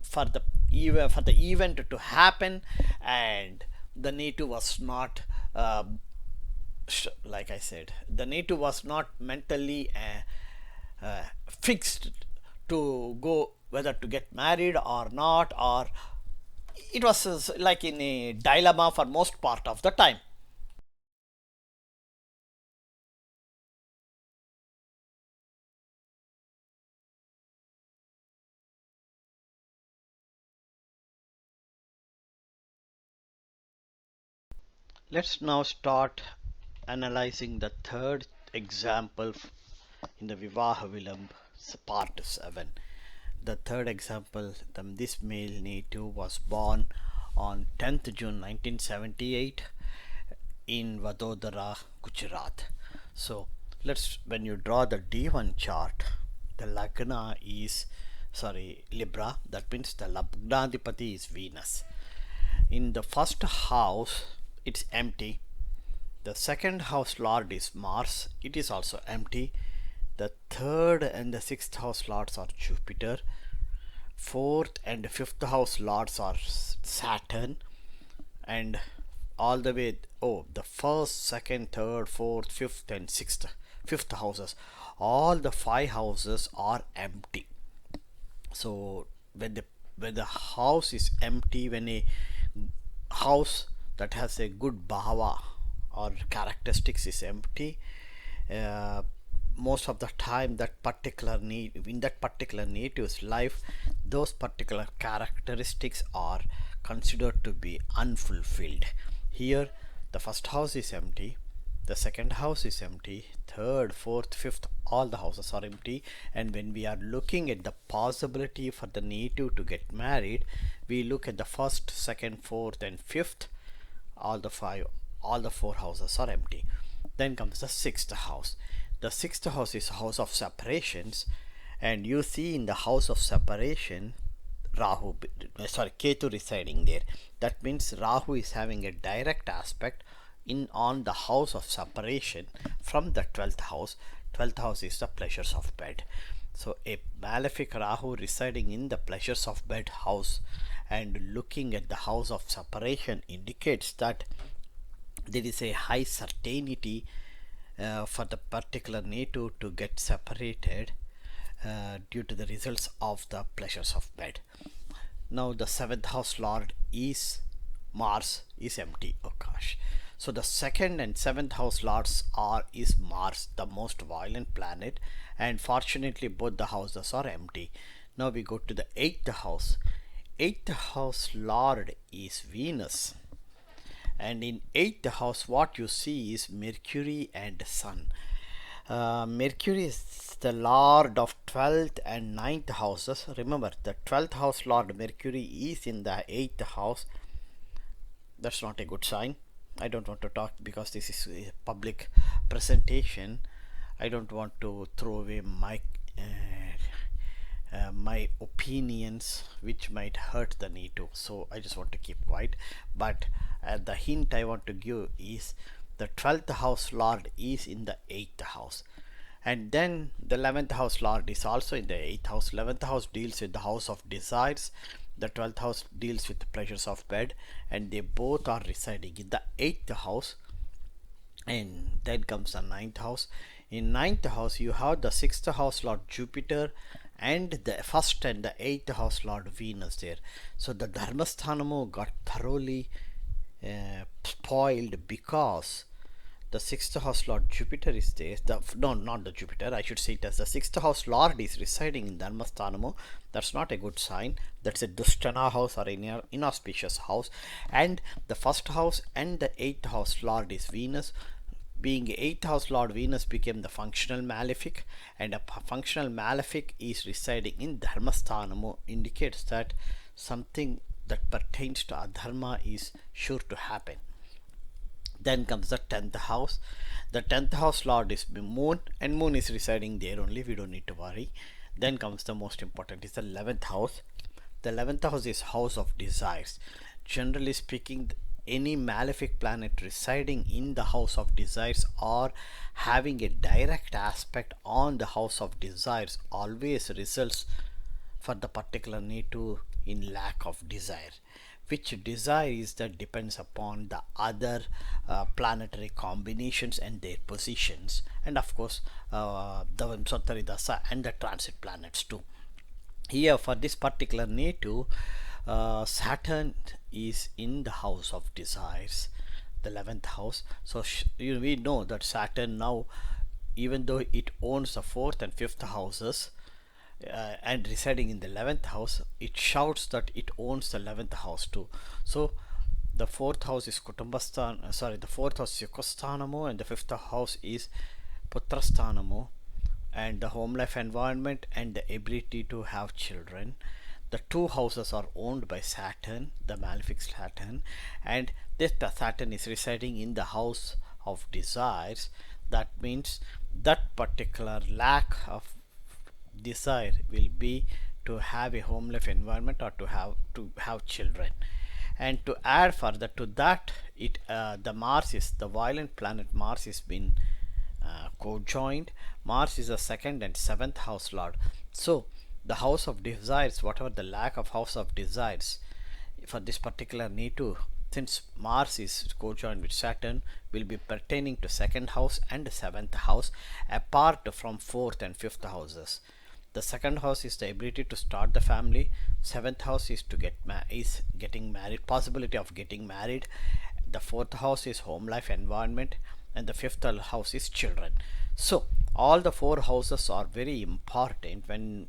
for the event to happen, and the native was not like I said, the native was not mentally fixed to go whether to get married or not, or it was like in a dilemma for most part of the time. Let's now start analyzing the third example in the Vivah Vilamb part 7. The third example, this male native was born on 10th June 1978 in Vadodara, Gujarat. So when you draw the D1 chart, the Lagna is Libra, that means the Lagnadipati is Venus. In the first house, it's empty. The second house lord is Mars, it is also empty. The third and the sixth house lords are Jupiter. Fourth and fifth house lords are Saturn. And all the way, the first, second, third, fourth, fifth, and fifth houses, all the 5 houses are empty. So when the house is empty, when a house that has a good bhava or characteristics is empty, uh, most of the time that particular need in that particular native's life, those particular characteristics are considered to be unfulfilled. Here the first house is empty, the second house is empty, third, fourth, fifth, all the houses are empty. And when we are looking at the possibility for the native to get married, we look at the first, second, fourth, and fifth. All the 4 houses are empty. Then comes the sixth house. The sixth house is house of separations, and you see in the house of separation Ketu residing there. That means Rahu is having a direct aspect on the house of separation from the 12th house. 12th house is the pleasures of bed. So a malefic Rahu residing in the pleasures of bed house and looking at the house of separation indicates that there is a high certainty for the particular native to get separated due to the results of the pleasures of bed. Now the 7th house lord is Mars is empty. Oh gosh. So the 2nd and 7th house lords is Mars, the most violent planet, and fortunately both the houses are empty. Now we go to the 8th house. 8th house lord is Venus, and in 8th house what you see is Mercury and Sun. Mercury is the lord of 12th and 9th houses. Remember, the 12th house lord Mercury is in the 8th house. That's not a good sign. I don't want to talk because this is a public presentation. I don't want to throw away my opinions which might hurt the native, so I just want to keep quiet. But the hint I want to give is the 12th house lord is in the 8th house, and then the 11th house lord is also in the 8th house. 11th house deals with the house of desires, the 12th house deals with the pleasures of bed, and they both are residing in the 8th house. And then comes the 9th house. In 9th house you have the 6th house lord Jupiter and the 1st and the 8th house lord Venus there. So the Dharmasthanamu got thoroughly spoiled because the 6th house lord Jupiter is there. Not the Jupiter, I should say it as the 6th house lord is residing in Dharmasthanamu. That's not a good sign. That's a Dushtana house or an inauspicious house. And the 1st house and the 8th house lord is Venus. Being 8th house lord Venus became the functional malefic, and a functional malefic is residing in Dharmasthanamu indicates that something that pertains to adharma is sure to happen. Then comes the 10th house. The 10th house lord is Moon, and Moon is residing there only, we don't need to worry. Then comes the most important, is the 11th house. The 11th house is house of desires. Generally speaking, any malefic planet residing in the house of desires or having a direct aspect on the house of desires always results for the particular native in lack of desire. Which desire is that depends upon the other planetary combinations and their positions, and of course the Vim Sothari Dasa and the transit planets too. Here for this particular native, Saturn is in the house of desires, the 11th house. So we know that Saturn now, even though it owns the 4th and 5th houses, and residing in the 11th house, it shouts that it owns the 11th house too. So the 4th house is Kutumbasthan, the 4th house is Yukosthanamo, and the 5th house is Putrasthanamo, and the home life environment and the ability to have children. The two houses are owned by Saturn, the malefic Saturn, and this Saturn is residing in the house of desires. That means that particular lack of desire will be to have a home life environment or to have children. And to add further to that, the Mars is the violent planet. Mars has been co-joined. Mars is the 2nd and 7th house lord. So the house of desires, whatever the lack of house of desires for this particular native, since Mars is co-joined with Saturn, will be pertaining to 2nd house and 7th house, apart from 4th and 5th houses. The 2nd house is the ability to start the family. 7th house is to getting married, possibility of getting married. The 4th house is home life environment, and the 5th house is children. So all the 4 houses are very important when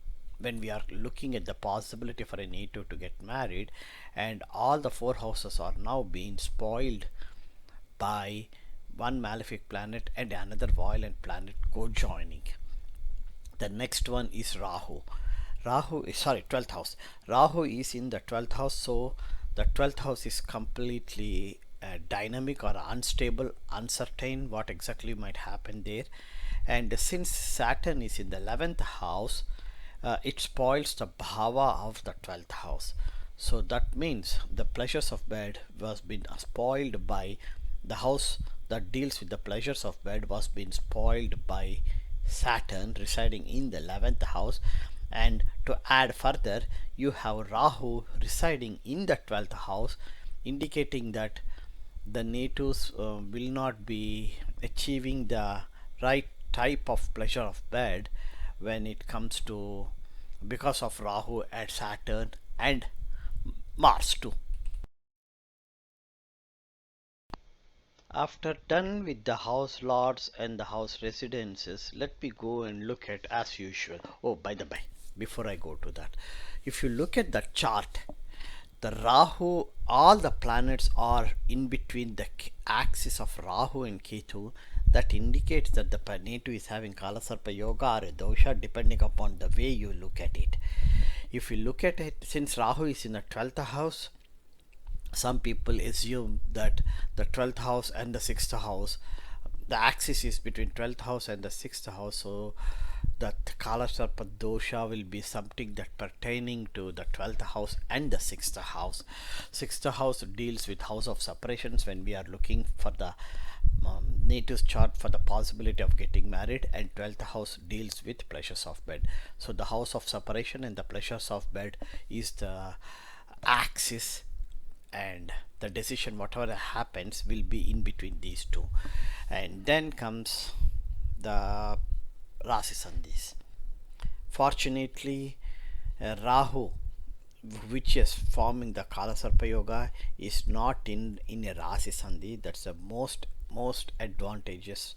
we are looking at the possibility for a native to get married, and all the 4 houses are now being spoiled by one malefic planet and another violent planet co-joining. The next one is Rahu. 12th house. Rahu is in the 12th house, so the 12th house is completely dynamic or unstable, uncertain what exactly might happen there. And since Saturn is in the 11th house, it spoils the bhava of the 12th house. So that means the pleasures of bed was been spoiled by the house that deals with the pleasures of bed was being spoiled by Saturn residing in the 11th house. And to add further, you have Rahu residing in the 12th house, indicating that the natives will not be achieving the right type of pleasure of bed when it comes to, because of Rahu at Saturn and Mars too. After done with the house lords and the house residences, let me go and look at, as usual. Oh, by the by, before I go to that, if you look at the chart, the Rahu, all the planets are in between the axis of Rahu and Ketu. That indicates that the native is having Kalasarpa Yoga or a dosha, depending upon the way you look at it. If you look at it, since Rahu is in the 12th house, some people assume that the 12th house and the 6th house, the axis is between 12th house and the 6th house, so that Kalasarpa dosha will be something that pertaining to the 12th house and the 6th house. 6th house deals with house of separations when we are looking for the native's chart for the possibility of getting married, and 12th house deals with pleasures of bed. So the house of separation and the pleasures of bed is the axis, and the decision whatever happens will be in between these two. And then comes the Rashi Sandhis. Fortunately, Rahu, which is forming the Kalasarpa Yoga, is not in a Rashi Sandhi. That's the most advantageous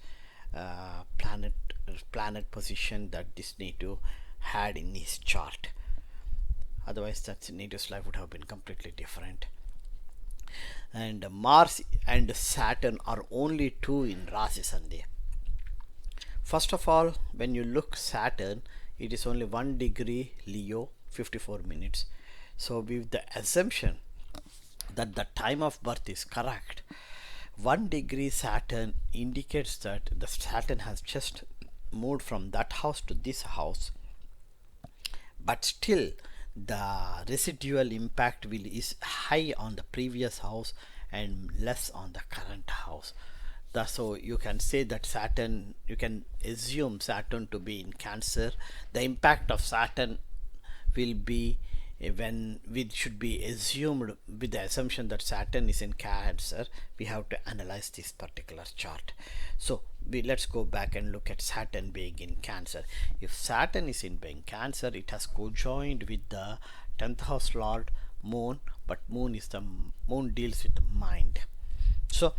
planet position that this native had in his chart. Otherwise, that native's life would have been completely different. And Mars and Saturn are only two in Rashi Sandhi. First of all, when you look Saturn, it is only 1 degree Leo, 54 minutes. So with the assumption that the time of birth is correct, 1 degree Saturn indicates that the Saturn has just moved from that house to this house, but still the residual impact is high on the previous house and less on the current house. So you can say that Saturn, you can assume Saturn to be in Cancer. The impact of Saturn will be when we should be assumed with the assumption that Saturn is in Cancer. We have to analyze this particular chart. So let's go back and look at Saturn being in Cancer. If Saturn is in being Cancer, it has co-joined with the 10th house lord moon, but moon deals with the mind. So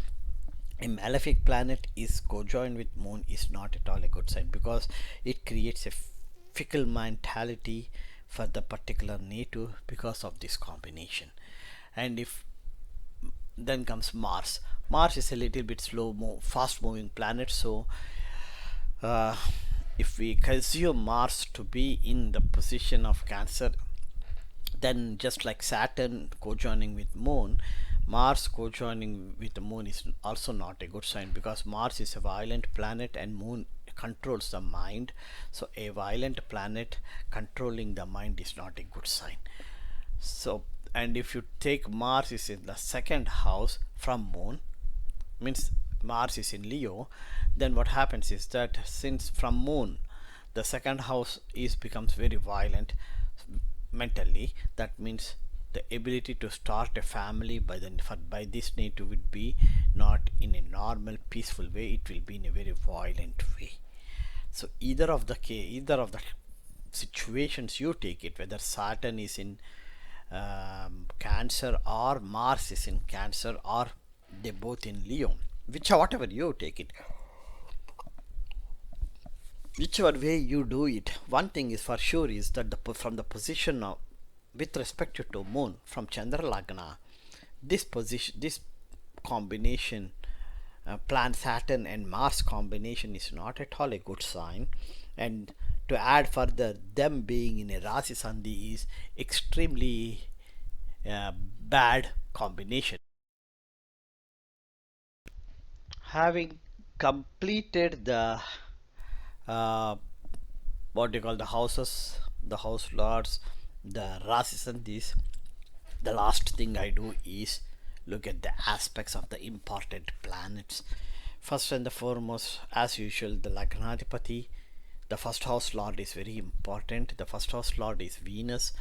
a malefic planet is co-joined with moon is not at all a good sign, because it creates a fickle mentality for the particular native because of this combination. And if then comes Mars. Mars is a little bit fast moving planet, so uh, if we consume Mars to be in the position of Cancer, then just like Saturn co-joining with moon, Mars co-joining with the moon is also not a good sign, because Mars is a violent planet and moon controls the mind. So a violent planet controlling the mind is not a good sign. So, and if you take Mars is in the second house from moon, means Mars is in Leo, then what happens is that since from moon the second house is becomes very violent mentally, that means the ability to start a family by this native would be not in a normal peaceful way, it will be in a very violent way. So either of the situations you take it, whether Saturn is in Cancer or Mars is in Cancer or they both in Leo, whatever you take it, whichever way you do it, one thing is for sure is that from the position of with respect to moon from Chandra Lagna, this combination, plan Saturn and Mars combination is not at all a good sign. And to add further, them being in a Rashi Sandhi is extremely bad combination. Having completed the what do you call the houses, the house lords, the Rashi Sandhis, the last thing I do is look at the aspects of the important planets. First and the foremost, as usual, the Lagnadipati, the first house lord is very important. The first house lord is Venus.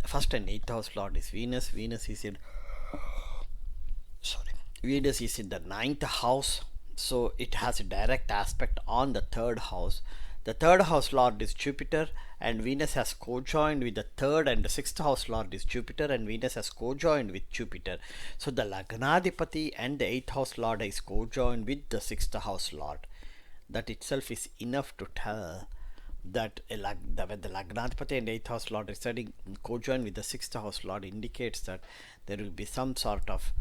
First and eighth house lord is Venus. Venus is in the ninth house, so it has a direct aspect on the third house. The third house lord is Jupiter, and Venus has co-joined with the third and the sixth house lord is Jupiter, and Venus has co-joined with Jupiter. So the Lagnadipati and the eighth house lord is co-joined with the sixth house lord. That itself is enough to tell that when the Lagnadipati and eighth house lord residing co-joined with the sixth house lord indicates that there will be some sort of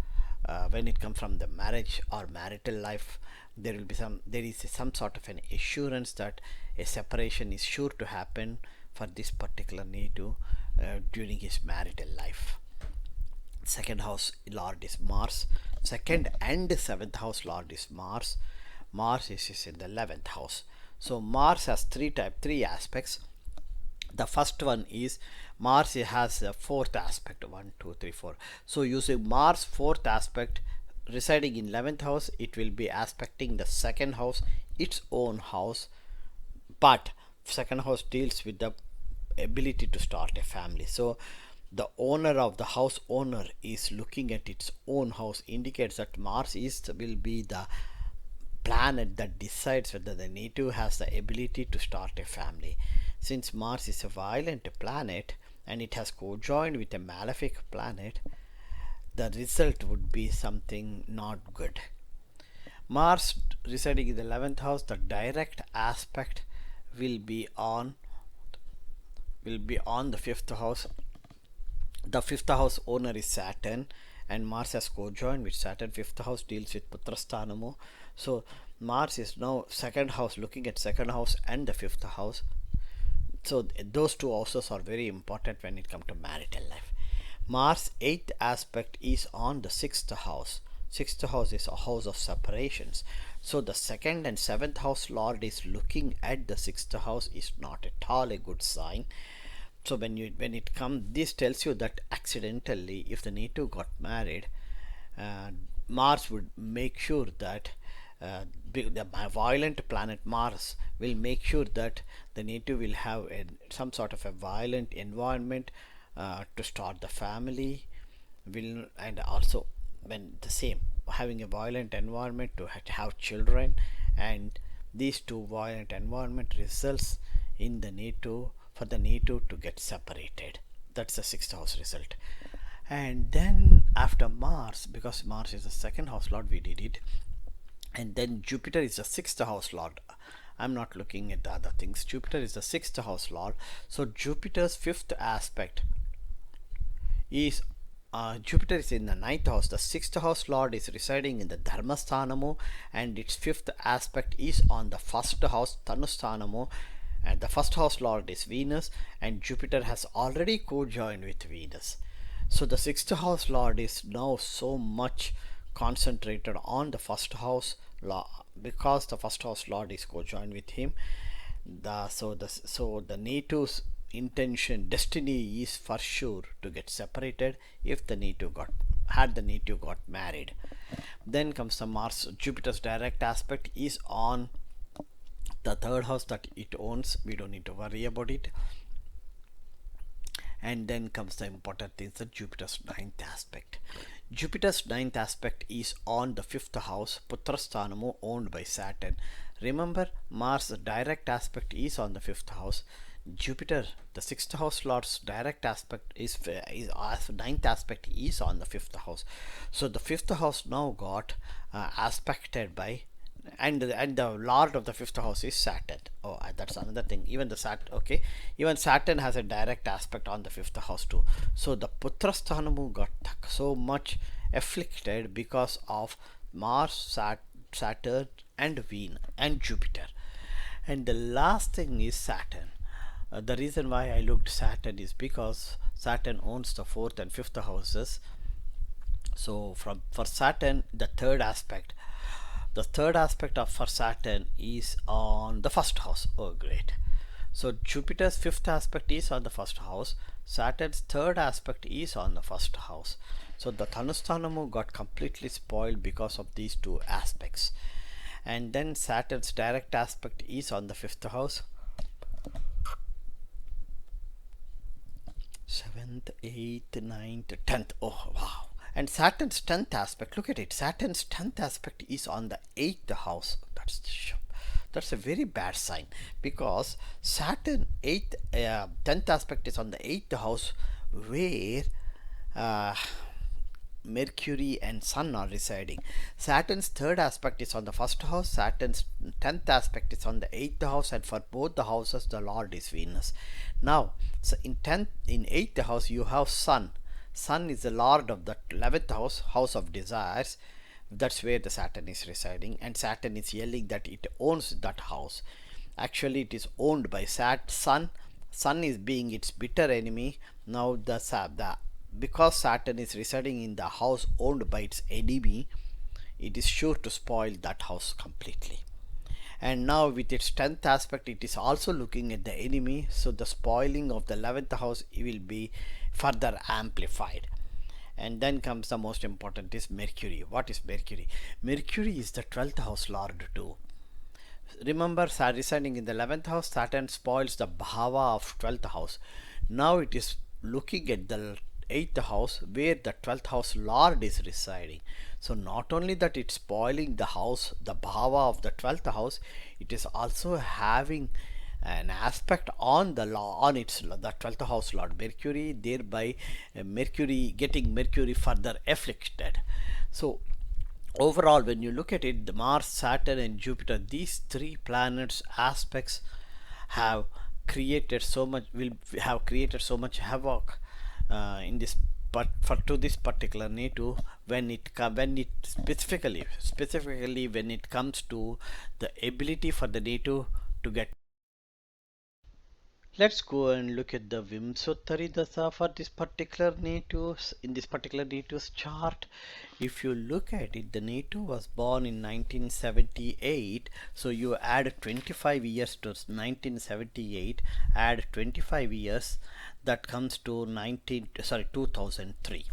when it comes from the marriage or marital life, there is some sort of an assurance that a separation is sure to happen for this particular native during his marital life. Second house lord is Mars. Second and seventh house lord is Mars. Mars is in the 11th house. So Mars has three aspects. The first one is Mars has a fourth aspect, 1 2 3 4. So using Mars fourth aspect residing in 11th house, it will be aspecting the second house, its own house, but second house deals with the ability to start a family. So the owner of the house owner is looking at its own house, indicates that Mars will be the planet that decides whether the native has the ability to start a family. Since Mars is a violent planet and it has co-joined with a malefic planet, the result would be something not good. Mars residing in the 11th house, the direct aspect will be on the 5th house. The 5th house owner is Saturn, and Mars has co-joined with Saturn. 5th house deals with Putrasthanamo. So Mars is now second house, looking at second house and the 5th house. So those two houses are very important when it comes to marital life. Mars 8th aspect is on the 6th house. 6th house is a house of separations. So the 2nd and 7th house lord is looking at the 6th house is not at all a good sign. So when it comes, this tells you that accidentally, if the native got married, Mars would make sure that the violent planet Mars will make sure that the native will have some sort of a violent environment to start the family, and also when the same having a violent environment to have children, and these two violent environment results in the native to get separated. That's the 6th house result. And then after Mars, because Mars is the second house lord, we did it. And then Jupiter is the sixth house lord. I'm not looking at the other things. Jupiter is the sixth house lord. So Jupiter's fifth aspect is Jupiter is in the ninth house. The sixth house lord is residing in the Dharmasthanamu, and its fifth aspect is on the first house, Tanusthanamu, and the first house lord is Venus, and Jupiter has already co-joined with Venus. So the sixth house lord is now so much concentrated on the first house because the first house lord is co-joined with him. So the native's intention, destiny is for sure to get separated if the native got married. Then comes the Mars. Jupiter's direct aspect is on the third house that it owns. We don't need to worry about it. And then comes the important things, the Jupiter's ninth aspect. Jupiter's ninth aspect is on the fifth house, Putrasthanamu, owned by Saturn. Remember, Mars' direct aspect is on the fifth house. Jupiter, the sixth house lord's direct aspect is ninth aspect is on the fifth house. So the fifth house now got aspected by, and the lord of the fifth house is Saturn. Oh, that's another thing. Even Saturn has a direct aspect on the fifth house too. So the Putrasthanamu got so much afflicted because of Mars, Saturn, and Venus and Jupiter. And the last thing is Saturn. The reason why I looked Saturn is because Saturn owns the fourth and fifth houses. So for Saturn, the third aspect for Saturn is on the first house. Oh, great. So Jupiter's fifth aspect is on the first house. Saturn's third aspect is on the first house. So the Tanusthanamu got completely spoiled because of these two aspects. And then Saturn's direct aspect is on the fifth house. 7th, 8th, 9th, 10th. Oh, wow. And Saturn's 10th aspect, look at it. Saturn's 10th aspect is on the 8th house. That's a very bad sign, because Saturn 10th aspect is on the 8th house, where Mercury and Sun are residing. Saturn's third aspect is on the first house. Saturn's 10th aspect is on the 8th house, and for both the houses the lord is Venus. Now, so in 8th house you have Sun. Sun is the lord of the 11th house, house of desires. That's where the Saturn is residing, and Saturn is yelling that it owns that house. Actually, it is owned by Sun. Sun is being its bitter enemy. Now because Saturn is residing in the house owned by its enemy, it is sure to spoil that house completely. And now with its 10th aspect, it is also looking at the enemy, so the spoiling of the 11th house will be further amplified. And then comes the most important is Mercury. What is Mercury? Mercury is the 12th house lord too. Remember, residing in the 11th house, Saturn spoils the bhava of 12th house. Now it is looking at the 8th house, where the 12th house lord is residing. So not only that it's spoiling the house, the bhava of the 12th house, it is also having an aspect on the 12th house lord Mercury, thereby getting Mercury further afflicted. So overall, when you look at it, the Mars, Saturn, and Jupiter, these three planets aspects have created so much havoc in this, but to this particular native, specifically when it comes to the ability for the native to get. Let's go and look at the Vim Sothari Dasa for this particular natives. In this particular native's chart, if you look at it, the native was born in 1978. So you add 25 years to 1978, add 25 years, that comes to 2003.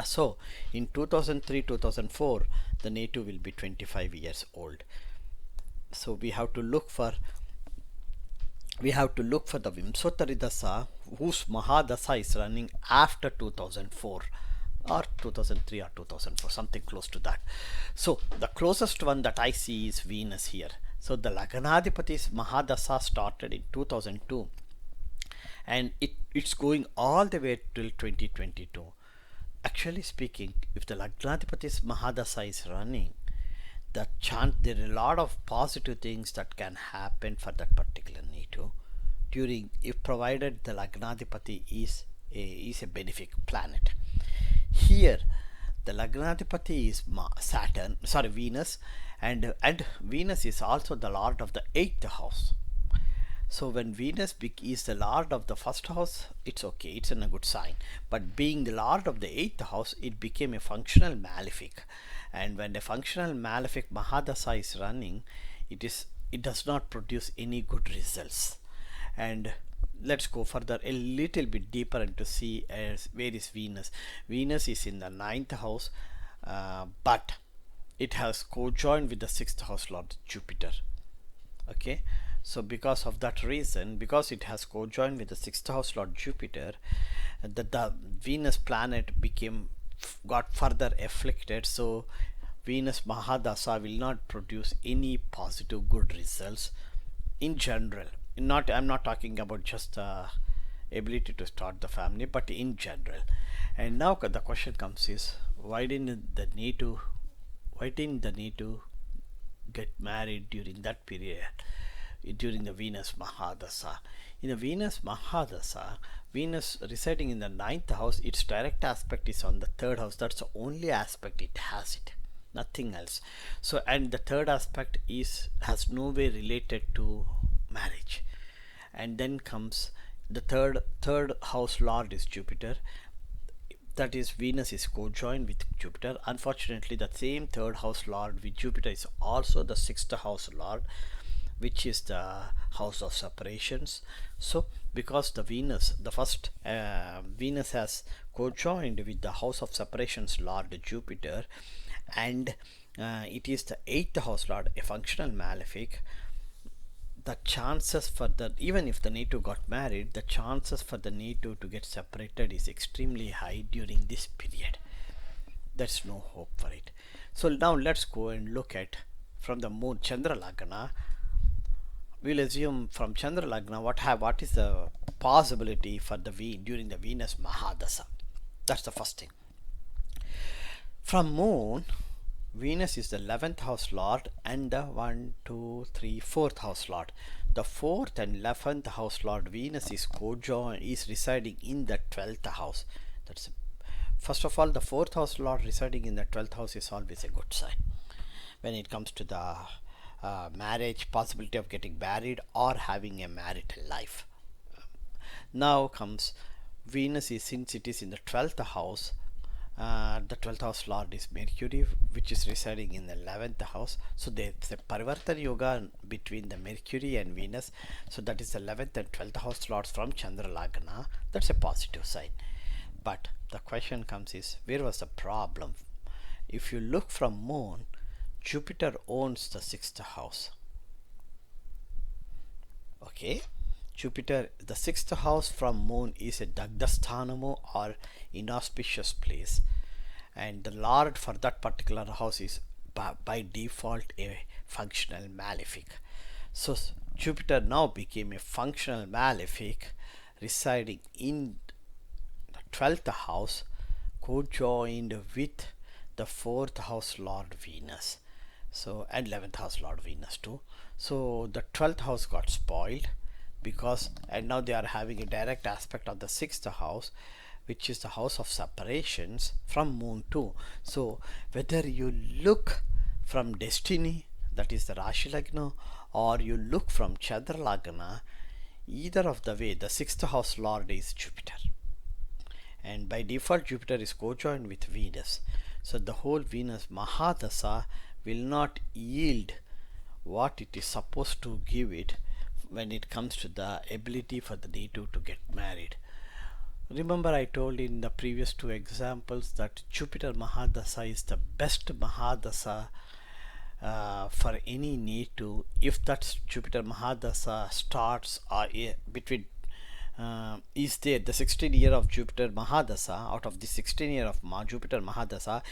So in 2003-2004, the native will be 25 years old. So we have to look for the Vim Sothari Dasa, whose Mahadasha is running after 2004 or 2003 or 2004, something close to that. So the closest one that I see is Venus here. So the Lagnadipati's Mahadasha started in 2002, and it's going all the way till 2022. Actually speaking, if the Lagnadipati's Mahadasha is running, there are a lot of positive things that can happen for that particular Netu during, if provided the Lagnadipati is a benefic planet. Here the Lagnadipati is Venus, and Venus is also the lord of the 8th house. So when Venus is the lord of the first house, it's okay, it's in a good sign. But being the lord of the 8th house, it became a functional malefic. And when the functional malefic Mahadasha is running, it does not produce any good results. And let's go further a little bit deeper and to see where is Venus. Venus is in the 9th house, but it has co-joined with the 6th house lord Jupiter. Okay, so because of that reason, because it has co-joined with the 6th house lord Jupiter, the Venus planet got further afflicted. So Venus Mahadasha will not produce any positive good results in general. I'm not talking about just the ability to start the family, but in general. And now the question comes is, why didn't the need to get married during that period, during the Venus Mahadasha? In the Venus Mahadasha, Venus residing in the 9th house, its direct aspect is on the 3rd house. That's the only aspect it has, nothing else. So, and the 3rd aspect has no way related to marriage. And then comes the third house lord is Jupiter. That is, Venus is co-joined with Jupiter. Unfortunately, the same 3rd house lord with Jupiter is also the 6th house lord, which is the house of separations. So because the Venus has co-joined with the house of separations lord Jupiter, and it is the 8th house lord, a functional malefic, the chances for even if the Netu got married, the chances for the Netu to get separated is extremely high during this period. There's no hope for it. So now let's go and look at from the moon Chandra Lagna. We'll assume from Chandra Lagna what is the possibility for during the Venus Mahadasha. That's the first thing. From moon, Venus is the 11th house lord and the 4th house lord. The 4th and 11th house lord Venus is residing in the 12th house. First of all, the 4th house lord residing in the 12th house is always a good sign when it comes to the marriage, possibility of getting married or having a marital life. Now comes Venus, since it is in the 12th house, the 12th house lord is Mercury, which is residing in the 11th house. So there's a Parivartana Yoga between the Mercury and Venus. So that is the 11th and 12th house lords from Chandra Lagna. That's a positive sign. But the question comes is, where was the problem? If you look from moon, Jupiter owns the 6th house. Okay, Jupiter, the 6th house from moon is a Dagdasthanamo or inauspicious place, and the lord for that particular house is by default a functional malefic. So Jupiter now became a functional malefic residing in the 12th house, co-joined with the 4th house lord Venus, so and 11th house lord Venus too. So the 12th house got spoiled because, and now they are having a direct aspect of the 6th house, which is the house of separations from moon too. So whether you look from destiny, that is the Rashi Lagna, or you look from Chandra Lagna, either of the way, the 6th house lord is Jupiter, and by default Jupiter is co-joined with Venus. So the whole Venus Mahadasha will not yield what it is supposed to give it when it comes to the ability for the Netu to get married. Remember, I told in the previous two examples that Jupiter Mahadasha is the best Mahadasha for any Netu. If that Jupiter Mahadasha starts between is there the 16 year of Jupiter Mahadasha, out of the 16 year of Jupiter Mahadasha,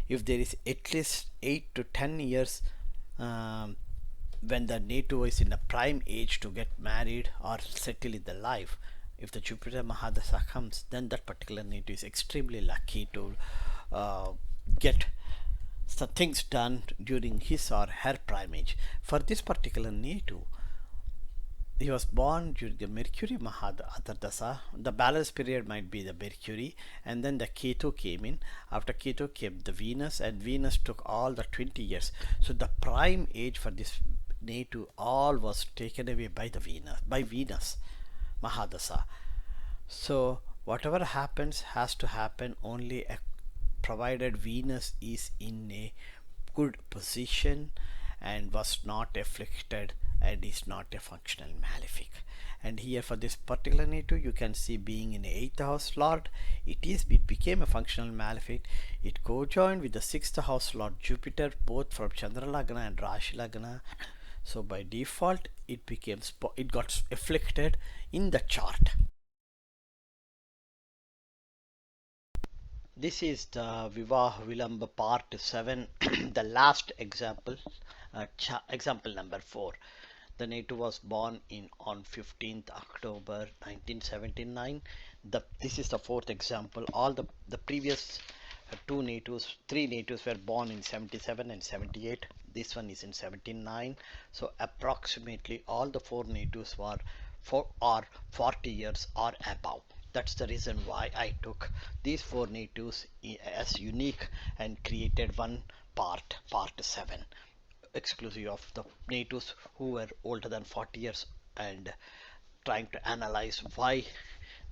if there is at least 8 to 10 years when the Netu is in the prime age to get married or settle in the life, if the Jupiter Mahadasha comes, then that particular native is extremely lucky to get some things done during his or her prime age. For this particular native, he was born during the Mercury Mahadasha. The balance period might be the Mercury, and then the Ketu came in. After Ketu came the Venus, and Venus took all the 20 years. So the prime age for this native all was taken away by the Venus Mahadasha. So whatever happens has to happen only provided Venus is in a good position and was not afflicted and is not a functional malefic. And here for this particular native, you can see being in 8th house lord, it became a functional malefic. It co-joined with the 6th house lord Jupiter, both from Chandra Lagna and Rashi Lagna. So by default it got afflicted in the chart. This is the Vivah Vilamb part 7, the last example, example number 4. The native was born on 15th October 1979. This is the fourth example. All the previous three natives were born in 77 and 78. This one is in 79. So approximately all the four natives are 40 years or above. That's the reason why I took these four natives as unique and created one part 7, exclusive of the natives who were older than 40 years, and trying to analyze why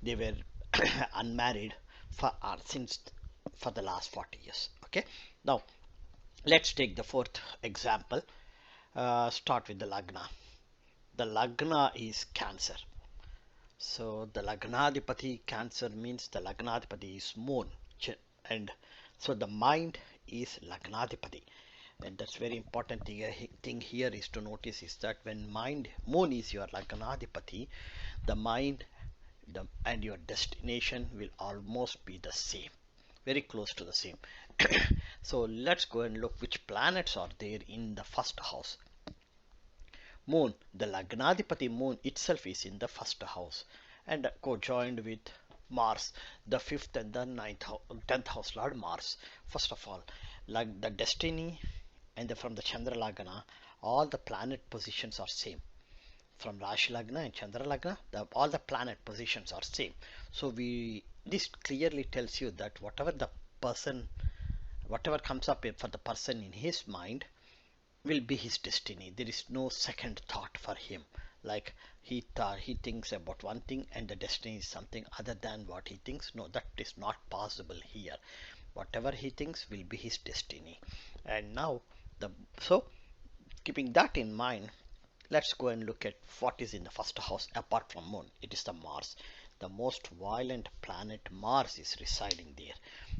they were unmarried for the last 40 years. Okay, now let's take the fourth example. Start with the Lagna. The Lagna is Cancer. So the Lagnadipati, Cancer means the Lagnadipati is Moon, and so the mind is Lagnadipati. And that's very important thing here is to notice is that when Moon is your Lagnadipati, the mind and your destination will almost be the same, very close to the same. So let's go and look which planets are there in the first house. Moon, the Lagnadipati Moon itself is in the first house and co-joined with Mars, the 5th and the 10th house lord Mars. First of all, like the destiny and from the Chandra Lagna, all the planet positions are same. From Rashi Lagna and Chandra Lagna, all the planet positions are same. So this clearly tells you that whatever comes up for the person in his mind will be his destiny. There is no second thought for him, like he thinks about one thing and the destiny is something other than what he thinks. No, that is not possible here. Whatever he thinks will be his destiny. And now so keeping that in mind, let's go and look at what is in the first house apart from Moon. It is the Mars. The most violent planet Mars is residing there.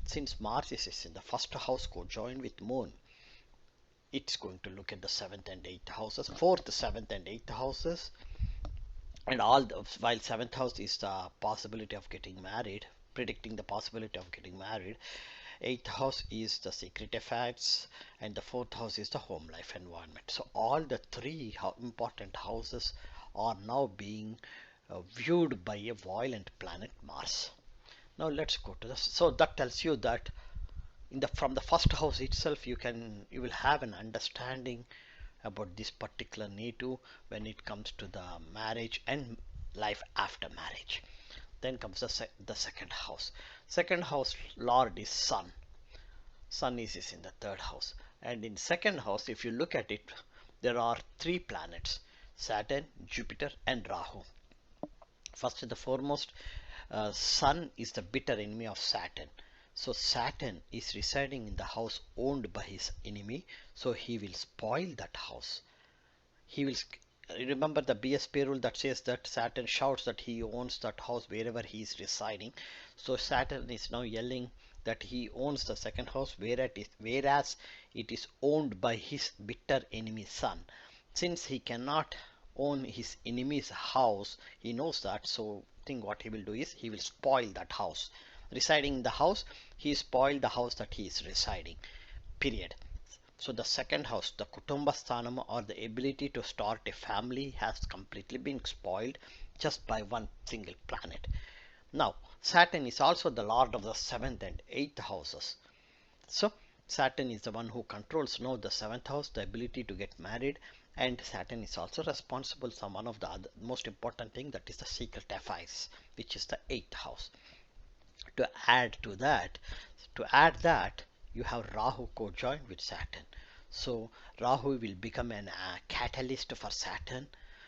Since Mars is in the first house co-joined with Moon, it's going to look at the 7th and 8th houses, 4th, 7th and 8th houses, and while 7th house is the possibility of getting married, predicting the possibility of getting married. 8th house is the secret affairs, and the 4th house is the home life environment. So all the three important houses are now being viewed by a violent planet Mars. Now let's go to this. So that tells you that from the first house itself you will have an understanding about this particular native when it comes to the marriage and life after marriage. Then comes the second house. Second house lord is Sun. Sun is in the third house, and in second house, if you look at it, there are three planets: Saturn, Jupiter and Rahu. First and the foremost, Sun is the bitter enemy of Saturn. So Saturn is residing in the house owned by his enemy, so he will spoil that house. He will remember the BSP rule that says that Saturn shouts that he owns that house wherever he is residing. So Saturn is now yelling that he owns the second house, whereas it is owned by his bitter enemy Sun. Since he cannot own his enemy's house, he knows that, so what he will do is he will spoil that house. Residing in the house, he spoiled the house that he is residing, period. So the second house, the Kutumbasthanam, or the ability to start a family, has completely been spoiled just by one single planet. Now Saturn is also the lord of the 7th and 8th houses. So Saturn is the one who controls now the 7th house, the ability to get married, and Saturn is also responsible for one of the other most important thing, that is the secret affairs, which is the 8th house. To add that, you have Rahu co-joined with Saturn. So Rahu will become a catalyst for Saturn,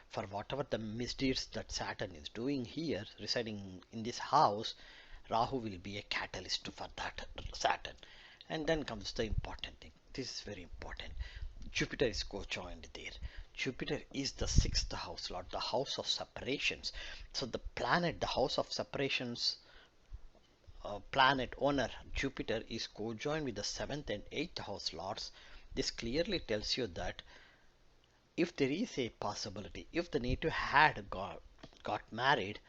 for whatever the misdeeds that Saturn is doing here, residing in this house. Rahu will be a catalyst for that Saturn. And then comes the important thing. This is very important. Jupiter is co-joined there. Jupiter is the 6th house lord, the house of separations. So the planet, the house of separations, planet owner Jupiter is co-joined with the 7th and 8th house lords. This clearly tells you that if there is a possibility, if the native had got married,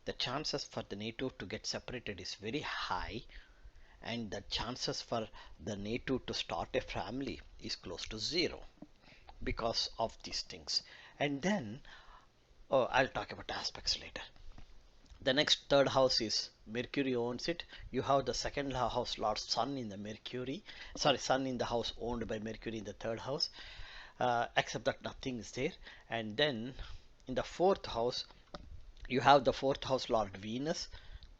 the chances for the native to get separated is very high, and the chances for the native to start a family is close to zero because of these things. And then I'll talk about aspects later. The next third house is Mercury owns it. You have the second house lord Sun in the Sun in the house owned by Mercury in the third house, except that nothing is there. And then in the fourth house, you have the fourth house lord Venus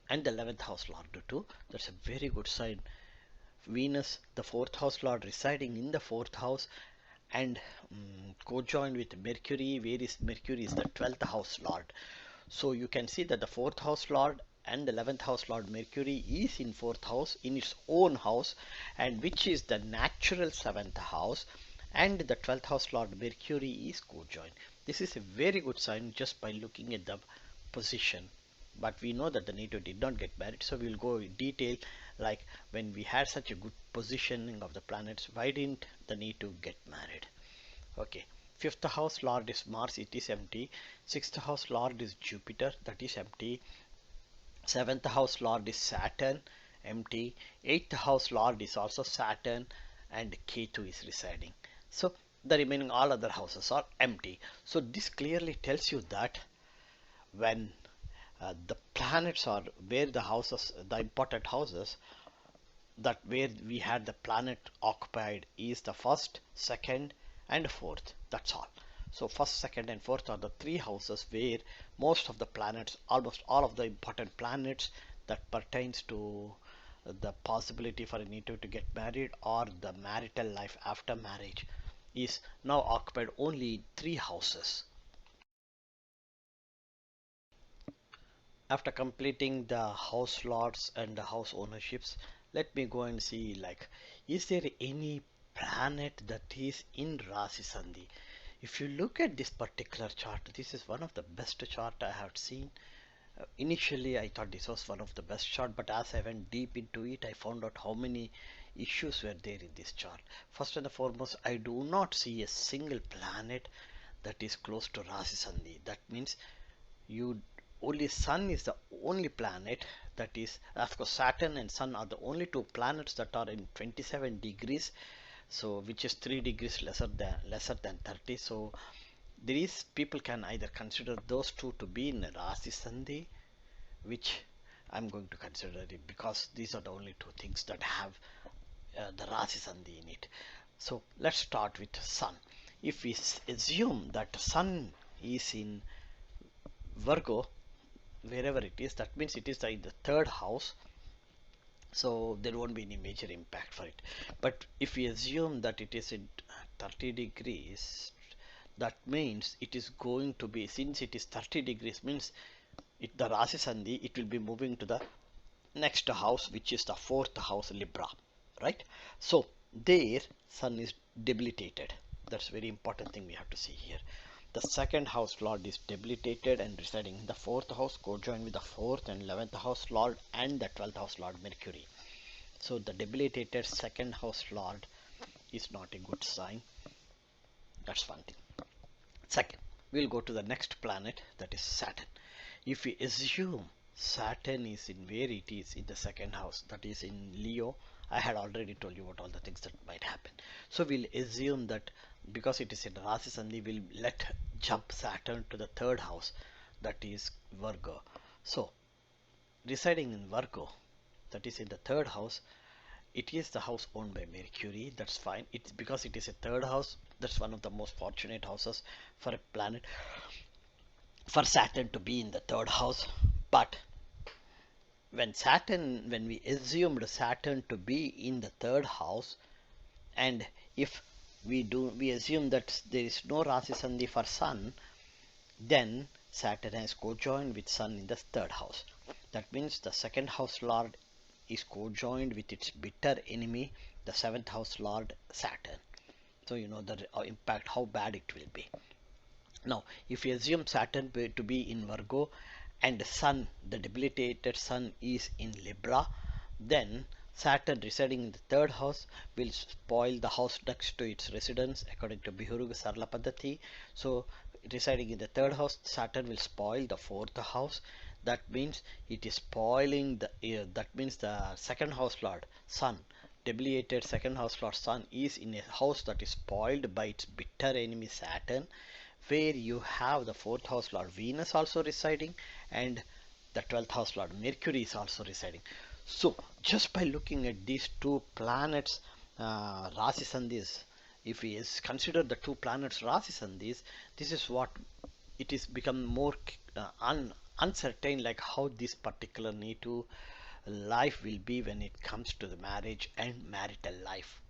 and the 11th house lord too. That's a very good sign. Venus, the fourth house lord, residing in the fourth house and co-joined with Mercury, whereas Mercury is the 12th house lord. So you can see that the 4th house lord and the 11th house lord Mercury is in 4th house, in its own house, and which is the natural 7th house, and the 12th house lord Mercury is co-joined. This is a very good sign just by looking at the position. But we know that the native did not get married, so we'll go in detail, like when we had such a good positioning of the planets, why didn't the native get married? Okay. 5th house lord is Mars, it is empty. 6th house lord is Jupiter, that is empty. 7th house lord is Saturn, empty. 8th house lord is also Saturn, and Ketu is residing. So the remaining all other houses are empty. So this clearly tells you that when the planets are where the houses, the important houses, that where we had the planet occupied is the 1st, 2nd and 4th. That's all. So 1st, 2nd and 4th are the three houses where most of the planets, almost all of the important planets that pertains to the possibility for a native to get married or the marital life after marriage, is now occupied only in three houses. After completing the house lords and the house ownerships, let me go and see, like, is there any planet that is in Rashi Sandhi? If you look at this particular chart, this is one of the best chart I have seen. Initially I thought this was one of the best chart, but as I went deep into it, I found out how many issues were there in this chart. First and foremost, I do not see a single planet that is close to Rashi Sandhi. That means you only Sun is the only planet that is, of course Saturn and Sun are the only two planets that are in 27 degrees, so which is 3 degrees lesser than 30. So there is, people can either consider those two to be in Rashi Sandhi, which I'm going to consider it, because these are the only two things that have the Rashi Sandhi in it. So let's start with Sun. If we assume that Sun is in Virgo, wherever it is, that means it is in the third house, so there won't be any major impact for it. But if we assume that it is in 30 degrees, that means it is going to be, since it is 30 degrees, means the Rashi Sandhi, it will be moving to the next house, which is the 4th house, Libra, right? So there Sun is debilitated. That's a very important thing we have to see here. The 2nd house lord is debilitated and residing in the 4th house, co-joined with the 4th and 11th house lord and the 12th house lord Mercury. So the debilitated 2nd house lord is not a good sign. That's one thing. Second, we'll go to the next planet, that is Saturn. If we assume Saturn is in where it is in the 2nd house, that is in Leo, I had already told you what all the things that might happen. So we'll assume that because it is in Rashi Sandhi, we'll jump Saturn to the 3rd house. that is Virgo. So residing in Virgo, that is in the third house, it is the house owned by Mercury. That's fine. It's because it is a third house. That's one of the most fortunate houses for a planet, for Saturn to be in the third house. But when we assumed Saturn to be in the third house, and if we assume that there is no Rashi Sandhi for Sun, then Saturn has co-joined with Sun in the third house. That means the second house lord is co-joined with its bitter enemy, the seventh house lord Saturn. So you know the impact, how bad it will be. Now if you assume Saturn to be in Virgo and Sun, the debilitated Sun, is in Libra, then Saturn residing in the third house will spoil the house next to its residence according to Bihuruga Sarla Paddhati. So residing in the third house, Saturn will spoil the fourth house. That means it is spoiling the that means the second house lord Sun, debilitated second house lord Sun, is in a house that is spoiled by its bitter enemy Saturn, where you have the fourth house lord Venus also residing and the 12th house lord Mercury is also residing. So just by looking at these two planets Rashi Sandhis, if we consider the two planets Rashi Sandhis, this is what it is become more uncertain, like how this particular native life will be when it comes to the marriage and marital life.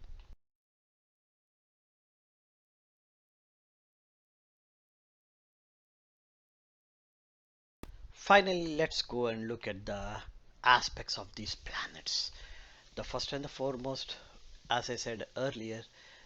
Finally, let's go and look at the aspects of these planets. The first and the foremost, as I said earlier,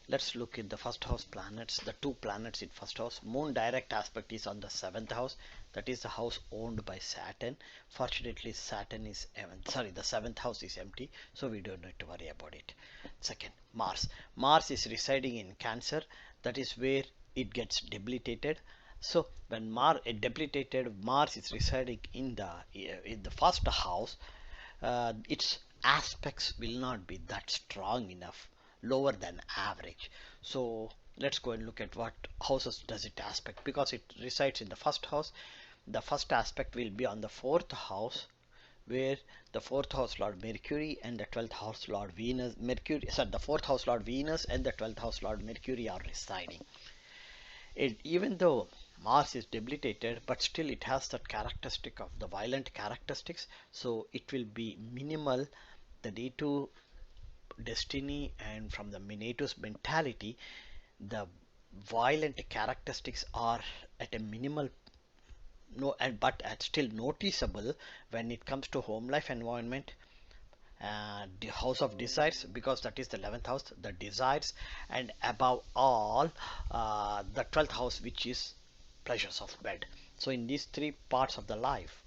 let's look at the first house planets, the two planets in first house. Moon direct aspect is on the seventh house, that is the house owned by Saturn. Fortunately, Saturn is the seventh house is empty, so we don't need to worry about it. Second, Mars. Mars is residing in Cancer, that is where it gets debilitated. So when a debilitated Mars is residing in the first house, its aspects will not be that strong enough, lower than average. So let's go and look at what houses does it aspect. Because it resides in the first house, the first aspect will be on the fourth house, where the fourth house lord Mercury and the 12th house lord Venus, the fourth house lord Venus and the 12th house lord Mercury are residing. Even though Mars is debilitated, but still it has that characteristic of the violent characteristics, so it will be minimal. The native destiny and from the native's mentality, the violent characteristics are at a minimal, but at still noticeable when it comes to home life environment, the house of desires, because that is the 11th house, the desires, and above all the 12th house, which is pleasures of bed. So in these three parts of the life,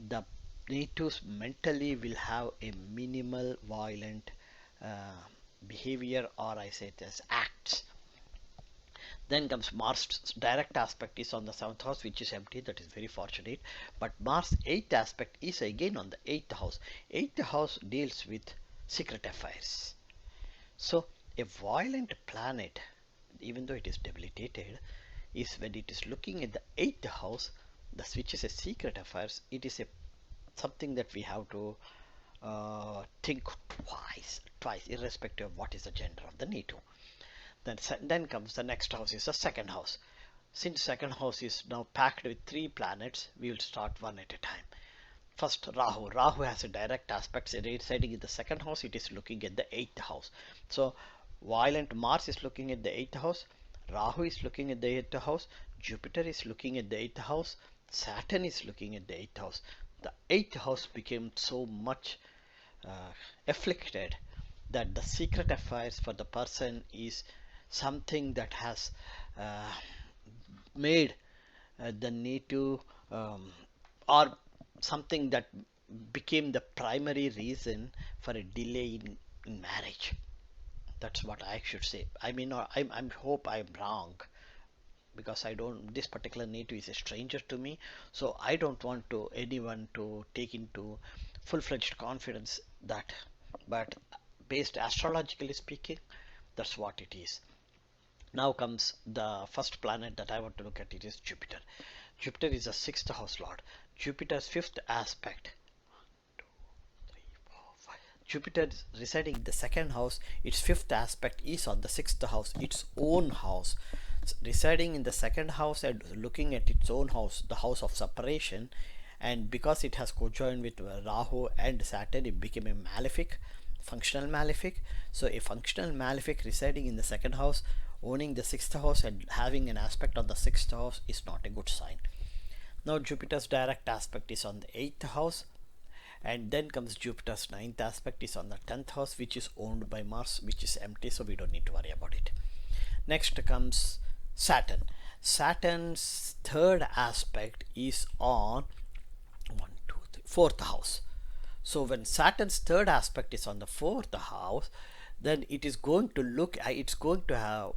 the natives mentally will have a minimal violent behavior, or I say it as acts. Then comes Mars direct aspect is on the 7th house, which is empty, that is very fortunate. But Mars 8th aspect is again on the 8th house. 8th house deals with secret affairs. So a violent planet, even though it is debilitated, is when it is looking at the 8th house, which is a secret affairs, it is something that we have to think twice, irrespective of what is the gender of the native. Then comes the next house, is the second house. Since second house is now packed with three planets, we will start one at a time. First, Rahu. Rahu has a direct aspect residing in the second house. It is looking at the 8th house. So violent Mars is looking at the 8th house, Rahu is looking at the 8th house, Jupiter is looking at the 8th house, Saturn is looking at the 8th house. The 8th house became so much afflicted that the secret affairs for the person is something that has made the native or something that became the primary reason for a delay in marriage. That's what I should say. I mean, I hope I'm wrong, because I don't, this particular native is a stranger to me, so I don't want anyone to take into full-fledged confidence that, but based astrologically speaking, that's what it is. Now comes the first planet that I want to look at. It is Jupiter. Jupiter is a 6th house lord. Jupiter's 5th aspect. Jupiter is residing in the 2nd house. Its 5th aspect is on the 6th house, its own house. Residing in the 2nd house and looking at its own house, the house of separation, and because it has co-joined with Rahu and Saturn, it became a malefic, functional malefic. So a functional malefic residing in the 2nd house, owning the 6th house and having an aspect on the 6th house is not a good sign. Now Jupiter's direct aspect is on the 8th house, and then comes Jupiter's 9th aspect is on the 10th house, which is owned by Mars, which is empty, so we don't need to worry about it. Next comes Saturn. Saturn's 3rd aspect is on 4th house. So when Saturn's 3rd aspect is on the 4th house, then it is going to look, it's going to have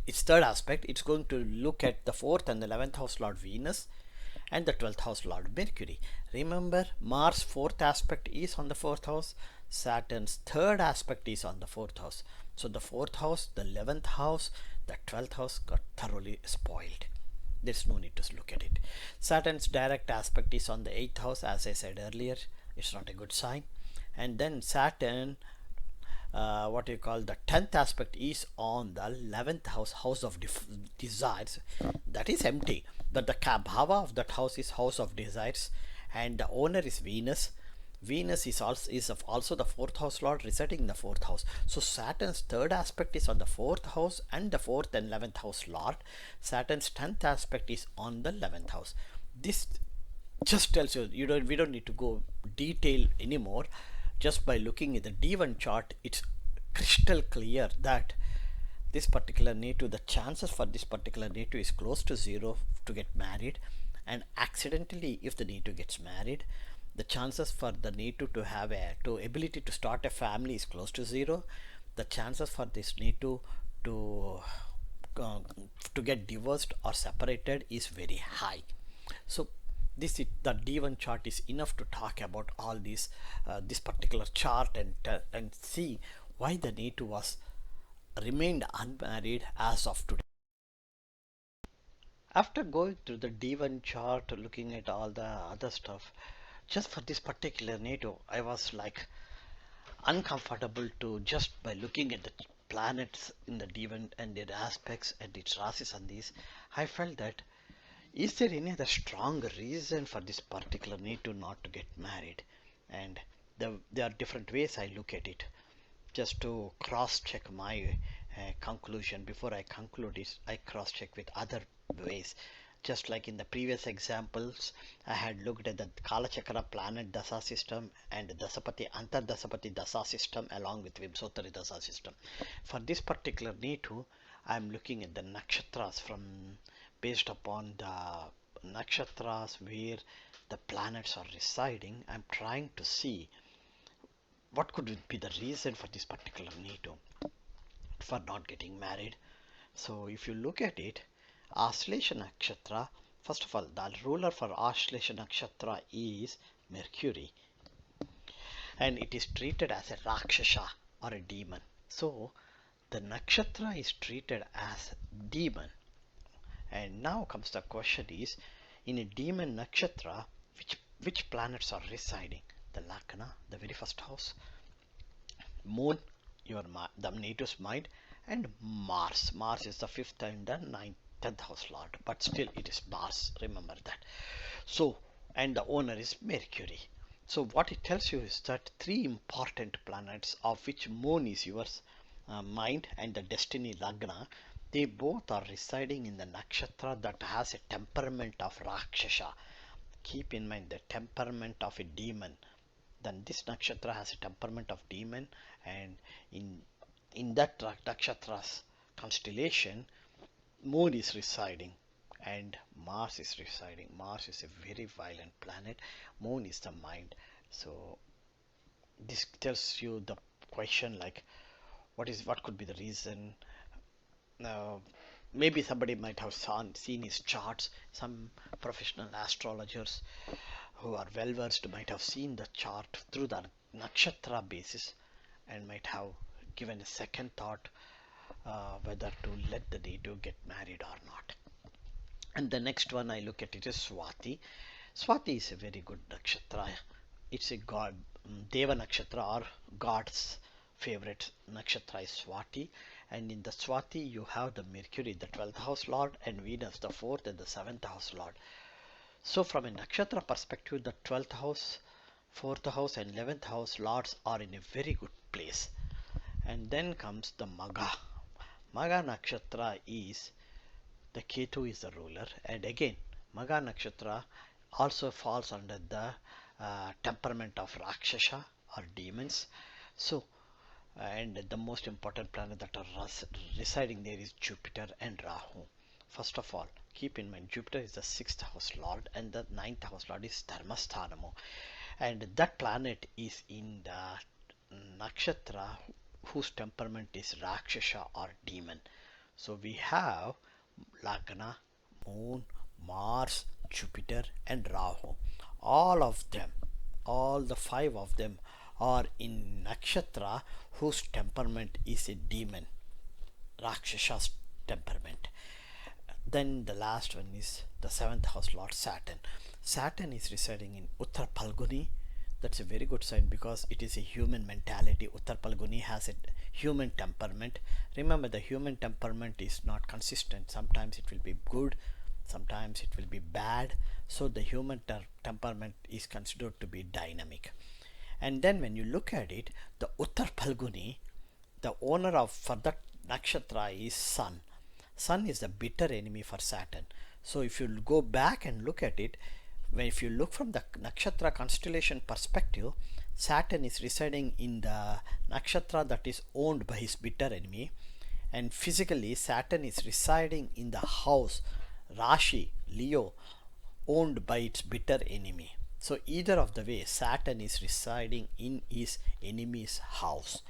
its 3rd aspect, it's going to look at the 4th and the 11th house lord Venus and the 12th house lord Mercury. Remember, Mars 4th aspect is on the 4th house, Saturn's 3rd aspect is on the 4th house. So the 4th house, the 11th house, the 12th house got thoroughly spoiled. There's no need to look at it. Saturn's direct aspect is on the 8th house, as I said earlier. It's not a good sign. And then Saturn, what you call the 10th aspect is on the 11th house, house of desires. That is empty, but the bhava of that house is house of desires, and the owner is Venus. Venus is also the 4th house lord residing in the 4th house. So Saturn's 3rd aspect is on the 4th house and the 4th and 11th house lord. Saturn's 10th aspect is on the 11th house. This just tells you, we don't need to go detail anymore. Just by looking at the D1 chart, it's crystal clear that this particular native, the chances for this particular native is close to 0 to get married, and accidentally if the native gets married, the chances for the native to have ability to start a family is close to 0. The chances for this native to get divorced or separated is very high. So the D1 chart is enough to talk about all this particular chart and see why the native was remained unmarried as of today. After going through the D1 chart, looking at all the other stuff, just for this particular native, I was like uncomfortable to just by looking at the planets in the D1 and their aspects and its rasis and these. I felt that is there any other strong reason for this particular native not to get married? And there are different ways I look at it. Just to cross check my conclusion before I conclude it, I cross check with other ways. Just like in the previous examples, I had looked at the Kala Chakra planet Dasa system and Dasapati Antar Dasapati Dasa system along with Vim Sothari Dasa system. For this particular native, I am looking at the nakshatras based upon the nakshatras where the planets are residing. I'm trying to see what could be the reason for this particular native for not getting married. So if you look at it, Astrolation Nakshatra, first of all, the ruler for Astrolation Nakshatra is Mercury, and it is treated as a Rakshasa or a demon. So the nakshatra is treated as demon. And now comes the question is, in a demon nakshatra, which planets are residing? The Lagna, the very first house, Moon, the native's mind, and Mars. Mars is the 5th and the 10th house lord, but still it is Mars, remember that. So, and the owner is Mercury. So what it tells you is that 3 important planets, of which Moon is yours mind and the destiny Lagna, they both are residing in the nakshatra that has a temperament of Rakshasa. Keep in mind the temperament of a demon. Then this nakshatra has a temperament of demon, and in that nakshatra's constellation, Moon is residing and Mars is residing. Mars is a very violent planet. Moon is the mind. So this tells you the question like what could be the reason. Maybe somebody might have seen his charts. Some professional astrologers who are well versed might have seen the chart through the nakshatra basis and might have given a second thought whether to let the native get married or not. And the next one I look at it is Swati. Swati is a very good nakshatra. It's a god, Deva nakshatra, or God's favorite nakshatra is Swati. And in the Swati you have the Mercury, the 12th house lord, and Venus, the 4th and the 7th house lord. So from a nakshatra perspective, the 12th house, 4th house and 11th house lords are in a very good place. And then comes the Magha. Magha nakshatra is, the Ketu is the ruler, and again Magha nakshatra also falls under the temperament of Rakshasa or demons. So and the most important planet that are residing there is Jupiter and Rahu. First of all, keep in mind Jupiter is the 6th house lord and the 9th house lord is Dharmasthanamu, and that planet is in the nakshatra whose temperament is Rakshasa or demon. So we have Lagna, Moon, Mars, Jupiter and Rahu. All of them, all the 5 of them are in nakshatra whose temperament is a demon, Rakshasa's temperament. Then the last one is the 7th house lord Saturn. Saturn is residing in Uttar Palguni. That's a very good sign because it is a human mentality. Uttar Palguni has a human temperament. Remember, the human temperament is not consistent. Sometimes it will be good, sometimes it will be bad. So the human temperament is considered to be dynamic. And then when you look at it, the Uttar Palguni, the owner of for that nakshatra is Sun. Sun is the bitter enemy for Saturn. So if you go back and look at it, if you look from the nakshatra constellation perspective, Saturn is residing in the nakshatra that is owned by his bitter enemy, and physically Saturn is residing in the house Rashi, Leo, owned by its bitter enemy. So either of the way, Saturn is residing in his enemy's house.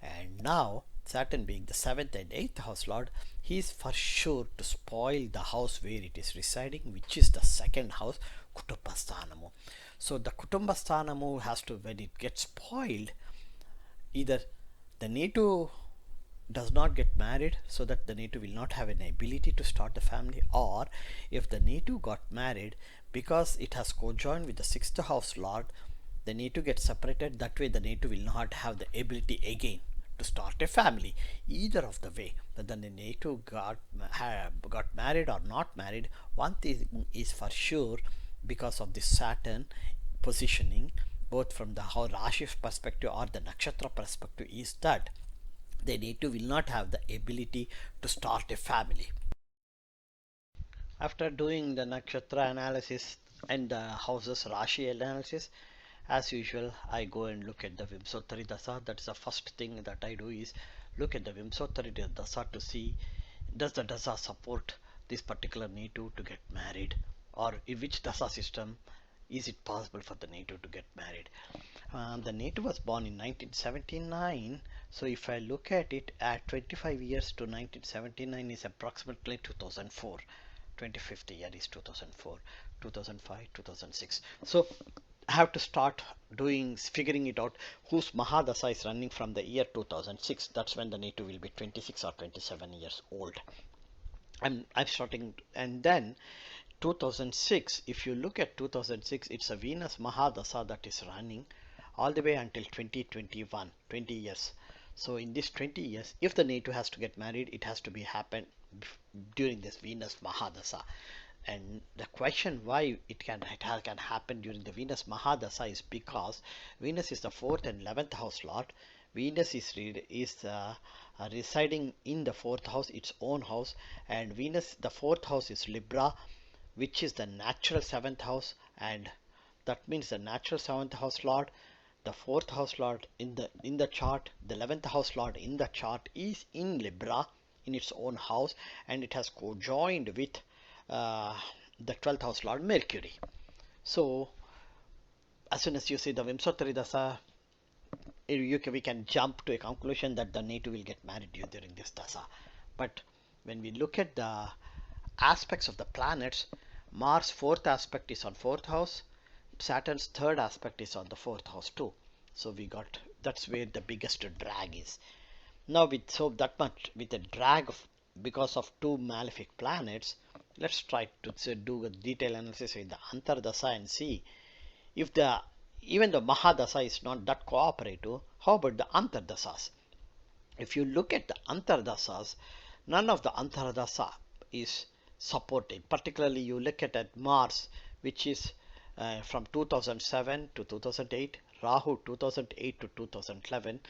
And now Saturn being the 7th and 8th house lord, he is for sure to spoil the house where it is residing, which is the 2nd house, Kutumbasthanamu. So the Kutumbasthanamu has to, when it gets spoiled, either the native does not get married so that the native will not have an ability to start the family, or if the native got married, because it has co-joined with the 6th house lord, the native gets separated. That way the native will not have the ability again to start a family. Either of the way, whether the native got married or not married, one thing is for sure, because of the Saturn positioning, both from the Rashi perspective or the nakshatra perspective, is that the native will not have the ability to start a family. After doing the nakshatra analysis and the houses Rashi analysis, as usual I go and look at the Vim Sothari Dasa. That is the first thing that I do, is look at the Vim Sothari Dasa to see, does the Dasa support this particular native to get married, or in which Dasa system is it possible for the native to get married. The native was born in 1979, so if I look at it at 25 years to 1979 is approximately 2004. 25th year is 2004, 2005, 2006. So I have to start figuring it out whose Mahadasha is running from the year 2006. That's when the native will be 26 or 27 years old. I'm starting, and then 2006, if you look at 2006, it's a Venus Mahadasha that is running all the way until 2021, 20 years. So in this 20 years, if the native has to get married, it has to be happen during this Venus Mahadasha. And the question why it can happen during the Venus Mahadasha is because Venus is the 4th and 11th house lord. Venus is residing in the 4th house, its own house, and Venus, the 4th house is Libra, which is the natural 7th house, and that means the natural 7th house lord, the 4th house lord in the chart, the 11th house lord in the chart is in Libra in its own house, and it has co-joined with the 12th house lord Mercury. So as soon as you see the Vim Sothari Dasa, we can jump to a conclusion that the native will get married during this Dasa. But when we look at the aspects of the planets, Mars 4th aspect is on 4th house, Saturn's 3rd aspect is on the 4th house too. So that's where the biggest drag is. Now with a drag because of 2 malefic planets, Let's try to do a detailed analysis with the Antardasa and see if even the Mahadasha is not that cooperative, how about the Antardasas? If you look at the Antardasas, none of the Antardasa is supporting. Particularly you look at Mars, which is from 2007 to 2008, Rahu 2008 to 2011,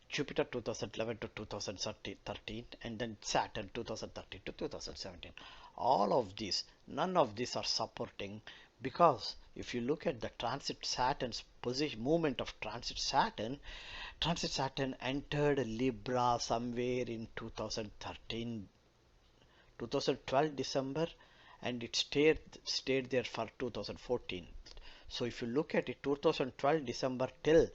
Jupiter 2011 to 2013, and then Saturn 2013 to 2017. All of these, none of these are supporting, because if you look at the transit Saturn's position, movement of transit Saturn entered Libra somewhere in 2013, 2012 December, and it stayed there for 2014. So if you look at it, 2012 December till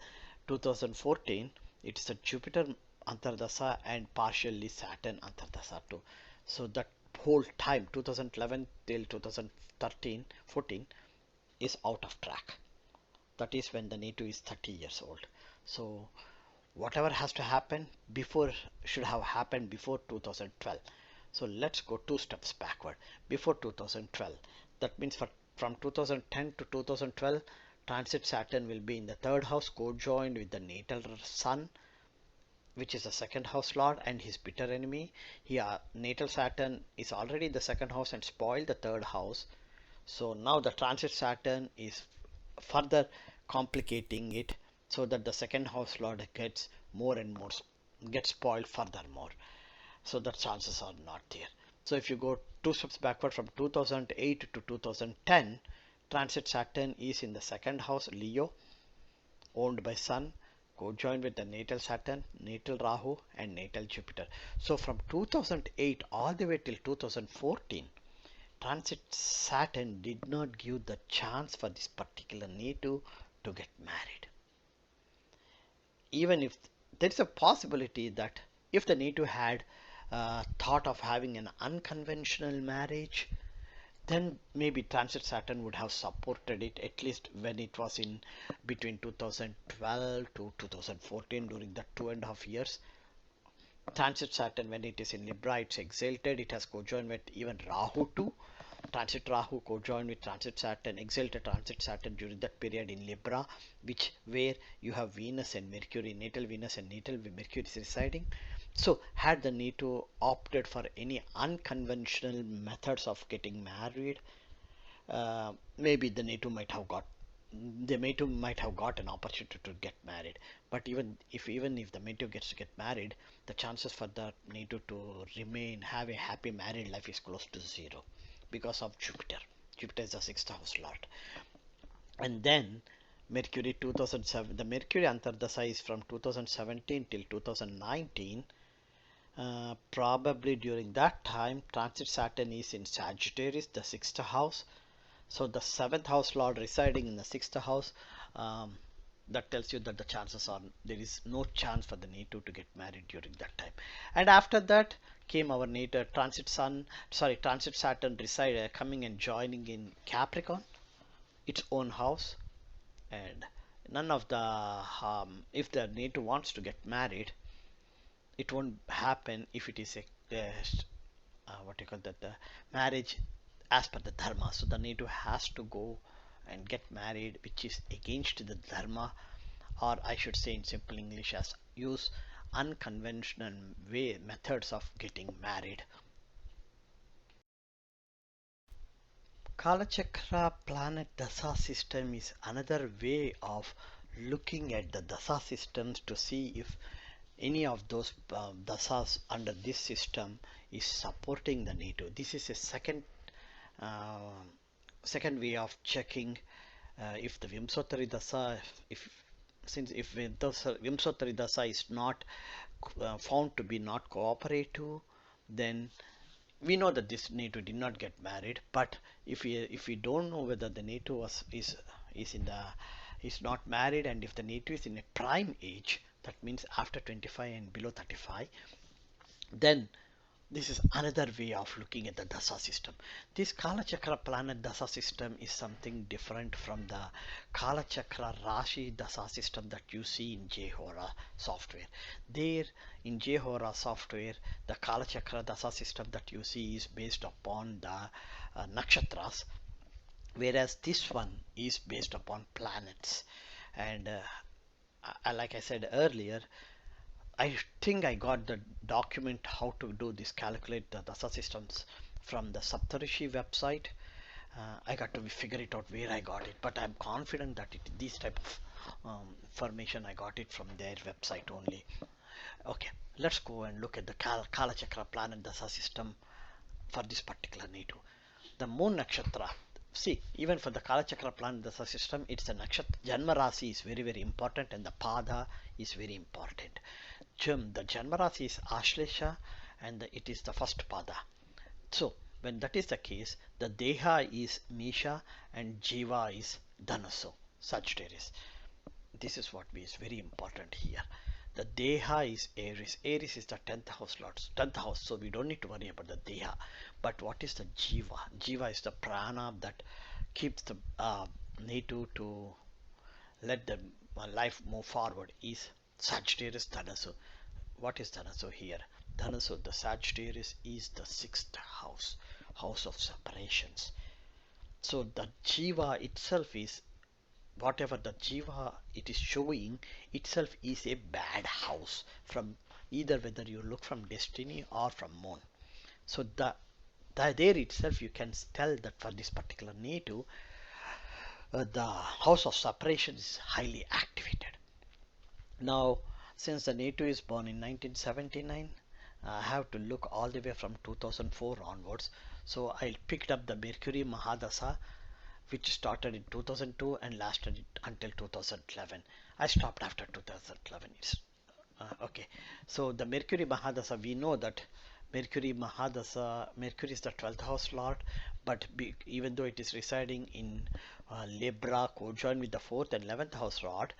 2014, it's a Jupiter Antardasa and partially Saturn Antardasa too. So that whole time 2011 till 2013 14 is out of track. That is when the native is 30 years old. So whatever has to happen before should have happened before 2012. So let's go 2 steps backward. Before 2012, that means from 2010 to 2012, transit Saturn will be in the 3rd house, co-joined with the natal Sun, which is the 2nd house lord and his bitter enemy. Here natal Saturn is already in the 2nd house and spoiled the 3rd house. So now the transit Saturn is further complicating it, so that the 2nd house lord gets more and more, gets spoiled furthermore. So the chances are not there. So if you go 2 steps backward from 2008 to 2010, transit Saturn is in the 2nd house Leo, owned by Sun, co-joined with the natal Saturn, natal Rahu and natal Jupiter. So from 2008 all the way till 2014, transit Saturn did not give the chance for this particular native to get married. Even if there is a possibility that if the native had thought of having an unconventional marriage, then maybe transit Saturn would have supported it, at least when it was in between 2012 to 2014, during the 2.5 years. Transit Saturn, when it is in Libra, it's exalted, it has co-joined with even Rahu too. Transit Rahu co-joined with transit Saturn, exalted transit Saturn during that period in Libra, where you have Venus and Mercury, natal Venus and natal Mercury is residing. So had the native opted for any unconventional methods of getting married, maybe the native might have got an opportunity to get married. But even if the native gets to get married, the chances for the native to have a happy married life is close to zero, because of Jupiter. Jupiter is the 6th house lord. And then Mercury 2007, the Mercury Antardasa is from 2017 till 2019. Probably during that time transit Saturn is in Sagittarius, the 6th house. So the 7th house lord residing in the 6th house, that tells you that the chances are there is no chance for the native to get married during that time. And after that came our native transit Saturn coming and joining in Capricorn, its own house. And none of the if the native wants to get married, it won't happen if it is a what you call that, the marriage as per the dharma. So the native has to go and get married, which is against the dharma, or I should say in simple English, as use unconventional methods of getting married. Kalachakra planet Dasa system is another way of looking at the Dasa systems to see if any of those dasas under this system is supporting the native. This is a second way of checking if the Vim Sothari Dasa, if Vim Sothari Dasa is not found to be not cooperative, then we know that this native did not get married. But if we don't know whether the native is not married, and if the native is in a prime age, that means after 25 and below 35, then this is another way of looking at the Dasa system. This Kalachakra planet Dasa system is something different from the Kalachakra Rashi Dasa system that you see in Jehora software. There in Jehora software, the Kalachakra Dasa system that you see is based upon the nakshatras, whereas this one is based upon planets. And like I said earlier, I think I got the document how to do this, calculate the dasa systems from the Saptarishi website. I got to figure it out where I got it, but I'm confident that this type of information I got it from their website only. Okay, let's go and look at the Kala Chakra planet dasa system for this particular native. The moon nakshatra. See, even for the Kala Chakra planet dasa system, it's a nakshatra. Janma Rasi is very, very important, and the Pada is very important. The Janma Rasi is Ashlesha, and it is the first Pada. So, when that is the case, the Deha is Misha and Jiva is Dhanasu, Sagittarius. This is what is very important here. The Deha is Aries. Aries is the 10th house lords, 10th house, so we don't need to worry about the Deha. But what is the Jiva? Jiva is the prana that keeps the native to let the life move forward, is Sagittarius Dhanasu. What is Dhanasu here? Dhanasu, the Sagittarius, is the 6th house, house of separations. So the Jiva itself is, whatever the Jiva it is showing itself is a bad house, from either whether you look from destiny or from moon. So there itself you can tell that for this particular native, the house of separation is highly activated. Now, since the native is born in 1979, I have to look all the way from 2004 onwards. So I picked up the Mercury Mahadasha, which started in 2002 and lasted until 2011. I stopped after 2011. Okay. So the Mercury Mahadasha, we know that Mercury Mahadasha, Mercury is the 12th house lord, but even though it is residing in Libra, co-joined with the 4th and 11th house lord,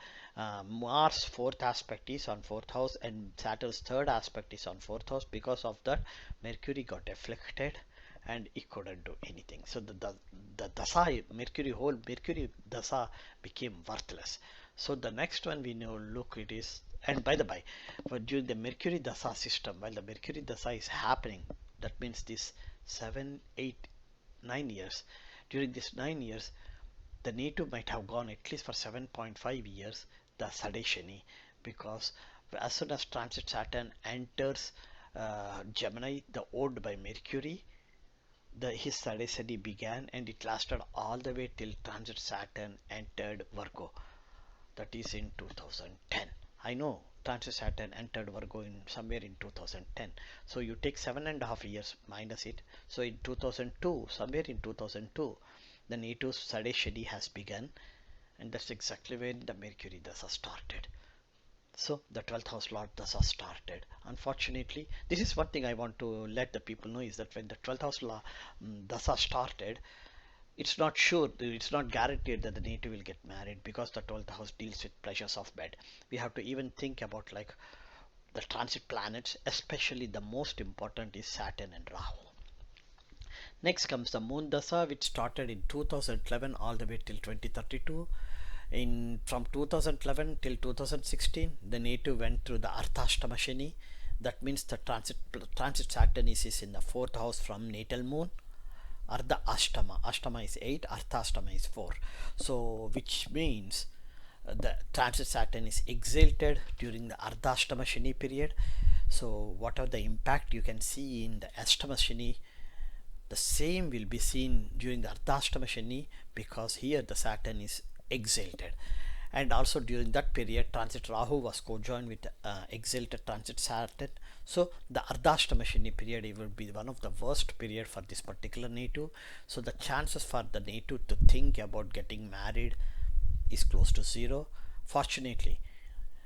Mars 4th aspect is on 4th house and Saturn's 3rd aspect is on 4th house. Because of that, Mercury got afflicted and it couldn't do anything. So the Dasa, Mercury Dasa became worthless. So the next one we know, look, it is, and by the by, during the Mercury Dasa system, while the Mercury Dasa is happening, that means this 7, 8, 9 years, during this 9 years, the native might have gone at least for 7.5 years, the Sadeshani, because as soon as transit Saturn enters Gemini, the owned by Mercury, his Sadeshani began, and it lasted all the way till transit Saturn entered Virgo. That is in 2010. I know transit Saturn entered Virgo in somewhere in 2010. So you take 7.5 years minus it. So in 2002, somewhere in 2002, the native Sadeshani has begun, and that's exactly when the Mercury Dasa started. So the 12th house lord Dasa started. Unfortunately, this is one thing I want to let the people know, is that when the 12th house Dasa started, it's not sure, it's not guaranteed that the native will get married, because the 12th house deals with pleasures of bed. We have to even think about like the transit planets, especially the most important is Saturn and Rahu. Next comes the moon Dasa, which started in 2011 all the way till 2032. From 2011 till 2016, the native went through the Arthashtama Shani. That means the transit Saturn is in the 4th house from natal moon. Ardha Ashtama. Ashtama is 8, Arthashtama is 4. So, which means the transit Saturn is exalted during the Ardhashtama Shani period. So, whatever the impact you can see in the Ashtama Shani, the same will be seen during the Ardhashtama Shani, because here the Saturn is exalted. And also during that period, transit Rahu was co-joined with exalted transit Saturn. So the Ardhashtama Shani period, it will be one of the worst period for this particular native. So the chances for the native to think about getting married is close to 0. Fortunately,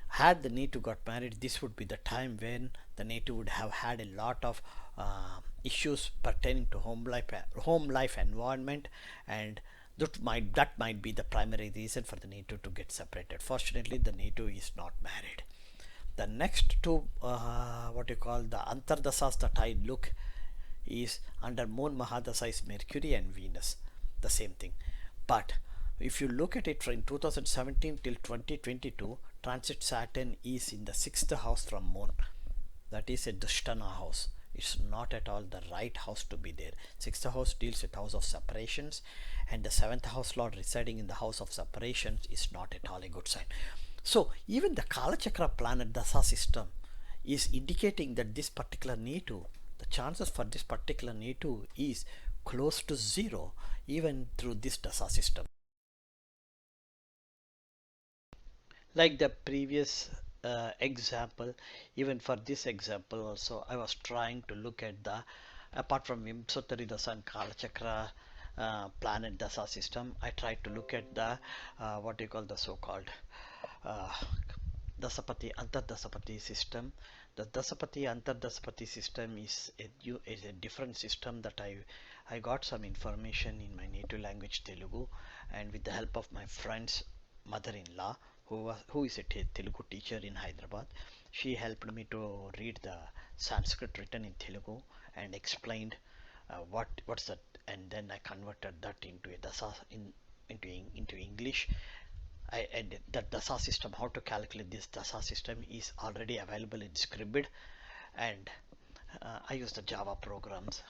had the native got married, this would be the time when the native would have had a lot of issues pertaining to home life environment, and that might be the primary reason for the native to get separated. Fortunately, the native is not married. The next two, what you call the Antardasas that I look is under Moon Mahadasha is Mercury and Venus, the same thing. But if you look at it from 2017 till 2022, transit Saturn is in the 6th house from Moon. That is a Dushtana house. It's not at all the right house to be there. Sixth house deals with house of separations, and the seventh house lord residing in the house of separations is not at all a good sign. So even the Kalachakra planet Dasa system is indicating that this particular Netu, the chances for this particular Netu is close to zero even through this Dasa system. Like the previous example, even for this example also I was trying to look at the, apart from Vim Sothari Dasa and Kalachakra planet Dasa system, I tried to look at the what you call the so-called uh, Dasapati Antardasapati system. The Dasapati Antardasapati system is a different system that I got some information in my native language Telugu, and with the help of my friend's mother-in-law who is a Telugu teacher in Hyderabad. She helped me to read the Sanskrit written in Telugu and explained what's that, and then I converted that into a dasa into English. And the Dasa system, how to calculate this Dasa system is already available in Scribd, and I use the Java programs,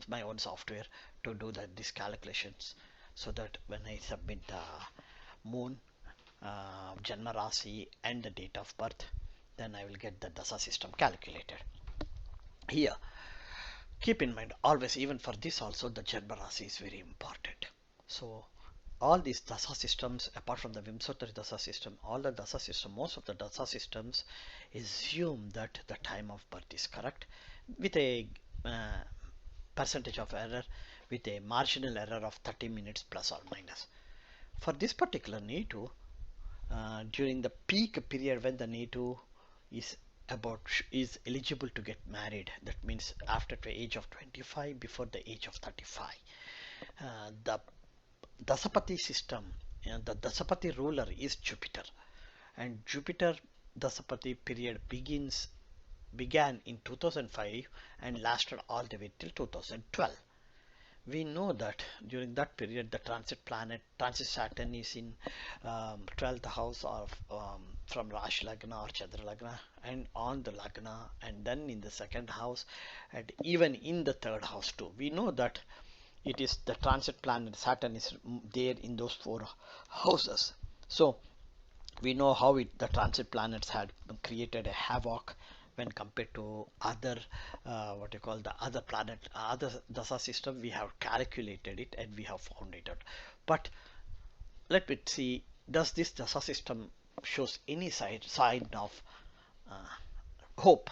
my own software, to do these calculations, so that when I submit the moon, Janma Rasi and the date of birth, then I will get the Dasa system calculated. Here, keep in mind always, even for this also, the Janma Rasi is very important. So all these Dasa systems, apart from the Vim Sothari Dasa system, all the Dasa system, most of the Dasa systems assume that the time of birth is correct with a percentage of error, with a marginal error of 30 minutes plus or minus. For this particular Netu, during the peak period when the Netu is is eligible to get married, that means after the age of 25, before the age of 35, the Dasapati system, the Dasapati ruler is Jupiter, and Jupiter Dasapati period began in 2005 and lasted all the way till 2012. We know that during that period the transit Saturn is in 12th house of from Rashi Lagna or Chandra Lagna, and on the Lagna, and then in the second house, and even in the third house too. We know that it is the transit planet Saturn is there in those four houses. So we know how the transit planets had created a havoc when compared to other what you call the other planet, other Dasa system. We have calculated it and we have found it out. But let me see, does this Dasa system shows any sign of uh, hope?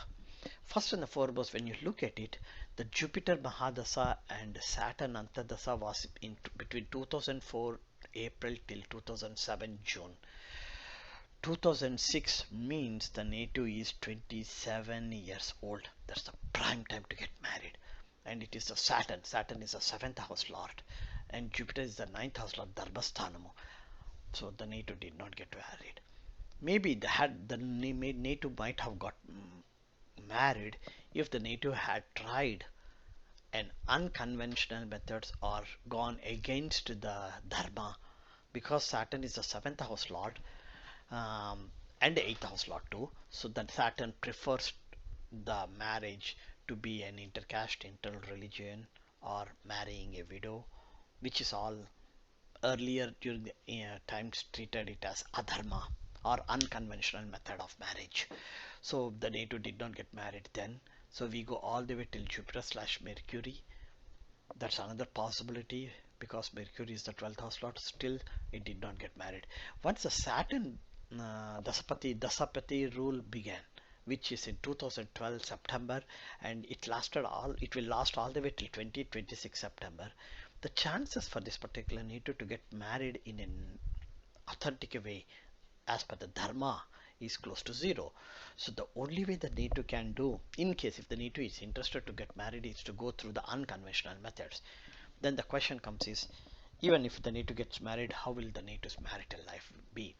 First and foremost, when you look at it, the Jupiter Mahadasha and Saturn Antardasha was in between 2004 April till 2007 June. 2006 means the Netu is 27 years old. That's the prime time to get married. And it is the Saturn. Saturn is the 7th house lord, and Jupiter is the 9th house lord, Dharmasthanamo. So the Netu did not get married. Maybe the Netu might have got married if the Netu had tried an unconventional methods or gone against the Dharma, because Saturn is the 7th house lord, and the 8th house lord too. So that Saturn prefers the marriage to be an intercaste, interreligion, or marrying a widow, which is all earlier during the times treated it as adharma or unconventional method of marriage. So the Netu did not get married then. So we go all the way till Jupiter slash Mercury. That's another possibility, because Mercury is the 12th house lord. Still it did not get married. Once the Saturn Dasapati rule began, which is in 2012 September, and it will last all the way till 2026 September. The chances for this particular Netu to get married in an authentic way as per the Dharma is close to zero. So the only way the Netu can do, in case if the Netu is interested to get married, is to go through the unconventional methods. Then the question comes is, even if the Netu gets married, how will the Netu's marital life be?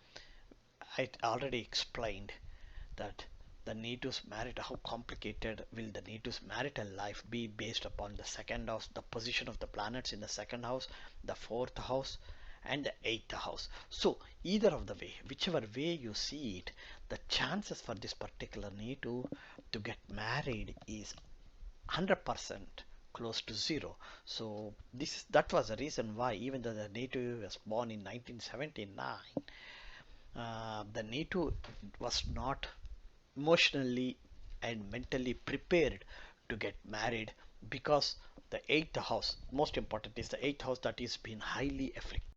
I already explained that the Netu's marital, how complicated will the Netu's marital life be based upon the second house, the position of the planets in the second house, the fourth house, and the eighth house. So either of the way, whichever way you see it, the chances for this particular Netu to get married is 100% close to zero. So that was the reason why, even though the native was born in 1979, the native was not emotionally and mentally prepared to get married, because the eighth house, most important, is the eighth house that is been highly afflicted.